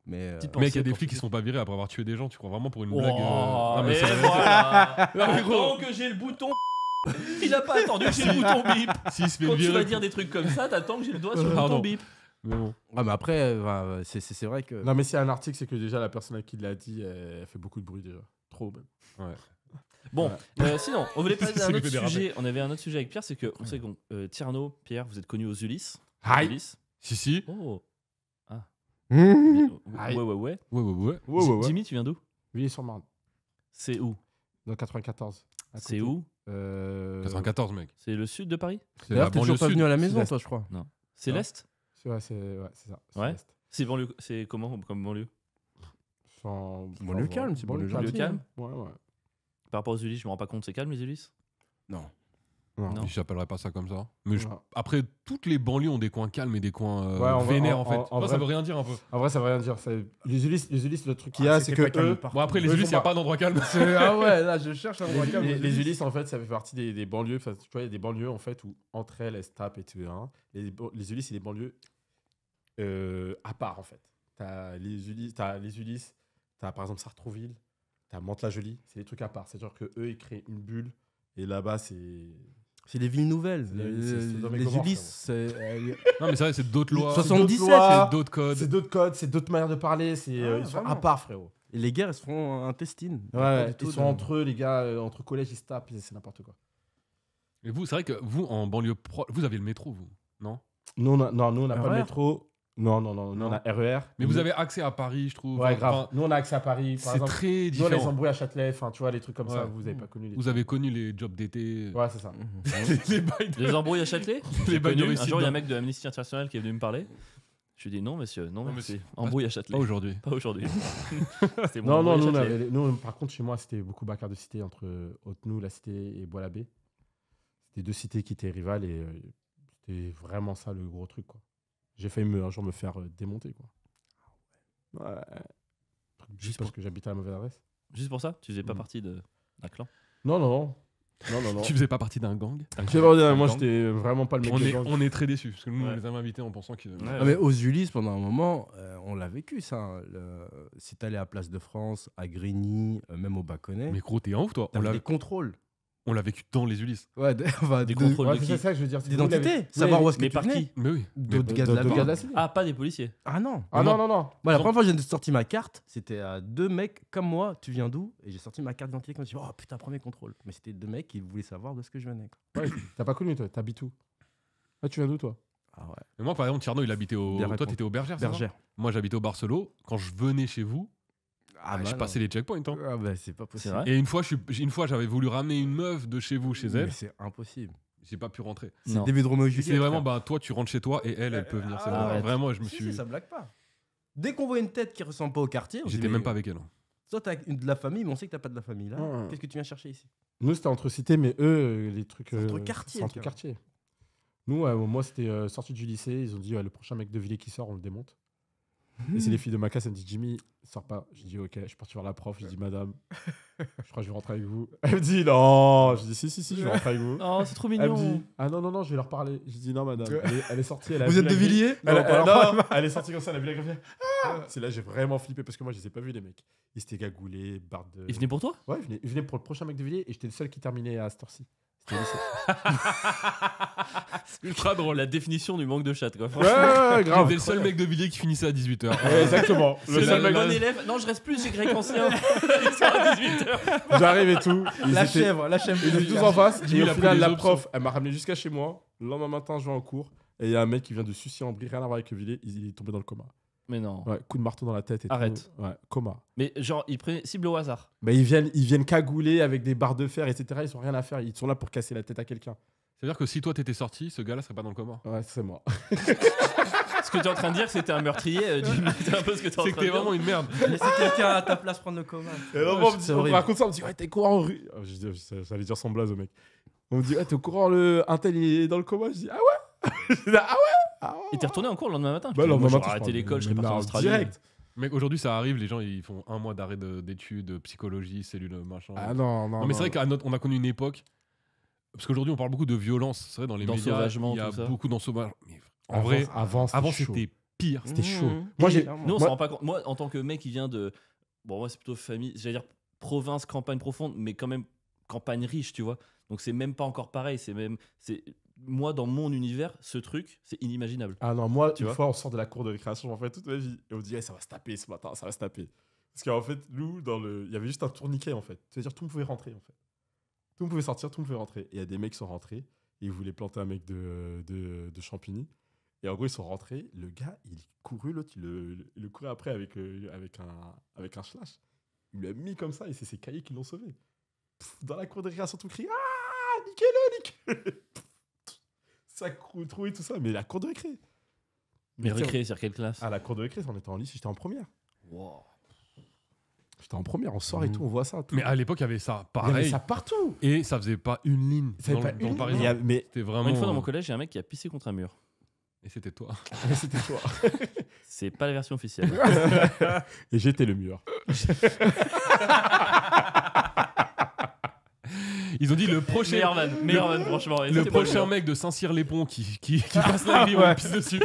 Mais. Petite Mec, il y a pensée des pour- flics qui se font pas virer après avoir tué des gens. Tu crois vraiment pour une Oh, blague Non, mais et c'est la vérité. voilà. Non, mais gros. Attends que j'ai le bouton. Il a pas attendu que j'ai le bouton bip. S'il se fait Quand tu vas virer. dire des trucs comme ça, t'attends que j'ai le doigt sur le Pardon. bouton bip. Mais bon. Ah, mais après, c'est vrai que. Non, mais s'il y a un article, c'est que déjà, la personne à qui il l'a dit, elle fait beaucoup de bruit, déjà. Trop, même. Bon, sinon, on voulait parler C'est d'un lui autre qui fait des sujet. On avait un autre sujet avec Pierre, c'est que on sait que Tierno, Pierre, vous êtes connus aux Ulysses. Aïe. Ulysses. Si. Oh. Mmh. Ouais, ouais, ouais. Ouais. Jimmy, tu viens d'où? Villiers-sur-Marne, C'est où? dans 94. à C'est côté. où? 94, mec. C'est le sud de Paris? C'est la D'ailleurs, t'es banlieue toujours pas sud. venu à la maison, Sud-Est. toi, je crois. C'est Non. l'Est? Ouais, c'est ça. Ouais. l'Est. C'est banlieue. C'est comment comme banlieue? Banlieue calme, c'est banlieue calme. Ouais, ouais. Par rapport aux Ulysses, je me rends pas compte, c'est calme les Ulysses? Non. Non. J'appellerais pas ça comme ça. Mais Non. après, toutes les banlieues ont des coins calmes et des coins Ouais, en vrai- vénères en- en fait. en- en Moi, ça vrai- veut rien dire un peu. En vrai, ça veut rien dire. Les Ulysses, le truc qu'il y a, c'est que eux, Bon, après, les Eux, Ulysses, il ils n'y a font pas d'endroit calme. Ah ouais, là, je cherche un endroit calme. les Ulysses, en fait, ça fait partie des banlieues. Enfin, tu vois, il y a des banlieues, en fait, où entre elles, elles se tapent et tout. Hein. Les Ulysses, c'est des banlieues à part, en fait. T'as les Ulysses, t'as par exemple Sartrouville, t'as Mantes-la-Jolie. C'est des trucs à part. C'est-à-dire qu'eux, ils créent une bulle. Et là-bas, c'est. C'est les villes nouvelles. C'est Sodome et Les Gomorrhe, Ulysses, Non, mais c'est vrai, c'est d'autres lois. 77, C'est d'autres codes. C'est d'autres codes, c'est d'autres manières de parler. C'est, Ah, ils sont vraiment. à part, frérot. Et les guerres, elles se font intestines. Ouais, ils sont entre eux, les gars, entre collèges, ils se tapent, c'est n'importe quoi. Et vous, c'est vrai que vous, en banlieue vous avez le métro, vous, non? Nous, on n'a pas de RER? métro. Non, nous, on a RER. Mais vous avez accès à Paris, je trouve. Ouais, Enfin, grave. Nous, on a accès à Paris. Par c'est exemple, très nous, on a les différent. embrouilles à Châtelet, enfin, tu vois, les trucs comme ça, Ouais. vous avez pas connu. Les Vous avez connu les jobs d'été. trucs. Ouais, c'est ça. Les bails de- Les embrouilles à Châtelet. Les bails de Un réussite jour, il y a un dans- mec de Amnesty International qui est venu me parler. Je lui ai dit non, monsieur, non, Non, merci. monsieur. Embrouille à Châtelet. Pas aujourd'hui. Pas aujourd'hui. C'était mon Non, embrouille à nous, Châtelet. nous, par contre, chez moi, c'était beaucoup bagarre de cité entre Haute-Nou, la cité, et Bois-l'Abbé. C'était 2 cités qui étaient rivales et c'était vraiment ça le gros truc, quoi. J'ai failli un jour me faire démonter, quoi. Ouais. Juste parce que j'habitais à la mauvaise adresse. Juste pour ça, tu faisais pas Mm. partie d'un clan. Non. Non. Tu faisais pas partie d'un gang? Je sais pas dire, Un moi, gang. j'étais vraiment pas le mec de gang. On est très déçus parce que nous, on Ouais. les avait invités en pensant qu'ils. Ouais. Ah, mais aux Ulysses, pendant un moment, on l'a vécu, ça. Hein. Si t'allais à Place de France, à Grigny, même au Baconnais, Mais gros, t'es un ouf, toi. t'avais des contrôles. On l'a vécu dans les Ulysses. Ouais, enfin, Des contrôles Ouais, de qui c'est ça que je veux dire. d'identité. Savoir où est-ce que Mais tu par venais. qui Mais oui. D'autres Mais- gaz de la de ville. gaz de la cité. Ah, pas des policiers. Ah non. Ah non. Moi, la Ils ont- première fois que j'ai sorti ma carte, c'était à 2 mecs comme moi. Tu viens d'où? Et j'ai sorti ma carte d'identité comme je me suis dit, oh putain, premier contrôle. Mais c'était 2 mecs qui voulaient savoir d'où est-ce que je venais. Quoi. Ouais, t'as pas connu, toi. T'habites où? Ah, tu viens d'où, toi? Ah ouais. Et moi, par exemple, Tierno, il habitait au. Bien Toi, répondu. t'étais au Bergère, c'est ça? Bergère. Moi, j'habitais au Barcelo. Quand je venais chez vous, je bah passais les checkpoints. Hein. non. Ah bah c'est pas C'est possible. vrai. Et une fois, j'avais voulu ramener une meuf de chez vous, chez Mais elle. c'est impossible. J'ai pas pu rentrer. C'est Non. le début de Roméo et Et Juliette. c'est vraiment, frère. bah, toi, tu rentres chez toi et elle peut venir. C'est bon. arrête. Vraiment, je me Si, suis. si, ça blague pas. Dès qu'on voit une tête qui ressemble pas au quartier, on se dit, J'étais mais même pas avec elle. hein. Toi, t'as de la famille, mais on sait que t'as pas de la famille là. Ouais. Qu'est-ce que tu viens chercher ici? Nous, c'était entre cités, mais eux, les trucs. C'est entre quartiers, C'est entre tu vois. quartiers. Nous, moi, c'était sorti du lycée. Ils ont dit, le prochain mec de Villiers qui sort, on le démonte. Et c'est les filles de ma classe, elles me disent, Jimmy, sors pas. J'ai dit, ok. Je suis parti voir la prof. Je dis, madame, je crois que je vais rentrer avec vous. Elle me dit, non. Je dis, si, je vais rentrer avec vous. Oh, c'est trop Elle me mignon. dit, ah non, je vais leur parler. Je dis, non, madame. Elle est sortie. Elle a Vous vu êtes la de grille. Villiers? Elle est sortie comme ça, elle a vu la grille. Ah c'est là, j'ai vraiment flippé parce que moi, je les ai pas vus, les mecs. Ils étaient gagoulés, barbe de. Il venait pour toi? Ouais, ils venaient pour le prochain mec de Villiers et j'étais le seul qui terminait à cette heure-ci. C'était au lycée. C'est ultra drôle. La définition du manque de chat, quoi. Ouais, grave. J'étais le seul mec de Villiers qui finissait à 18h. Ouais, exactement. C'est Le le seul mec. bon élève. Non, je reste plus chez Grec Ancien. Il sort à 18h. J'arrive et tout. La chèvre. Ils étaient tous en face. Jimmy, Et il au a pris final, les la options. prof, elle m'a ramené jusqu'à chez moi. Le lendemain matin, je vais en cours. Et il y a un mec qui vient de Sucy-en-Brie, rien à voir avec le Villiers. Il est tombé dans le coma. Mais non. Ouais, coup de marteau dans la tête et Arrête. tout. Ouais, coma. Mais genre, il prenait cible au hasard. Bah, ils viennent cagouler avec des barres de fer, etc. Ils sont rien à faire. Ils sont là pour casser la tête à quelqu'un. C'est-à-dire que si toi t'étais sorti, ce gars-là serait pas dans le coma. Ouais, c'est moi. Ce que tu es en train de dire, c'est que t'es un meurtrier. Jimmy. C'est un peu ce que t'es en train C'est de que t'es dire. vraiment une merde. Laissez quelqu'un à ta place prendre le coma. Et là, Ouais, c'est on me horrible. raconte ça, on me dit, ouais, t'es courant en rue. Oh, je dis, ça allait dire son blaze au mec. On me dit, ouais, t'es au courant, un tel il est dans le coma. Je dis, ah ouais. Je dis, ah ouais. Et t'es retourné en cours le lendemain matin? Bah, le lendemain Moi, matin, j'aurais arrêté je l'école, je serais parle. parti en Mais Australie. direct. Mec, aujourd'hui ça arrive, les gens ils font 1 mois d'arrêt d'études, psychologie, cellules, machin. Ah non, Non, mais c'est vrai qu'on a connu une époque. Parce qu'aujourd'hui on parle beaucoup de violence. C'est vrai, dans les médias, D'ensauvagement, il y a tout ça. beaucoup d'ensauvagement. Mais en vrai, avant avant chaud. c'était pire. C'était chaud. Mmh. Moi, j'ai- Clairement. Nous, on Moi- s'en rend pas compte. Moi, en tant que mec qui vient de. Bon, moi, c'est plutôt famille. J'allais dire province, campagne profonde, mais quand même campagne riche, tu vois. Donc, c'est même pas encore pareil. Moi, dans mon univers, ce truc, c'est inimaginable. Ah non, moi, Tu une vois fois, on sort de la cour de récréation, j'en fais toute ma vie. Et on dit, ça va se taper ce matin, ça va se taper. Parce qu'en fait, nous, il y avait juste un tourniquet, en fait. C'est-à-dire, tout le monde pouvait rentrer, en fait. Tout le monde pouvait sortir, tout le monde pouvait rentrer. Et il y a des mecs qui sont rentrés, et ils voulaient planter un mec de Champigny. Et en gros, ils sont rentrés. Le gars, il courut, l'autre, il le courait après avec un slash. Il lui a mis comme ça, et c'est ses cahiers qui l'ont sauvé. Dans la cour de récréation, tout crie, ah, niquez-le, niquez-le. Ça trouille, tout ça, mais la cour de récré. Mais tu sais, récré, c'est quelle classe? à la cour de récré, on était en lycée, j'étais en première. Wow. J'étais en première, on sort et tout, on voit ça. Tout. Mais à l'époque il y avait ça, il y avait pareil. ça partout. Et ça faisait pas une ligne Ça dans, avait le- pas dans une Paris. ligne. Mais C'était vraiment. Une fois dans mon collège, il y a un mec qui a pissé contre un mur. Et c'était toi. c'était toi. C'est pas la version officielle. Et j'étais le mur. Ils ont dit le prochain. Meilleur van, franchement. Et Le c'était pas prochain mur. mec de Saint-Cyr-les-Ponts qui passe la grille, on lui pisse dessus.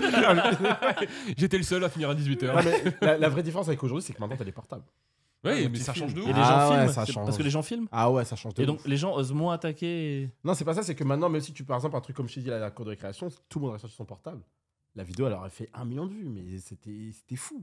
J'étais le seul à finir à 18h. Non, mais la vraie différence avec aujourd'hui, c'est que maintenant, t'as des portables. Ouais, le mais petit ça film. change de Et ouf. les gens Ah ouais, filment. ça c'est change. parce que les gens filment. Ah ouais, ça change de Et donc ouf. les gens osent moins attaquer. Non, c'est pas ça, c'est que maintenant, même si tu, par exemple, un truc comme je t'ai dit, la cour de récréation, tout le monde aurait sorti son portable. La vidéo, elle aurait fait 1 million de vues, mais c'était fou.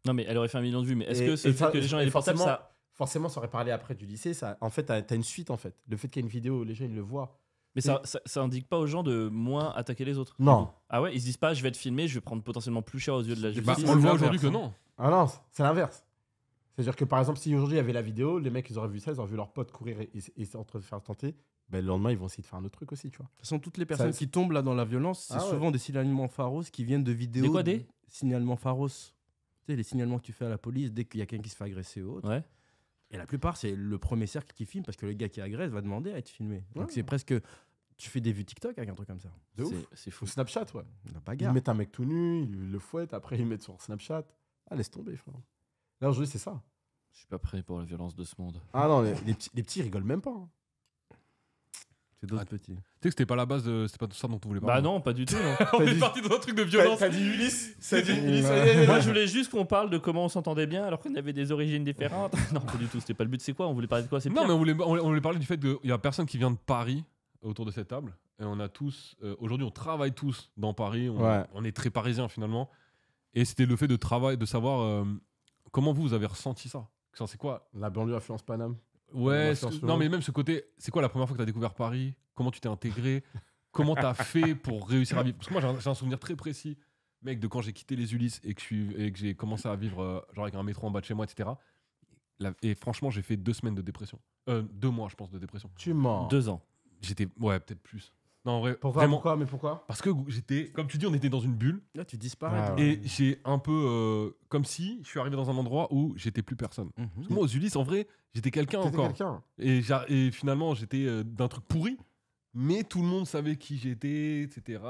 Non, mais elle aurait fait 1 million de vues. Mais est-ce Et- que ce et fait ça- que les gens aient et les portables, forcément- ça. Forcément, ça aurait parlé après du lycée. Ça, en fait, t'as une suite, en fait. Le fait qu'il y ait une vidéo, les gens, ils le voient. Mais ça indique pas aux gens de moins attaquer les autres. Non. Ah ouais, ils se disent pas, je vais te filmer, je vais prendre potentiellement plus cher aux yeux de la Bah, justice. on le voit l'inverse, aujourd'hui que hein. non. Ah non, c'est l'inverse. C'est-à-dire que, par exemple, si aujourd'hui, il y avait la vidéo, les mecs, ils auraient vu ça, ils auraient vu leurs potes courir et en train de faire tenter, ben, le lendemain, ils vont essayer de faire un autre truc aussi, tu vois. De toute façon, toutes les personnes Ça- qui tombent là dans la violence, c'est Ah ouais. souvent des signalements pharos qui viennent de vidéos. Des quoi, des signalements pharos. Tu sais, les signalements que tu fais à la police dès qu'il y a quelqu'un qui se fait agresser ou autre. Ouais. Et la plupart, c'est le premier cercle qui filme parce que le gars qui agresse va demander à être filmé. Donc Ouais. c'est presque. Tu fais des vues TikTok avec un truc comme ça. De ouf. C'est fou. Ou Snapchat, ouais. On n'a pas Ils garde. mettent un mec tout nu, ils le fouettent, après, ils le mettent sur Snapchat. Ah, laisse tomber, frère. Là, aujourd'hui, c'est ça. Je suis pas prêt pour la violence de ce monde. Ah non, les petits rigolent même pas. Hein. C'est d'autres Ah, petits. Tu sais que c'était pas la base, c'était pas tout ça dont on voulait parler. Bah non, pas du tout. Non. On T'as est dit- parti dans un truc de violence. T'as dit Ulysse C'est T'as dit dit- Ulysse Moi, je voulais juste qu'on parle de comment on s'entendait bien alors qu'on avait des origines différentes. Non, pas du tout. C'était pas le but. C'est quoi? On voulait parler de quoi? C'est Non, pire. mais on voulait parler du fait qu'il y a personne qui vient de Paris autour de cette table. Et on a tous, aujourd'hui, on travaille tous dans Paris. Ouais. On est très parisiens finalement. Et c'était le fait de travail, de savoir comment vous avez ressenti ça. Ça, c'est quoi? La banlieue influence Paname. Ouais, L'influence sur non, nous. mais même ce côté, c'est quoi la première fois que tu as découvert Paris? Comment tu t'es intégré? Comment tu as fait pour réussir à vivre? Parce que moi, j'ai un souvenir très précis, mec, de quand j'ai quitté les Ulysses et que j'ai commencé à vivre genre avec un métro en bas de chez moi, etc. Et franchement, j'ai fait 2 semaines de dépression. 2 mois, je pense, de dépression. Tu mens. 2 ans. J'étais, ouais, peut-être plus. Non, en vrai, Pourquoi, vraiment. pourquoi, mais pourquoi Parce que j'étais, comme tu dis, on était dans une bulle. Là, tu disparais. Ah toi. ouais. Et j'ai un peu, comme si je suis arrivé dans un endroit où j'étais plus personne. Mhm. Parce que moi, aux Ulysses, en vrai, j'étais quelqu'un T'étais encore. quelqu'un. Et finalement, j'étais d'un truc pourri, mais tout le monde savait qui j'étais, etc.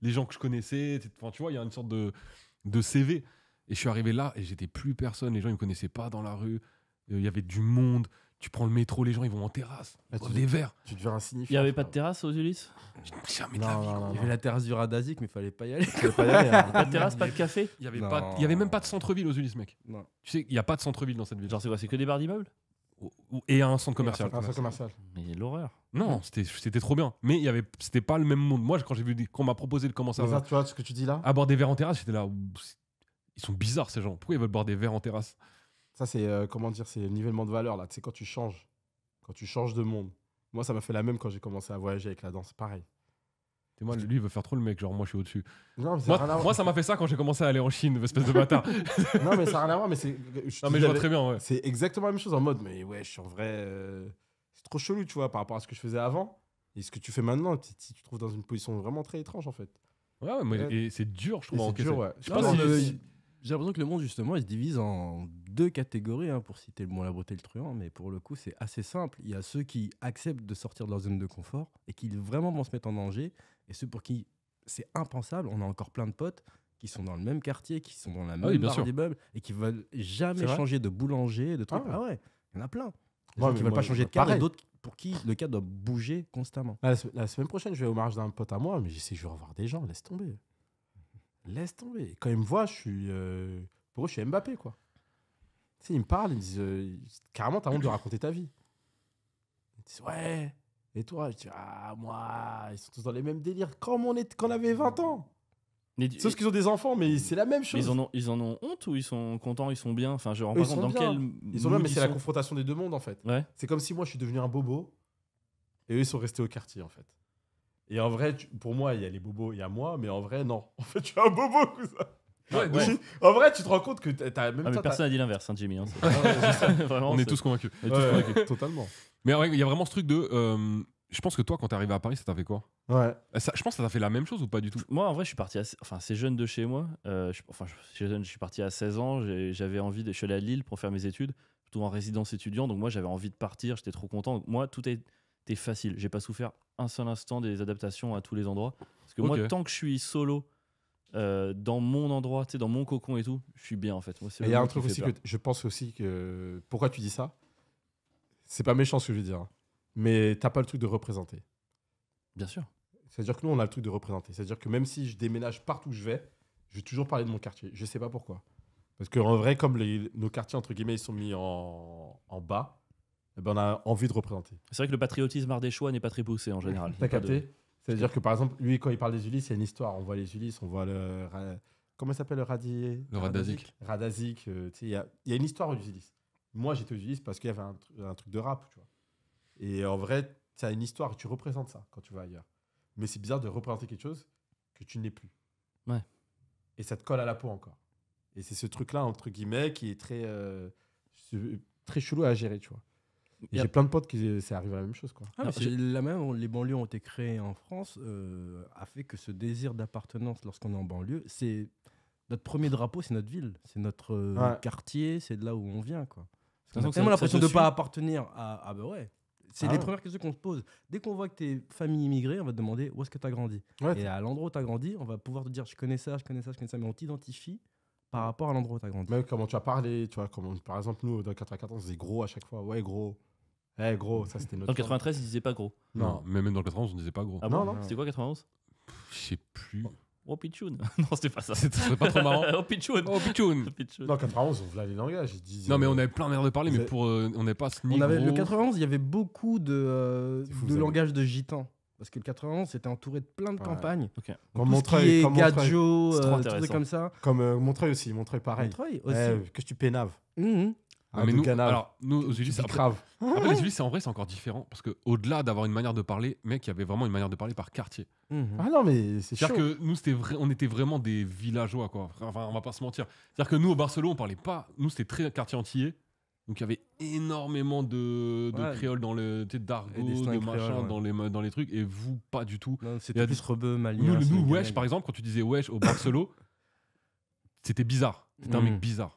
Les gens que je connaissais, etc. Enfin, tu vois, il y a une sorte de CV. Et je suis arrivé là et j'étais plus personne. Les gens, ils me connaissaient pas dans la rue. Il y avait du monde. Tu prends le métro, les gens, ils vont en terrasse. Ils Là, boivent tu- des verres. Tu deviens insignifiant. Il y avait pas de frère. terrasse aux Ulysses? Jamais de la Non, vie. non, non. Il y avait la terrasse du Radazik, mais il fallait pas y aller. Tu vas pas y aller, hein. Pas de terrasse, pas de café? Il y avait Non. pas, il y avait même pas de centre-ville aux Ulysses, mec. Non. Tu sais, il y a pas de centre-ville dans cette ville. Genre, c'est quoi? C'est que des bars d'immeubles? Et un centre commercial. Un centre commercial. Mais l'horreur. Non, c'était trop bien. Mais c'était pas le même monde. Moi, quand qu'on m'a proposé de commencer Mais ça, à tu vois ce que tu dis là boire des verres en terrasse, j'étais là. Ils sont bizarres ces gens. Pourquoi ils veulent boire des verres en terrasse? Ça, c'est comment dire, c'est le nivellement de valeur là. Tu sais, quand tu changes de monde. Moi, ça m'a fait la même quand j'ai commencé à voyager avec la danse. Pareil. Et moi, lui, il veut faire trop le mec. Genre, moi, je suis au-dessus. Non, mais ça n'a rien à voir. Moi, ça m'a fait ça quand j'ai commencé à aller en Chine, espèce de bâtard. Non, mais ça n'a rien à voir. Mais c'est. Non, mais je vois très bien, ouais. C'est exactement la même chose en mode, mais ouais, je suis en vrai. C'est trop chelou, tu vois, par rapport à ce que je faisais avant. Et ce que tu fais maintenant, tu te trouves dans une position vraiment très étrange en fait. Ouais, mais et c'est dur, je Et trouve. à c'est encaisser. dur, ouais. Je sais Non, pas mais si- j'ai l'impression que le monde, justement, il se divise en 2 catégories, hein, pour citer le bon, la beauté et le truand. Mais pour le coup, c'est assez simple. Il y a ceux qui acceptent de sortir de leur zone de confort et qui vraiment vont se mettre en danger. Et ceux pour qui c'est impensable. On a encore plein de potes qui sont dans le même quartier, qui sont dans la même oui, bien barre sûr. d'immeuble et qui veulent jamais C'est vrai changer de boulanger, de trucs. Ah ouais. Ah ouais, il y en a plein. Des Ouais, gens mais qui veulent moi, pas changer de cadre et pareil. d'autres pour qui le cadre doit bouger constamment. La semaine prochaine, je vais au mariage d'un pote à moi, mais j'essaie, je vais revoir des gens, laisse tomber. Laisse tomber. Quand ils me voient, je suis. Pour eux, je suis Mbappé, quoi. Tu sais, ils me parlent, ils me disent carrément, t'as honte de raconter ta vie. Ils disent, ouais. Et toi, je dis, ah, moi, ils sont tous dans les mêmes délires. Comme quand on avait 20 ans. Mais, Sauf qu'ils ont des enfants, mais c'est la même chose. ils en ont honte ou ils sont contents, ils sont bien? Enfin, je rends Eux, pas ils compte sont dans bien. quel. Ils sont là, mood mais ils c'est la sont. confrontation des deux mondes, en fait. Ouais. C'est comme si moi, je suis devenu un bobo. Et eux, ils sont restés au quartier, en fait. Et en vrai, pour moi, il y a les bobos, il y a moi, mais en vrai, non. En fait, je suis un bobo, cousin. Ouais, de ouf. En vrai, tu te rends compte que t'as même Ah, mais toi, personne n'a dit l'inverse, hein, Jimmy. Hein, c'est- t'as- Ah ouais, je sais. Vraiment, On est c'est- tous convaincus. on est tous Ouais, convaincus. totalement. Mais ouais, il y a vraiment ce truc de. Je pense que toi, quand t'es arrivé à Paris, ça t'a fait quoi? Ouais. Je pense que ça t'a fait la même chose ou pas du tout? Moi, en vrai, je suis parti assez jeune de chez moi. Je suis parti à 16 ans. J'avais envie je suis allé à Lille pour faire mes études, plutôt en résidence étudiant. Donc moi, j'avais envie de partir. J'étais trop content. Donc, moi, tout était facile. J'ai pas souffert un seul instant des adaptations à tous les endroits. Parce que moi, Ok. tant que je suis solo dans mon endroit, tu sais, dans mon cocon et tout, je suis bien en fait. Moi, c'est Et le il y a mot un qui truc fait aussi peur. que je pense aussi que. Pourquoi tu dis ça? C'est pas méchant ce que je veux dire. Hein. Mais t'as pas le truc de représenter. Bien sûr. C'est-à-dire que nous, on a le truc de représenter. C'est-à-dire que même si je déménage partout où je vais toujours parler de mon quartier. Je sais pas pourquoi. Parce qu'en vrai, comme nos quartiers, entre guillemets, ils sont mis en bas, eh ben, on a envie de représenter. C'est vrai que le patriotisme ardéchois n'est pas très poussé en général. T'as Il y a pas de- capté? C'est-à-dire que par exemple, lui, quand il parle des Ulysses, il y a une histoire. On voit les Ulysses, on voit Comment il s'appelle le radier Le Radazik. Radazik. Tu sais, il y a une histoire aux Ulysse. Moi, j'étais aux Ulysse parce qu'il y avait un truc de rap, tu vois. Et en vrai, tu as une histoire et tu représentes ça quand tu vas ailleurs. Mais c'est bizarre de représenter quelque chose que tu n'es plus. Ouais. Et ça te colle à la peau encore. Et c'est ce truc-là, entre guillemets, qui est très chelou à gérer, tu vois. Et Yep. j'ai plein de potes qui c'est arrivé à la même chose, quoi. Ah, mais Alors, c'est la même, les banlieues ont été créées en France, a fait que ce désir d'appartenance lorsqu'on est en banlieue, c'est notre premier drapeau, c'est notre ville, c'est notre Ouais. quartier, c'est de là où on vient, quoi. T'as On a l'impression que tellement ça l'impression te de ne suit. pas appartenir à... Ah bah ouais. C'est Ah les ouais. premières questions qu'on se pose. Dès qu'on voit que tu es famille immigrée, on va te demander où est-ce que tu as grandi. Ouais, Et à l'endroit où tu as grandi, on va pouvoir te dire je connais ça, je connais ça, je connais ça, mais on t'identifie par rapport à l'endroit où tu as grandi. même comment tu as parlé, tu vois, comme, par exemple, nous, dans le 94, on disait gros à chaque fois. Ouais, gros. Eh, gros, ça, c'était notre... Dans le 93, ils disaient pas gros. Non, mais même dans le 91, on disait pas gros. Ah Non, bon non. C'était quoi 91? Je sais plus. Oh Pichoun. Non, c'était pas ça. C'était pas trop marrant. Oh Pichoun. Oh, Pichoun. Oh, Pichoun. Non, 91, on voulait les langages. Ils disent, Non, mais on avait plein d'air de parler, mais Vous pour on n'est pas On avait le gros. 91, il y avait beaucoup C'est fou, de vous avez- langage de gitans. Parce que le 91, c'était entouré de plein de Ouais. campagnes. Ok. Donc, Comme tout ce Montreuil, qui est comme Montreuil. Gadjo, C'est trop tout trucs intéressant. comme ça. Comme Montreuil aussi, Montreuil pareil. Montreuil aussi. Que tu pénaves. Mhm. Ah, mais nous, Ganav. alors, nous, aux Ulysses, tu après, grave. après, les Ulysses, c'est en vrai, c'est encore différent. Parce qu'au-delà d'avoir une manière de parler, mec, il y avait vraiment une manière de parler par quartier. Mhm. Ah non, mais c'est chaud. C'est-à-dire que nous, on était vraiment des villageois, quoi. Enfin, on va pas se mentir. C'est-à-dire que nous, au Barcelone, on parlait pas. Nous, c'était très quartier antillais. Donc, il y avait énormément de Ouais. créoles dans le. Tu sais, Et d'argot, des de slangs machin créoles, dans les trucs. Et vous, pas du tout. Non, Il y c'était a plus des- rebeu, malien. Nous, sénégalais. wesh, par exemple, quand tu disais wesh au Barcelo, c'était bizarre. C'était un Mhm. mec bizarre.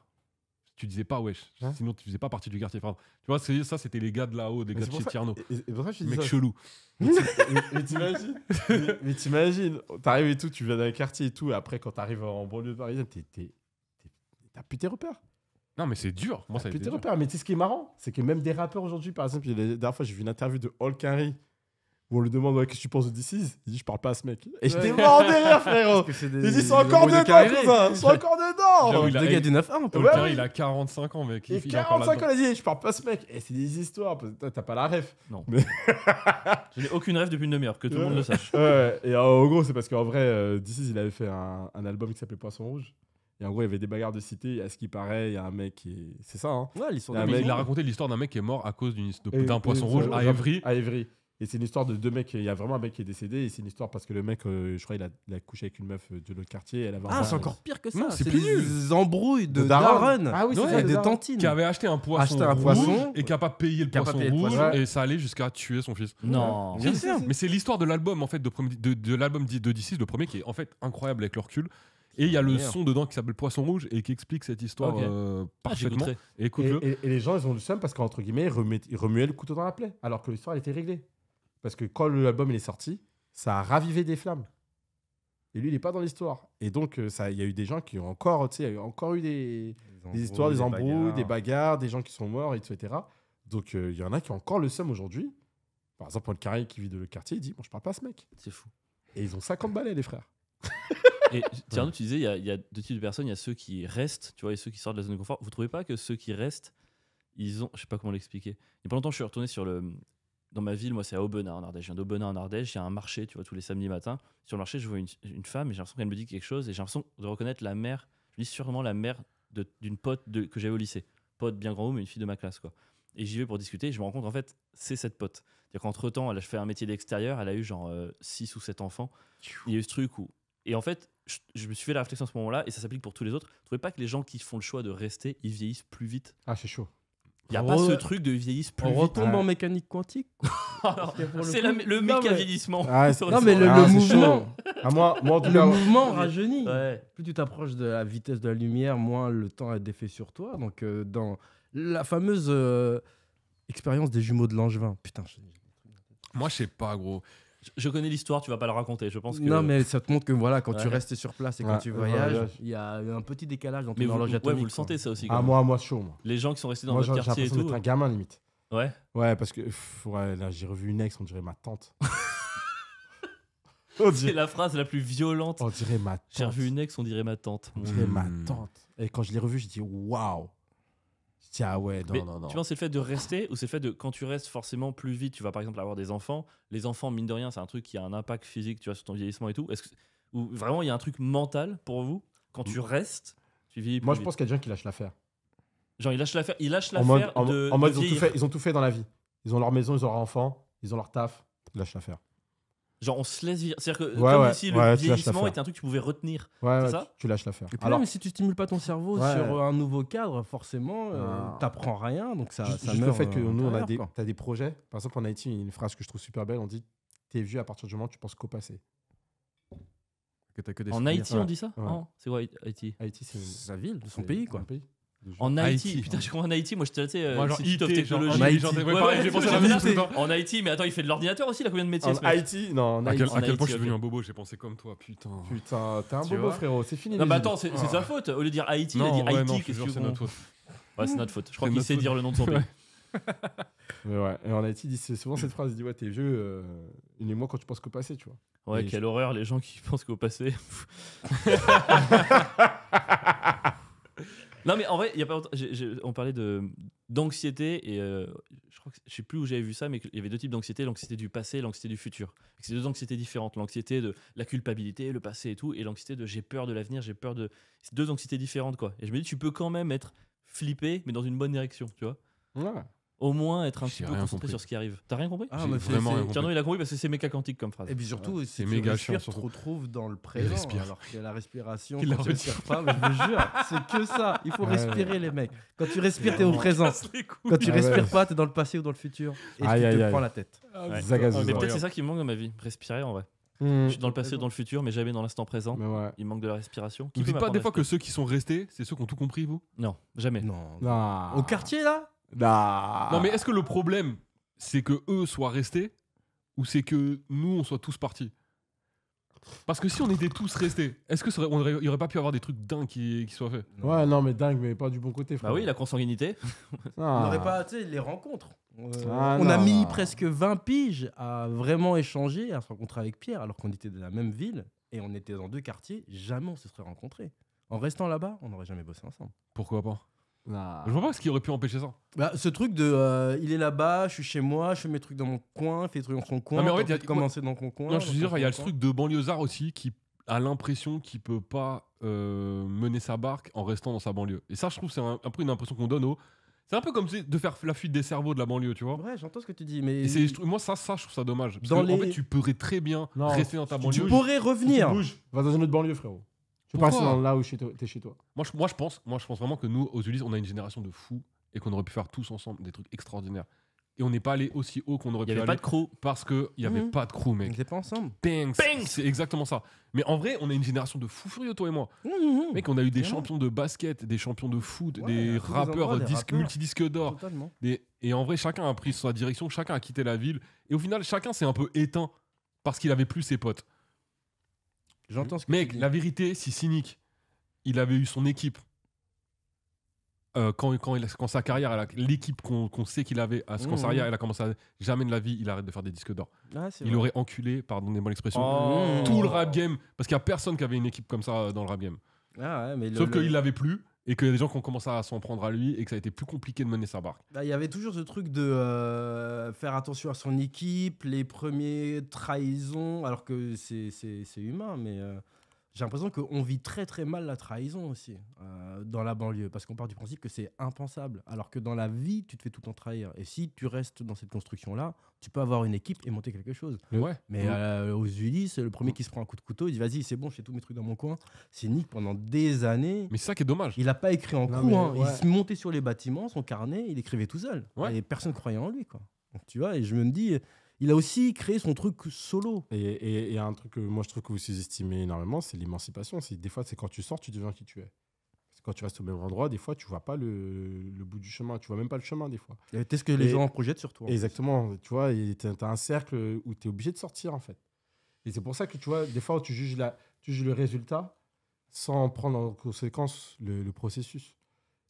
Tu disais pas wesh. Hein Sinon, tu faisais pas partie du quartier. Enfin, tu vois, ça, c'était les gars de là-haut, des Mais gars c'est de pour chez ça- Tierno. Et pour ça, je te dis Mec ça. chelou. Mais t'imagines mais t'imagines, t'arrives et tout, tu viens d'un quartier et tout, et après, quand t'arrives en banlieue parisienne, t'as plus tes repères. Non, mais c'est dur. Moi, ça T'as a plus été tes dur. repères. Mais tu sais ce qui est marrant, c'est que même des rappeurs aujourd'hui, par exemple, la dernière fois, j'ai vu une interview de Hulk Henry où on lui demande ouais, qu'est-ce que tu penses de DC's. Il dit je parle pas à ce mec. Et j'étais Ouais. mort de rire, frérot. Parce que c'est Ils des- disent ils sont des encore embrouilles de dedans, carrière. cousin. Ils sont encore dedans. J'avoue, il a- Deux gars du 9-1. Paul Ouais, Carré, ouais. il a 45 ans, mec. Et Il est encore 45 ans, là-dedans. il a dit je parle pas à ce mec. Et c'est des histoires. Parce que t'as pas la ref. Je n'ai aucune rêve depuis une demi-heure, que tout le monde le sache. Ouais, et en gros, c'est parce qu'en vrai, DC's, il avait fait un album qui s'appelait Poisson Rouge. Et en gros, il y avait des bagarres de cité. Et à ce qui paraît, il y a un mec qui est. C'est ça, hein. Ouais, l'histoire Ah, de Mais mec- il a raconté l'histoire d'un mec qui est mort à cause Et- d'un poisson et- rouge à genre- Évry. À Évry. Et c'est une histoire de deux mecs. Il y a vraiment un mec qui est décédé. Et c'est une histoire parce que le mec, je crois, il a couché avec une meuf de l'autre quartier. Elle avait Ah, un- c'est encore pire que ça. Non, c'est c'est plus des embrouilles de De daronnes. daronnes. Ah oui, c'est Ouais, ça, et de de daronnes. tantines. Qui avait acheté un poisson, Acheté un rouge poisson. et qui a pas payé le Qui a pas poisson payé le rouge. poisson. Et ça allait jusqu'à tuer son fils. Non. Bien sûr. Mais c'est l'histoire de l'album en fait de l'album de DC's, le premier qui est en fait incroyable avec le recul. Et il y a le Merde. son dedans qui s'appelle Poisson Rouge et qui explique cette histoire Ok. parfaitement. j'écouterai. Et écoute-le. Et les gens, ils ont le seum parce qu'entre guillemets, ils remuaient le couteau dans la plaie. Alors que l'histoire, elle était réglée. Parce que quand l'album il est sorti, ça a ravivé des flammes. Et lui, il n'est pas dans l'histoire. Et donc, il y a eu des gens qui ont encore, tu sais, il y a eu encore eu des histoires, des embrouilles, des bagarres, des gens qui sont morts, etc. Donc, il y en a qui ont encore le seum aujourd'hui. Par exemple, Paul Carré qui vit de le quartier, il dit bon, je parle pas à ce mec. C'est fou. Et ils ont 50 balais, les frères. Et Tierno, tu disais, il y a deux types de personnes. Il y a ceux qui restent, tu vois, et ceux qui sortent de la zone de confort. Vous trouvez pas que ceux qui restent, ils ont. Je sais pas comment l'expliquer. Il y a pas longtemps, je suis retourné dans ma ville, moi c'est à Aubenas en Ardèche. Je viens d'Aubenas en Ardèche, il y a un marché, tu vois, tous les samedis matins. Sur le marché, je vois une femme et j'ai l'impression qu'elle me dit quelque chose et j'ai l'impression de reconnaître la mère, je dis sûrement la mère d'une pote que j'avais au lycée. Pote bien grand haut, mais une fille de ma classe, quoi. Et j'y vais pour discuter et je me rends compte, en fait, c'est cette pote. C'est-à-dire qu'entre-temps, elle a fait un métier d'extérieur, elle a eu genre 6 ou 7 enfants. Il y a eu ce truc où. Et en fait, je me suis fait la réflexion à ce moment-là et ça s'applique pour tous les autres. Vous trouvez pas que les gens qui font le choix de rester, ils vieillissent plus vite? Ah, c'est chaud. Il n'y a pas ce truc de vieillissent plus On vite. retombe Ouais. en mécanique quantique. C'est le Non, méca mais- vieillissement. Ah, Non, mais le Ah, c'est mouvement, chaud. Ah, moi, en tout le cas, mouvement rajeunit. Ouais. Plus tu t'approches de la vitesse de la lumière, moins le temps a d'effet sur toi. Donc, dans la fameuse expérience des jumeaux de Langevin. Putain, Moi, je sais pas, gros. Je connais l'histoire, tu vas pas la raconter. Je pense que. non, mais ça te montre que voilà, quand tu Ouais. restes sur place et Ouais, quand tu le voyages, voyage. il y a un petit décalage dans ton Mais vous, horloge ouais, atomique. vous le quoi. sentez ça aussi. ah, quand moi, chaud, moi. même. Les gens qui sont restés dans Moi, votre j'ai quartier et l'impression tout. d'être un gamin, limite. Ouais. Ouais, parce que ouais, là, j'ai revu une ex, on dirait ma tante. C'est la phrase la plus violente. On dirait ma tante. J'ai revu une ex, on dirait ma tante. On dirait ma Hmm. tante. Et quand je l'ai revu, j'ai dit waouh. J'ai dit ah ouais, Mais non. tu penses c'est le fait de rester ou c'est le fait de quand tu restes forcément plus vite, tu vas par exemple avoir des enfants. Les enfants, mine de rien, c'est un truc qui a un impact physique, tu vois, sur ton vieillissement et tout. Est-ce que ou vraiment il y a un truc mental pour vous quand tu restes, tu vis plus Moi, je vite. pense qu'il y a des gens qui lâchent l'affaire. Genre, il lâche l'affaire En mode, de en mode, de vieillir. ils ont tout fait dans la vie. Ils ont leur maison, ils ont leur enfant, ils ont leur taf. Ils lâchent l'affaire. Genre, on se laisse vivre. C'est-à-dire que, Ouais, comme ouais, si le ouais, tu lâches vieillissement l'affaire. était un truc que tu pouvais retenir. Ouais, C'est ouais, ça tu lâches l'affaire. Et puis Alors, mais si tu stimules pas ton cerveau Ouais. sur un nouveau cadre, forcément, Ah. t'apprends rien, donc ça juste le meurt. fait que nous, on a intérieur, quoi. t'as des projets. Par exemple, en Haïti, il y a une phrase que je trouve super belle. On dit t'es vieux à partir du moment où tu penses qu'au passé. Que t'as que des En souvenirs. Haïti, on Ouais. dit ça Ouais. Non, c'est quoi Haïti Haïti, c'est Sa ville, de son c'est pays, quoi. un pays. En Haïti. Haïti. Putain, je crois en Haïti. Moi, j'étais tu sais, Moi, genre Institute of IT, genre, Technology. en Haïti. genre, ouais, Ouais, pareil, ouais, j'ai pensé à j'ai la même fait chose. En Haïti, mais attends, il fait de l'ordinateur aussi, il a combien de métiers En ce mec Haïti, non, en À quel, Haïti. à quel point je Haïti, suis devenu ok. un bobo, j'ai pensé comme toi, putain. Putain, t'es un Tu bobo, vois frérot. C'est fini. Non, les bah idées. attends, c'est sa faute. Au lieu de dire Haïti, il a Non, dit ouais, Haïti. non, je te Qu'est-ce jure, que c'est bon notre faute. Ouais, c'est notre faute. Je crois C'est qu'il notre sait faute. dire le nom de son pays. Mais ouais, et en Haïti, c'est souvent cette phrase, il dit ouais, t'es vieux, et moi quand tu penses qu'au passé, tu vois. Ouais, Et quelle horreur, les gens qui pensent qu'au passé. Non, mais en vrai, il y a pas longtemps, on parlait d'anxiété et je crois que je sais plus où j'avais vu ça, mais il y avait deux types d'anxiété, l'anxiété du passé et l'anxiété du futur. C'est deux anxiétés différentes, l'anxiété de la culpabilité, le passé et tout, et l'anxiété de j'ai peur de l'avenir, j'ai peur de. C'est deux anxiétés différentes, quoi. Et je me dis, tu peux quand même être flippé, mais dans une bonne direction, tu vois. Ouais. Au moins être un J'ai petit peu rien concentré compris. sur ce qui arrive. T'as rien compris Ah, J'ai mais vraiment rien compris. Tierno, il a compris parce que c'est méca quantique comme phrase. Et puis surtout, si C'est tu méga respires, chiant, tu te surtout. retrouves dans le présent. respire. Alors que la respiration, Il la quand tu respires pas, mais je vous jure, c'est que ça. Il faut Ouais, respirer, les mecs. Quand tu respires, t'es au présent. Les couilles. Quand tu Ah ouais. respires pas, t'es dans le passé ou dans le futur. Et Aïe, tu aïe, te aïe. prends la tête. Ouais. Zagazou. Mais peut-être c'est ça qui me manque dans ma vie, respirer en vrai. Je suis dans le passé ou dans le futur, mais jamais dans l'instant présent. Mais ouais. Il manque de la respiration. Vous peut dites pas m'apprendre des à fois que respirer ceux qui sont restés, c'est ceux qui ont tout compris, vous Non, jamais. Non. Non. Au quartier, là Non, mais est-ce que le problème, c'est que eux soient restés ou c'est que nous, on soit tous partis? Parce que si on était tous restés, est-ce que il n'y aurait pas pu avoir des trucs dingues qui soient faits? Ouais, non, mais dingue, mais pas du bon côté, frère. Bah oui, la consanguinité. On n'aurait pas, tu sais, les rencontres. Ah, on a non, mis non. presque 20 piges à vraiment échanger, à se rencontrer avec Pierre, alors qu'on était de la même ville et on était dans deux quartiers. Jamais on se serait rencontrés. En restant là-bas, on n'aurait jamais bossé ensemble. Pourquoi pas? Non. Je vois pas ce qui aurait pu empêcher ça. Bah, ce truc de il est là-bas, je suis chez moi, je fais mes trucs dans mon coin, fais des trucs dans son coin. Non, mais en t'as fait, y a- envie de commencer dans ton coin. Non, je dans veux dire, ton il y a le coin. truc de banlieusard aussi qui a l'impression qu'il peut pas mener sa barque en restant dans sa banlieue. Et ça, je trouve, c'est un peu une impression qu'on donne aux. C'est un peu comme de faire la fuite des cerveaux de la banlieue, tu vois. Ouais, j'entends ce que tu dis, mais Et moi, ça, je trouve ça dommage. Parce Dans que, en les- fait, tu pourrais très bien Non, rester dans ta tu banlieue. tu pourrais Tu revenir. bouges, va dans une autre banlieue, frérot. Tu peux Pourquoi pas rester dans là où t'es chez toi. Moi, je pense vraiment que nous, aux Ulysses, on a une génération de fous et qu'on aurait pu faire tous ensemble des trucs extraordinaires. Et on n'est pas allé aussi haut qu'on aurait Il pu n'y avait aller pas de crew. parce qu'il n'y avait Mhm. pas de crew, On mec. n'était pas ensemble. Bang, Bang c'est exactement ça. Mais en vrai, on a une génération de fous furieux, toi et moi. Mec, on a eu des Clairement. champions de basket, des champions de foot, Ouais, des à tous les rappeurs, endroits, des rappeurs. multidisques d'or. Totalement. Et en vrai, chacun a pris sa direction, chacun a quitté la ville. Et au final, chacun s'est un peu éteint parce qu'il avait plus ses potes. J'entends ce que Mec, tu dis. la vérité, si Cynic, il avait eu son équipe, quand sa carrière, l'équipe qu'on sait qu'il avait, quand sa carrière, elle a commencé à jamais de la vie, il arrête de faire des disques d'or. Ah, c'est Il vrai. aurait enculé, pardonnez-moi l'expression, Oh. tout le rap game, parce qu'il n'y a personne qui avait une équipe comme ça dans le rap game. Ah ouais, mais Sauf qu'il l'avait plus, et qu'il y a des gens qui ont commencé à s'en prendre à lui, et que ça a été plus compliqué de mener sa barque. Bah, il y avait toujours ce truc de faire attention à son équipe, les premiers trahisons, alors que c'est humain, mais j'ai l'impression qu'on vit très très mal la trahison aussi dans la banlieue, parce qu'on part du principe que c'est impensable, alors que dans la vie, tu te fais tout le temps trahir. Et si tu restes dans cette construction-là, tu peux avoir une équipe et monter quelque chose. Ouais. Mais aux Ulysses, le premier qui se prend un coup de couteau, il dit vas-y, c'est bon, je fais tous mes trucs dans mon coin. C'est Nick pendant des années. Mais c'est ça qui est dommage. Il n'a pas écrit en Non, cours, mais hein. ouais. Il se montait sur les bâtiments, son carnet, il écrivait tout seul. Ouais. Et personne croyait en lui, quoi. Donc, tu vois, et je me dis, il a aussi créé son truc solo. Et un truc que moi je trouve que vous sous-estimez énormément, c'est l'émancipation. Des fois, c'est quand tu sors, tu deviens qui tu es. Parce que quand tu restes au même endroit, des fois, tu vois pas le bout du chemin. Tu vois même pas le chemin, des fois. T'es ce que les Et- gens projettent sur toi. Exactement. Tu vois, t'as un cercle où tu es obligé de sortir, en fait. Et c'est pour ça que, tu vois, des fois, tu juges le résultat sans prendre en conséquence le processus.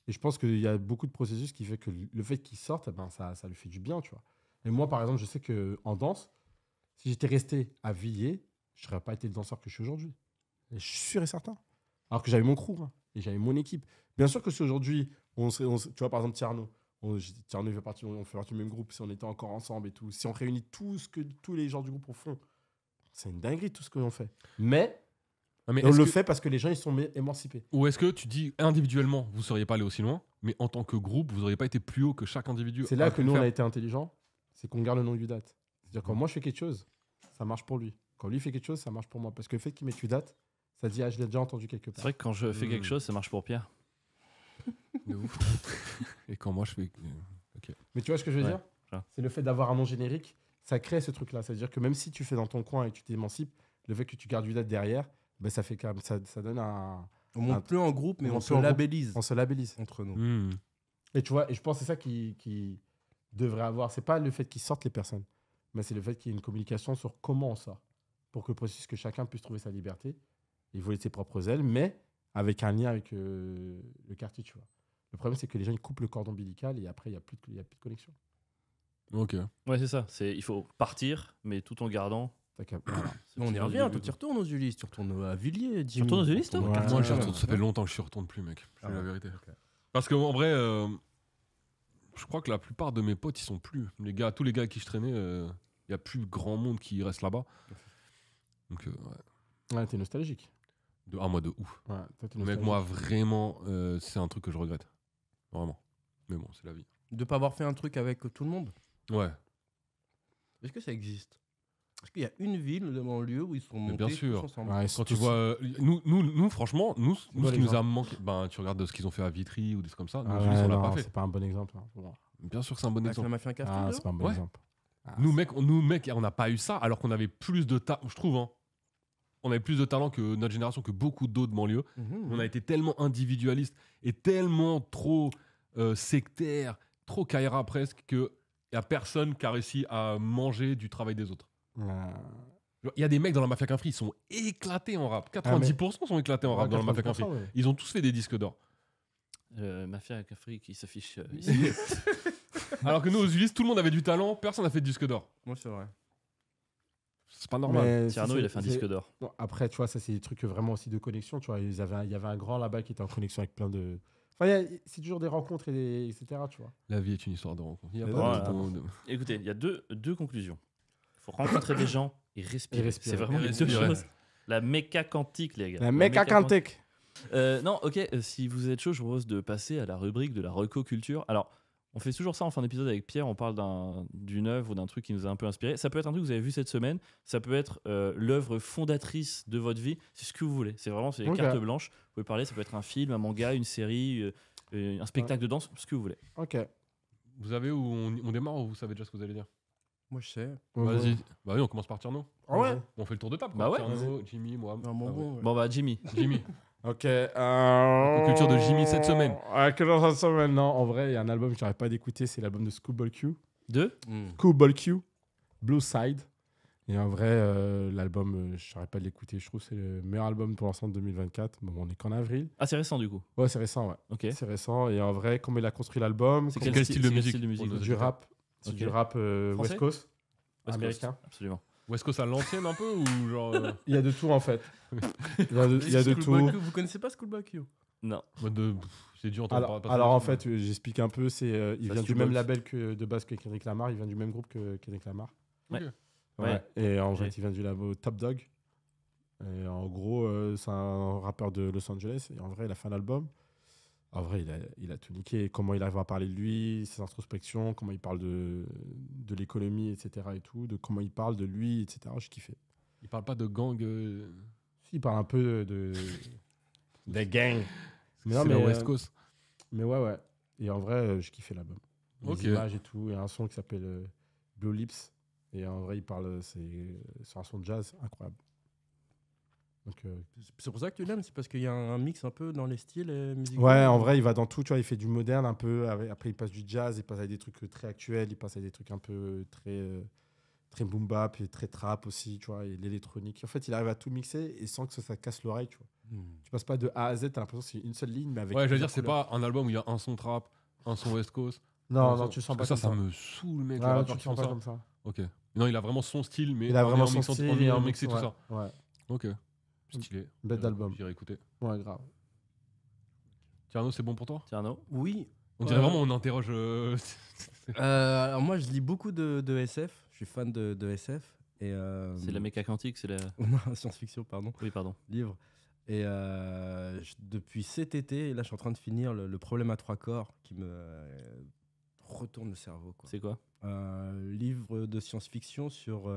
Et je pense qu'il y a beaucoup de processus qui fait que le fait qu'il sorte, eh ben, ça lui fait du bien, tu vois. Et moi, par exemple, je sais qu'en danse, si j'étais resté à Villiers, je n'aurais pas été le danseur que je suis aujourd'hui. Et je suis sûr et certain. Alors que j'avais mon crew, hein, et j'avais mon équipe. Bien sûr que si aujourd'hui, tu vois, par exemple, Tierno, on fait partie du même groupe, si on était encore ensemble et tout, si on réunit tout ce que tous les gens du groupe font, c'est une dinguerie tout ce que l'on fait. Mais Ah, mais Et on est-ce le que- fait parce que les gens, ils sont émancipés. Ou est-ce que tu dis individuellement, vous seriez pas allé aussi loin, mais en tant que groupe, vous n'auriez pas été plus haut que chaque individu? C'est là a que pu nous, le on a faire. été intelligents. C'est qu'on garde le nom Udat. C'est-à-dire, quand moi, je fais quelque chose, ça marche pour lui. Quand lui fait quelque chose, ça marche pour moi. Parce que le fait qu'il mette Udat, ça dit, ah, je l'ai déjà entendu quelque C'est part. vrai que quand je fais quelque chose, ça marche pour Pierre. De ouf. Et quand moi je fais. Mais tu vois ce que je veux Ouais, dire je vois. C'est le fait d'avoir un nom générique, ça crée ce truc-là. C'est-à-dire que même si tu fais dans ton coin et que tu t'émancipes, le fait que tu gardes Udat derrière, ben, ça fait quand même, ça donne un. On monte plus en groupe, mais on on monte se plus en groupe. labellise On se labellise. entre nous. Hmm. Et tu vois, et je pense que c'est ça qui devrait avoir. C'est pas le fait qu'ils sortent les personnes, mais c'est le fait qu'il y ait une communication sur comment on sort. Pour que le processus, que chacun puisse trouver sa liberté et voler de ses propres ailes, mais avec un lien avec le quartier, tu vois. Le problème, c'est que les gens, ils coupent le cordon ombilical et après, il n'y a plus de connexion. Ok. Ouais, c'est ça. Il faut partir, mais tout en gardant. Fait que, voilà. ce On petit y lien revient, du- toi tu retournes aux Ulysses, tu retournes à Villiers. Tu retournes aux Ulysses, toi Retourne au Ouais. quartier. Moi, je Ouais. retourne- ça fait longtemps que je ne retourne plus, mec. C'est Ah la ouais. vérité. Parce qu'en vrai, je crois que la plupart de mes potes, ils sont plus. Tous les gars avec qui je traînais, il n'y a plus grand monde qui reste là-bas. Donc, ouais. Ouais, t'es nostalgique. Moi, de ouf. Ouais, toi, t'es Mec, nostalgique. moi, vraiment, c'est un truc que je regrette. Vraiment. Mais bon, c'est la vie. De pas avoir fait un truc avec tout le monde. Ouais. Est-ce que ça existe? Est-ce qu'il y a une ville de banlieue où ils sont Mais montés bien sûr. tous ensemble? Ouais, Quand tu tous- vois. Nous franchement, nous ce bon qui nous a exemple. manqué. Ben, tu regardes ce qu'ils ont fait à Vitry ou des trucs comme ça. Nous, Ah Julie, ouais, on l'a non, pas fait. c'est pas un bon exemple. hein. Bon. Bien sûr que c'est un bon Avec exemple. la mafia café, Ah, là c'est pas un bon Ouais. exemple. Ah, Nous, mec, on n'a pas eu ça alors qu'on avait plus de talent. Je trouve, hein. On avait plus de talent que notre génération, que beaucoup d'autres banlieues. Mhm. On a été tellement individualiste et tellement trop sectaire, trop Kaira presque, qu'il n'y a personne qui a réussi à manger du travail des autres. Il y a des mecs dans la Mafia Quinfri, ils sont éclatés en rap. 90% sont éclatés en rap dans la Mafia Quinfri. ouais. Ils ont tous fait des disques d'or. Mafia Cafri qui s'affiche ici. Alors que nous, aux Ulysses, tout le monde avait du talent, personne n'a fait de disque d'or. Moi, c'est vrai. C'est pas normal. Mais Tierno, c'est- il a fait un c'est- disque d'or. Non, après, tu vois, ça, c'est des trucs vraiment aussi de connexion. Tu vois, il y avait un grand là-bas qui était en connexion avec plein de. Enfin, c'est toujours des rencontres, etc. Tu vois. La vie est une histoire de rencontre. Il y a Mais pas voilà. de temps. Écoutez, il y a deux conclusions. Il faut rencontrer des gens et respirer. Et respirer. C'est vraiment Et les deux respirer. choses. La méca quantique, les gars. La méca quantique. Non, ok, si vous êtes chaud, je vous propose de passer à la rubrique de la reco culture. Alors, on fait toujours ça en fin d'épisode avec Pierre, on parle d'une œuvre ou d'un truc qui nous a un peu inspiré. Ça peut être un truc que vous avez vu cette semaine, ça peut être l'œuvre fondatrice de votre vie, c'est ce que vous voulez. C'est vraiment, c'est Ok. carte blanche. Vous pouvez parler, ça peut être un film, un manga, une série, un spectacle de danse, ce que vous voulez. Ok. Vous savez où on démarre ou vous savez déjà ce que vous allez dire? Moi, je sais. Vas-y. Bah oui, on commence par Tierno. Ah ouais? On fait le tour de table. Bah quoi. ouais. Tierno, Jimmy, moi. Un bonbon. ouais. Bon bah Jimmy, Jimmy. Ok. Culture de Jimmy cette semaine. Culture cette semaine, non. En vrai, il y a un album que j'arrête pas d'écouter, c'est l'album de Schoolboy Q. deux. Schoolboy Q, Blue Side. Et en vrai, l'album, je n'arrête pas de l'écouter. Je trouve que c'est le meilleur album pour l'instant de 2024. Bon, on est qu'en avril. Ah, c'est récent du coup. Ouais, c'est récent, ouais. Ok. C'est récent. Et en vrai, comment il a construit l'album, C'est quel style de musique c'est du rap. C'est Ok. du rap Français West Coast, West Coast, américain. Absolument. West Coast à l'ancienne un peu ou genre. Il y a de tout en fait. Il y a de tout. Schoolboy Q, vous connaissez pas Schoolboy Q? Non. mode de. J'ai dû entendre Alors, parler. alors en fait, j'explique un peu. Il Ça vient se du même boxe. label que de base que Kendrick Lamar. Il vient du même groupe que Kendrick Lamar. Ouais. Ouais. Ouais. Et en Ok. fait, il vient du label Top Dog. Et en gros, c'est un rappeur de Los Angeles. Et en vrai, il a fait un album. En vrai, il a tout niqué. Comment il arrive à parler de lui, ses introspections, comment il parle de l'économie, etc. Et tout, de comment il parle de lui, etc. J'ai kiffé. Il parle pas de gang. Si, il parle un peu des gangs. Mais non, C'est mais, la West Coast. Mais ouais. Et en vrai, j'ai kiffé l'album. Les Ok. images et tout. Il y a un son qui s'appelle Blue Lips. Et en vrai, il parle. C'est un son de jazz incroyable. Donc, C'est pour ça que tu l'aimes, c'est parce qu'il y a un mix un peu dans les styles musicaux. ouais, en vrai, il va dans tout. Tu vois, il fait du moderne un peu. Après, il passe du jazz. Il passe à des trucs très actuels. Il passe à des trucs un peu très boom bap et très trap aussi. Tu vois, et l'électronique. En fait, il arrive à tout mixer et sans que ça casse l'oreille. Tu vois. Tu passes pas de A à Z. T'as l'impression que c'est une seule ligne, mais avec. Ouais, j'allais dire, plusieurs c'est couleurs. pas un album où il y a un son trap, un son West Coast. Non, un non, son- tu sens pas parce que ça comme ça. me saoule, mec. Ouais, les tu rappeurs le qui sens font pas ça. comme ça. Ok. Non, il a vraiment son style, mais Il a en vraiment ayant son mixé- style. en et ayant en mixé tout ouais, ça. Ouais, Ok. Stylé. bête d'album. J'irai écouter. Ouais, grave. Tierno, c'est bon pour toi? Tierno. Oui. On dirait vraiment on interroge. Alors moi, je lis beaucoup de SF. Je suis fan de SF. Et, C'est la méca quantique, c'est la. Non, science-fiction, pardon. Oui, pardon. Livre. Et depuis cet été, là, je suis en train de finir le problème à 3 corps qui me retourne le cerveau, quoi. C'est quoi? Livre de science-fiction sur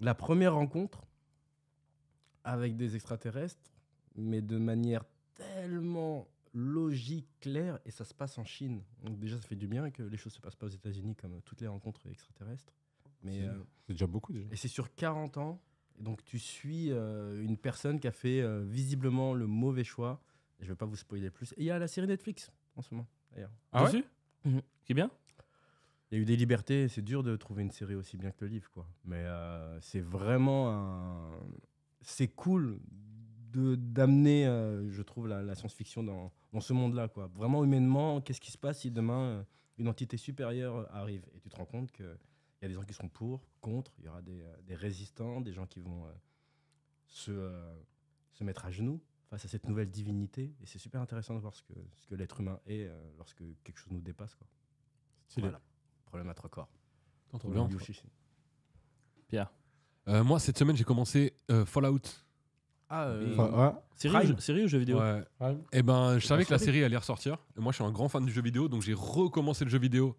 la première rencontre avec des extraterrestres, mais de manière tellement logique, claire, et ça se passe en Chine. Donc déjà, ça fait du bien que les choses se passent pas aux États-Unis comme toutes les rencontres extraterrestres. Mais, C'est déjà beaucoup déjà. et c'est sur 40 ans, et donc tu suis une personne qui a fait visiblement le mauvais choix. Et je vais pas vous spoiler plus. Et il y a la série Netflix en ce moment, d'ailleurs. Ah ouais Dessus Mhm. Qui est bien? Il y a eu des libertés, c'est dur de trouver une série aussi bien que le livre, quoi. Mais c'est vraiment c'est cool d'amener, je trouve, la science-fiction dans ce monde-là, quoi. Vraiment humainement, qu'est-ce qui se passe si demain une entité supérieure arrive et tu te rends compte qu'il y a des gens qui seront pour, contre, il y aura des résistants, des gens qui vont se mettre à genoux face à cette nouvelle divinité. Et c'est super intéressant de voir ce que l'être humain est lorsque quelque chose nous dépasse, quoi. Stylé. Voilà. Problème à 3 corps. Trop bien. Yoshi. Pierre. Moi, cette semaine, j'ai commencé Fallout. Ah, Ouais. Série ou jeu vidéo? Ouais. Ouais. Et ben, je savais que la série. série allait ressortir. Et moi, je suis un grand fan du jeu vidéo, donc j'ai recommencé le jeu vidéo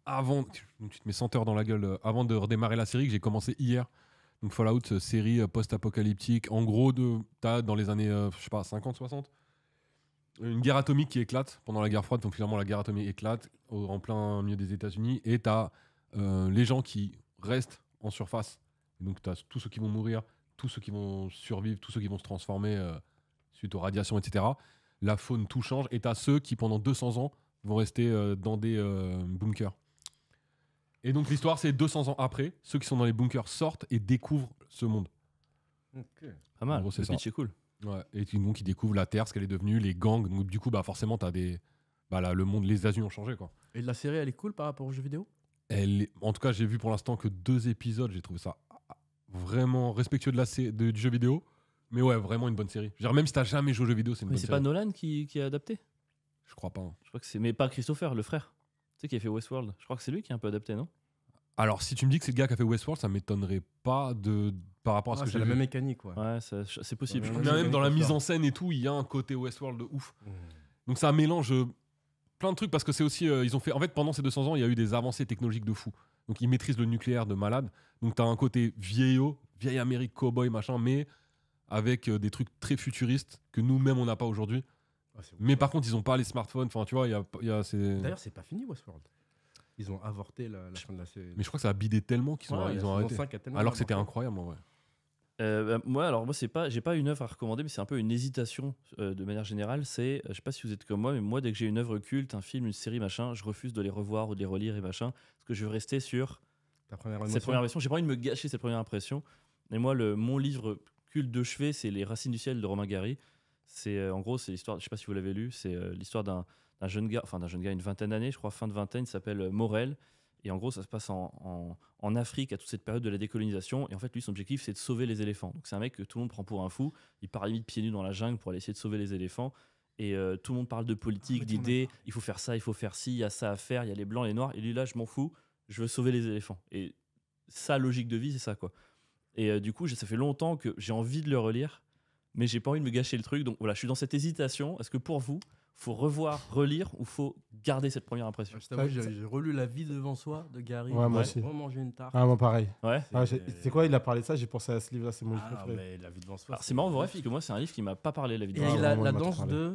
avant. Donc, tu te mets 100 heures dans la gueule avant de redémarrer la série que j'ai commencé hier. Donc Fallout, série post-apocalyptique. En gros, t'as dans les années, je sais pas, 50, 60, une guerre atomique qui éclate pendant la guerre froide. Donc finalement, la guerre atomique éclate en plein milieu des États-Unis. Et t'as les gens qui restent en surface. Et donc t'as tous ceux qui vont mourir, tous ceux qui vont survivre, tous ceux qui vont se transformer suite aux radiations, etc. La faune, tout change. Et t'as ceux qui, pendant 200 ans, vont rester dans des bunkers. Et donc l'histoire, c'est 200 ans après, ceux qui sont dans les bunkers sortent et découvrent ce monde. Pas mal. En gros, c'est Le ça. pitch est cool. Ouais. Et donc ils découvrent la Terre, ce qu'elle est devenue, les gangs. Donc du coup, bah, forcément, t'as des... Bah, là, le monde, les États-Unis ont changé, quoi. Et la série, elle est cool par rapport aux jeux vidéo? En tout cas, j'ai vu pour l'instant que 2 épisodes. J'ai trouvé ça vraiment respectueux du jeu vidéo. Mais ouais, vraiment une bonne série. Je veux dire, même si t'as jamais joué aux jeux vidéo, c'est une Mais bonne c'est série. pas Nolan qui a adapté? Je crois pas. Hein. Je crois que c'est. Mais pas Christopher, le frère. Tu sais, qui a fait Westworld. Je crois que c'est lui qui a un peu adapté, non? Alors, si tu me dis que c'est le gars qui a fait Westworld, ça m'étonnerait pas par rapport à ce que C'est j'ai la vu. même mécanique, ouais. Ouais, c'est possible. Ouais, Je Mais crois que même dans la mécanique, mise ça. en scène et tout, il y a un côté Westworld de ouf. Donc ça mélange plein de trucs parce que c'est aussi ils ont fait en fait pendant ces 200 ans, il y a eu des avancées technologiques de fou. Donc ils maîtrisent le nucléaire de malade. Donc tu as un côté vieille Amérique cowboy machin mais avec des trucs très futuristes que nous-mêmes on n'a pas aujourd'hui. Ah, c'est Mais par contre, ils ont pas les smartphones, enfin tu vois, D'ailleurs, c'est pas fini Westworld. Ils ont avorté la fin de la série. mais je crois que ça a bidé tellement qu'ils Ouais, ils la ont saison arrêté. 5 a tellement Alors que c'était avancé. incroyable en vrai. moi, c'est pas, j'ai pas une œuvre à recommander, mais c'est un peu une hésitation de manière générale. C'est, je sais pas si vous êtes comme moi, mais moi, dès que j'ai une œuvre culte, un film, une série, machin, je refuse de les revoir ou de les relire et machin, parce que je veux rester sur Ta première cette émotion. première impression. J'ai pas envie de me gâcher cette première impression. Et moi, mon livre culte de chevet, c'est Les Racines du ciel de Romain Gary. C'est en gros, c'est l'histoire. Je sais pas si vous l'avez lu. C'est l'histoire d'un jeune gars, une vingtaine d'années, je crois, fin de vingtaine, il s'appelle Morel. Et en gros, ça se passe en Afrique à toute cette période de la décolonisation. Et en fait, lui, son objectif, c'est de sauver les éléphants. Donc, c'est un mec que tout le monde prend pour un fou. Il part limite pieds nus dans la jungle pour aller essayer de sauver les éléphants. Et tout le monde parle de politique, mais d'idées. Il faut faire ça, il faut faire ci, il y a ça à faire. Il y a les blancs, les noirs. Et lui, là, je m'en fous. Je veux sauver les éléphants. Et sa logique de vie, c'est ça, quoi. Et du coup, ça fait longtemps que j'ai envie de le relire, mais j'ai pas envie de me gâcher le truc. Donc voilà, je suis dans cette hésitation. Est-ce que pour vous, faut revoir, relire ou faut garder cette première impression? Je t'avoue, j'ai relu La vie devant soi de Gary. Ouais, moi J'ai aussi. vraiment mangé une tarte. Ah, moi pareil. Ouais. C'est quoi, il a parlé de ça, j'ai pensé à ce livre-là, c'est mon livre Ah, préféré. mais La vie devant soi. Alors, c'est marrant, vrai, parce que moi, c'est un livre qui m'a pas parlé, La vie de Et Ah, la, ouais, la moi, il m'a danse trop parlé. de.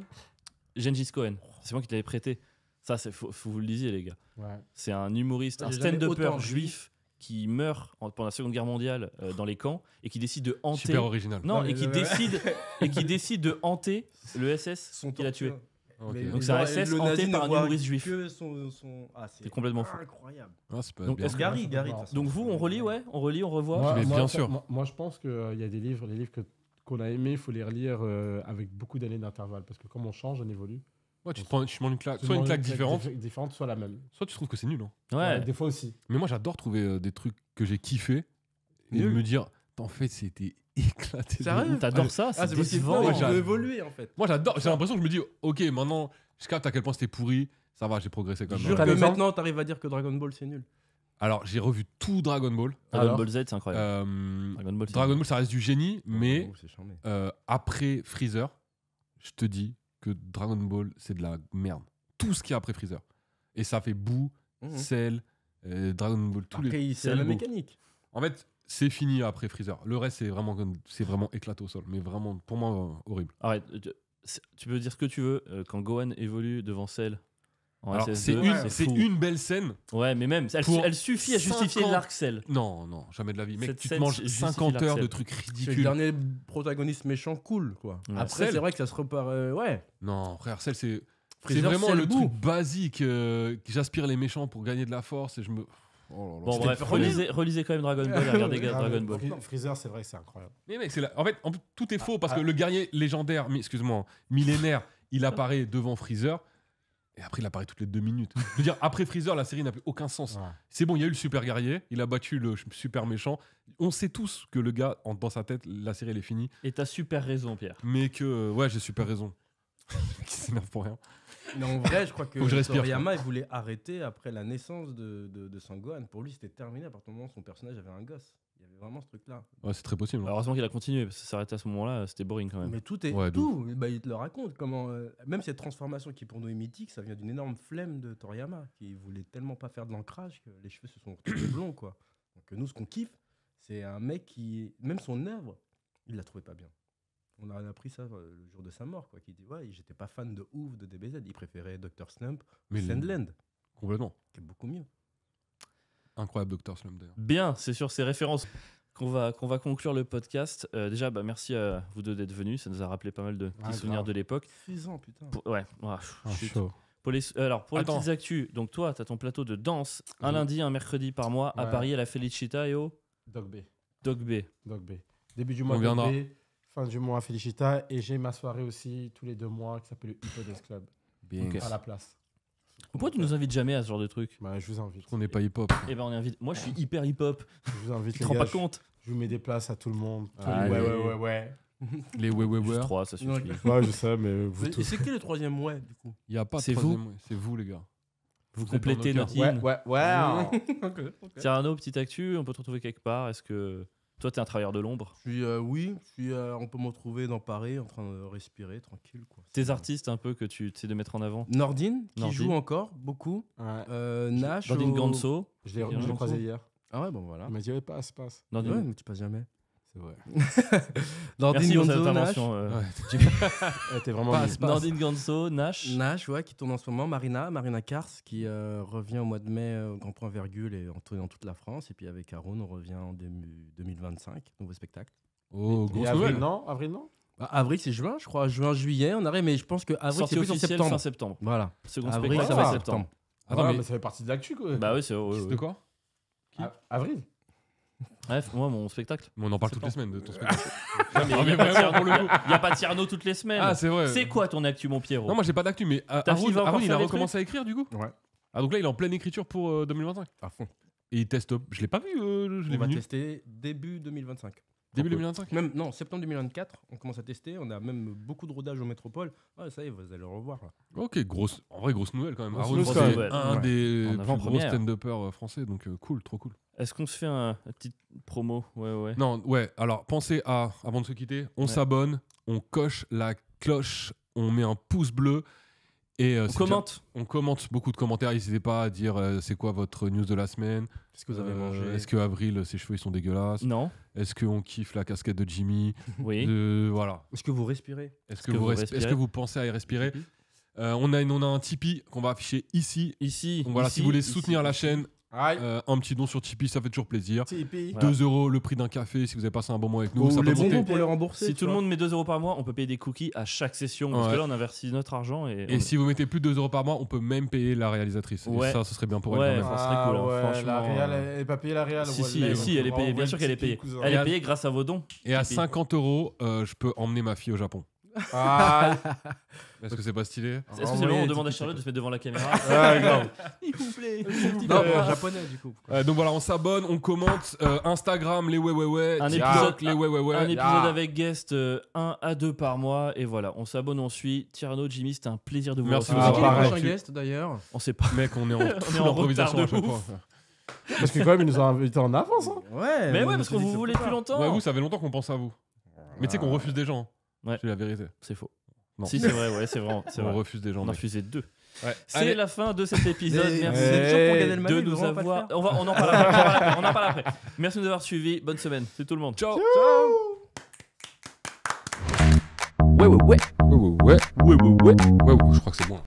Gengis Cohen. C'est moi qui t'avais prêté. Ça, faut que vous le lisiez, les gars. Ouais. C'est un humoriste, Ah, un j'ai jamais stand-upper autant ri. juif qui meurt pendant la Seconde Guerre mondiale dans les camps et qui décide de hanter. Super original. Non, Ouais, et qui ouais. décide de hanter le SS Son qu'il a tué. torture. Ok. Mais Donc c'est un genre, SS le hanté nazi par ne un voit humoriste juif. que Ah, C'est complètement fou. incroyable. Ah, c'est pas Donc, bien. est-ce que- Gary, de toute façon. Donc vous, on relit, ouais, on revoit. Mais bien moi, sûr. Moi, je pense qu'il y a des livres qu'on a aimés, il faut les relire avec beaucoup d'années d'intervalle. Parce que comme on change, on évolue. Ouais, tu prends une claque, soit Souvent, une claque différente, différente, soit la même. soit tu trouves que c'est nul. Hein. Ouais. Des fois aussi. Mais moi, j'adore trouver des trucs que j'ai kiffé et Nul. me dire, en fait, c'était éclaté. de Sérieux ouf. T'adores ça, Ah, c'est c'est parce qu'il décevant. Ouais, faut j'adore. évoluer en fait. Moi, j'adore. J'ai l'impression que je me dis, ok, maintenant, je capte à quel point c'était pourri. Ça va, j'ai progressé quand Je même. jure T'as que l'exemple maintenant, t'arrives à dire que Dragon Ball c'est nul. Alors, j'ai revu tout Dragon Ball. Dragon Alors Ball Z, c'est incroyable. Dragon Ball, Ça reste du génie, mais Oh, c'est charmé. après Freezer, je te dis que Dragon Ball, c'est de la merde. Tout ce qu'il y a après Freezer. Et ça fait Boo, Cell, Dragon Ball, tous les... Après, c'est c'est la le goût. mécanique. En fait, c'est fini après Freezer. Le reste, c'est vraiment éclaté au sol. Mais vraiment, pour moi, horrible. Arrête, tu peux dire ce que tu veux. Quand Gohan évolue devant Cell en Alors, SS2, c'est fou. une belle scène. Ouais, mais même, Pour elle suffit à justifier 50 l'arc Cell. Non, jamais de la vie. Mec, Cette tu te scène manges justifie 50 heures de l'Arcel. trucs C'est le ridicules. dernier protagoniste méchant cool, quoi. Ouais. Après, Cell. c'est vrai que ça se repart. Ouais. Non, frère, Cell, c'est Freezer, vraiment c'est le bout. truc basique. Que j'aspire les méchants pour gagner de la force et je me... Oh là là. Bon, C'était bref, le premier. relisez quand même Dragon Ball et regardez Ah, Dragon mais Ball. Freezer, c'est vrai que c'est incroyable. Mais mec, en fait, tout est faux parce que le guerrier légendaire, excuse-moi, millénaire, il apparaît devant Freezer et après il apparaît toutes les 2 minutes. Je veux dire, après Freezer, la série n'a plus aucun sens. Ouais. C'est bon, il y a eu le super guerrier, il a battu le super méchant. On sait tous que le gars, dans sa tête, la série elle est finie, Et t'as super raison, Pierre. mais que ouais, j'ai super raison. Qui s'énerve pour rien. Mais en vrai, je crois que Faut que je respire, Toriyama il voulait arrêter après la naissance de Son Gohan. Pour lui, c'était terminé à partir du moment où son personnage avait un gosse. Il y avait vraiment ce truc-là. Ouais, c'est très possible. Alors, heureusement qu'il a continué, parce que s'arrêter à ce moment-là, c'était boring quand même. Mais tout est Ouais, de tout. Bah, il te le raconte comment même cette transformation qui pour nous est mythique, ça vient d'une énorme flemme de Toriyama qui voulait tellement pas faire de l'ancrage que les cheveux se sont retrouvés blonds quoi. Donc nous, ce qu'on kiffe, c'est un mec qui même son œuvre, il la trouvait pas bien. On a appris ça le jour de sa mort quoi. Qui dit ouais, j'étais pas fan de ouf de DBZ, il préférait Dr Slump, Mais Sandland, complètement. qui est beaucoup mieux. Incroyable Dr. Slump d'ailleurs. Bien, c'est sur ces références qu'on va conclure le podcast. Déjà, merci à vous deux d'être venus. Ça nous a rappelé pas mal de petits Ouais, souvenirs grave. de l'époque. 6 ans putain. Ouais, chut. Pour les Attends. petites actus, donc toi, tu as ton plateau de danse un Oui. lundi, un mercredi par mois à Ouais. Paris, à la Felicita et au Dog B. Dog B. Dog B. Début du mois, On Dog viendra. B. Fin du mois, Felicita. Et j'ai ma soirée aussi tous les 2 mois qui s'appelle le Hippo Dance Club. Bien. Ok. À la place. Pourquoi tu nous invites jamais à ce genre de truc? Bah, je vous invite. On n'est pas hip-hop. Eh ben on invite. Moi, je suis hyper hip-hop. Je vous invite, Tu les te rends gars. pas compte? Je vous mets des places à tout le monde. Allez. Ouais. Les ouais. Juste 3, ça suffit. Ouais, je sais, mais vous Et tous. c'est qui le troisième ouais du coup? Il n'y a pas de C'est troisième, ouais. C'est vous les gars. Vous Vous êtes complétez dans notre nos team. Ouais. Cyrano, petite actu, on peut te retrouver quelque part. Est-ce que toi, t'es un travailleur de l'ombre? Oui, on peut me retrouver dans Paris en train de respirer tranquille quoi. Tes artistes un peu que tu essaies de mettre en avant? Nordine qui Nordine. joue encore beaucoup. Ouais. Nash. Nordine au- Ganso. Je l'ai Bien. croisé hier. Ah ouais bon voilà. Il m'a dit, ouais, passe. Nordine. Ouais, mais tu passes jamais. C'est vrai. Nordine Merci pour cette Ganso, Nash. intervention. T'es vraiment Passe, nul. Nordine Ganso, Nash. Nash, ouais, qui tourne en ce moment. Marina Kars, qui revient au mois de mai au Grand Point Virgule et en tournée dans toute la France. Et puis avec Haroun, on revient en 2025, nouveau spectacle. Oh, Et grosse avril, nouvelle. non Avril, non Bah, avril, c'est juin, je crois. Juin, juillet, on arrive, mais je pense que avril, Sortie c'est plus en officielle septembre. fin septembre. Voilà. Second Avril, spectacle ça fin va septembre. septembre. Attends, Ouais, mais mais ça fait partie de l'actu, quoi. Bah oui, c'est. de quoi Qui Avril. Bref, moi, mon spectacle. Mais on en parle C'est toutes les semaines de ton Ouais, spectacle. mais mais il n'y a, vraiment, pour le coup. pas Tierno toutes les semaines. Ah, c'est vrai. C'est quoi ton actu, mon Pierrot? Non, moi j'ai pas d'actu, mais T'as fini, va encore Haroun, il faire a des recommencé à écrire du coup. Ouais. Ah, donc là il est en pleine écriture pour 2025. À fond. Et il teste. Je l'ai pas vu, je l'ai On va vu tester début 2025. début 2025. Même, non, septembre 2024, on commence à tester. On a même beaucoup de rodage au métropole. Ah, ça y est, vous allez le revoir. Là. Ok, en vrai, grosse nouvelle quand même. Grosse Haroun, news, c'est quand même. un Ouais. des En plus avant-première. gros stand-uppers français, donc cool, trop cool. Est-ce qu'on se fait un petite promo? Ouais. Non, ouais, alors pensez à, avant de se quitter, on Ouais. s'abonne, on coche la cloche, on met un pouce bleu et On commente. on commente beaucoup de commentaires. N'hésitez pas à dire c'est quoi votre news de la semaine. Qu'est-ce que vous avez mangé Est-ce que Avril, ses cheveux ils sont dégueulasses? Non. Est-ce qu'on kiffe la casquette de Jimmy? Oui. Voilà. Est-ce que vous respirez Est-ce que que, vous est-ce respirez que vous pensez à y respirer? On a un Tipeee qu'on va afficher ici. Ici. Donc voilà, ici, si vous voulez ici, soutenir la ici. chaîne, Aïe. un petit don sur Tipeee, ça fait toujours plaisir. Tipeee. Voilà. 2 €, le prix d'un café si vous avez passé un bon moment avec nous. Ou ça les peut monter. bonbons pour les rembourser. Si tu tout le vois. monde met 2 € par mois, on peut payer des cookies à chaque session. Parce Ouais. que là, on investit notre argent. Et si vous mettez plus de 2 € par mois, on peut même payer la réalisatrice. Ouais. Et ça, ce serait bien pour elle. Ouais, quand même. ça serait cool, hein, ouais, franchement. La Real, elle est pas payée, la Real. Si, elle est payée. Bien sûr qu'elle est payée. Elle est payée grâce à vos dons. Et à Tipeee. 50 €, je peux emmener ma fille au Japon. Aïe. Est-ce que c'est pas stylé? Est-ce que c'est le moment où on demande à Charlotte de se mettre devant la caméra? Ouais, grave. S'il vous plaît. Non, en japonais, du coup. Donc voilà, on s'abonne, on commente. Instagram, les ouais. Un TikTok, épisode- les ouais. Un épisode Ah. avec guest 1 à 2 par mois. Et voilà, on s'abonne, on suit. Tierno, Jimmy, c'était un plaisir de vous Merci recevoir. beaucoup. C'est qui les pareil. prochains guests d'ailleurs? On sait pas. Mec, on est en est full en improvisation retard à de chaque ouf. fois. Parce que quand même, ils nous ont invités en avance. Hein. Ouais. Mais on ouais, parce s'est qu'on dit vous que voulait c'est depuis pas. longtemps. Ouais, vous, ça fait longtemps qu'on pense à vous. Mais tu sais qu'on refuse des gens. Ouais. C'est la vérité. C'est faux. Non. Si, c'est vrai, ouais, c'est vrai. C'est On vrai. refuse des gens. On a mec. refusé 2. Ouais. C'est Allez. la fin de cet épisode. Mais Merci c'est toujours pour Gad Elmaleh, de ils nous devront pas le avoir. faire. On en parle après. On en parle après. Merci de nous avoir suivis. Bonne semaine. C'est tout le monde. Ciao. Ouais. Ouais, je crois que c'est bon.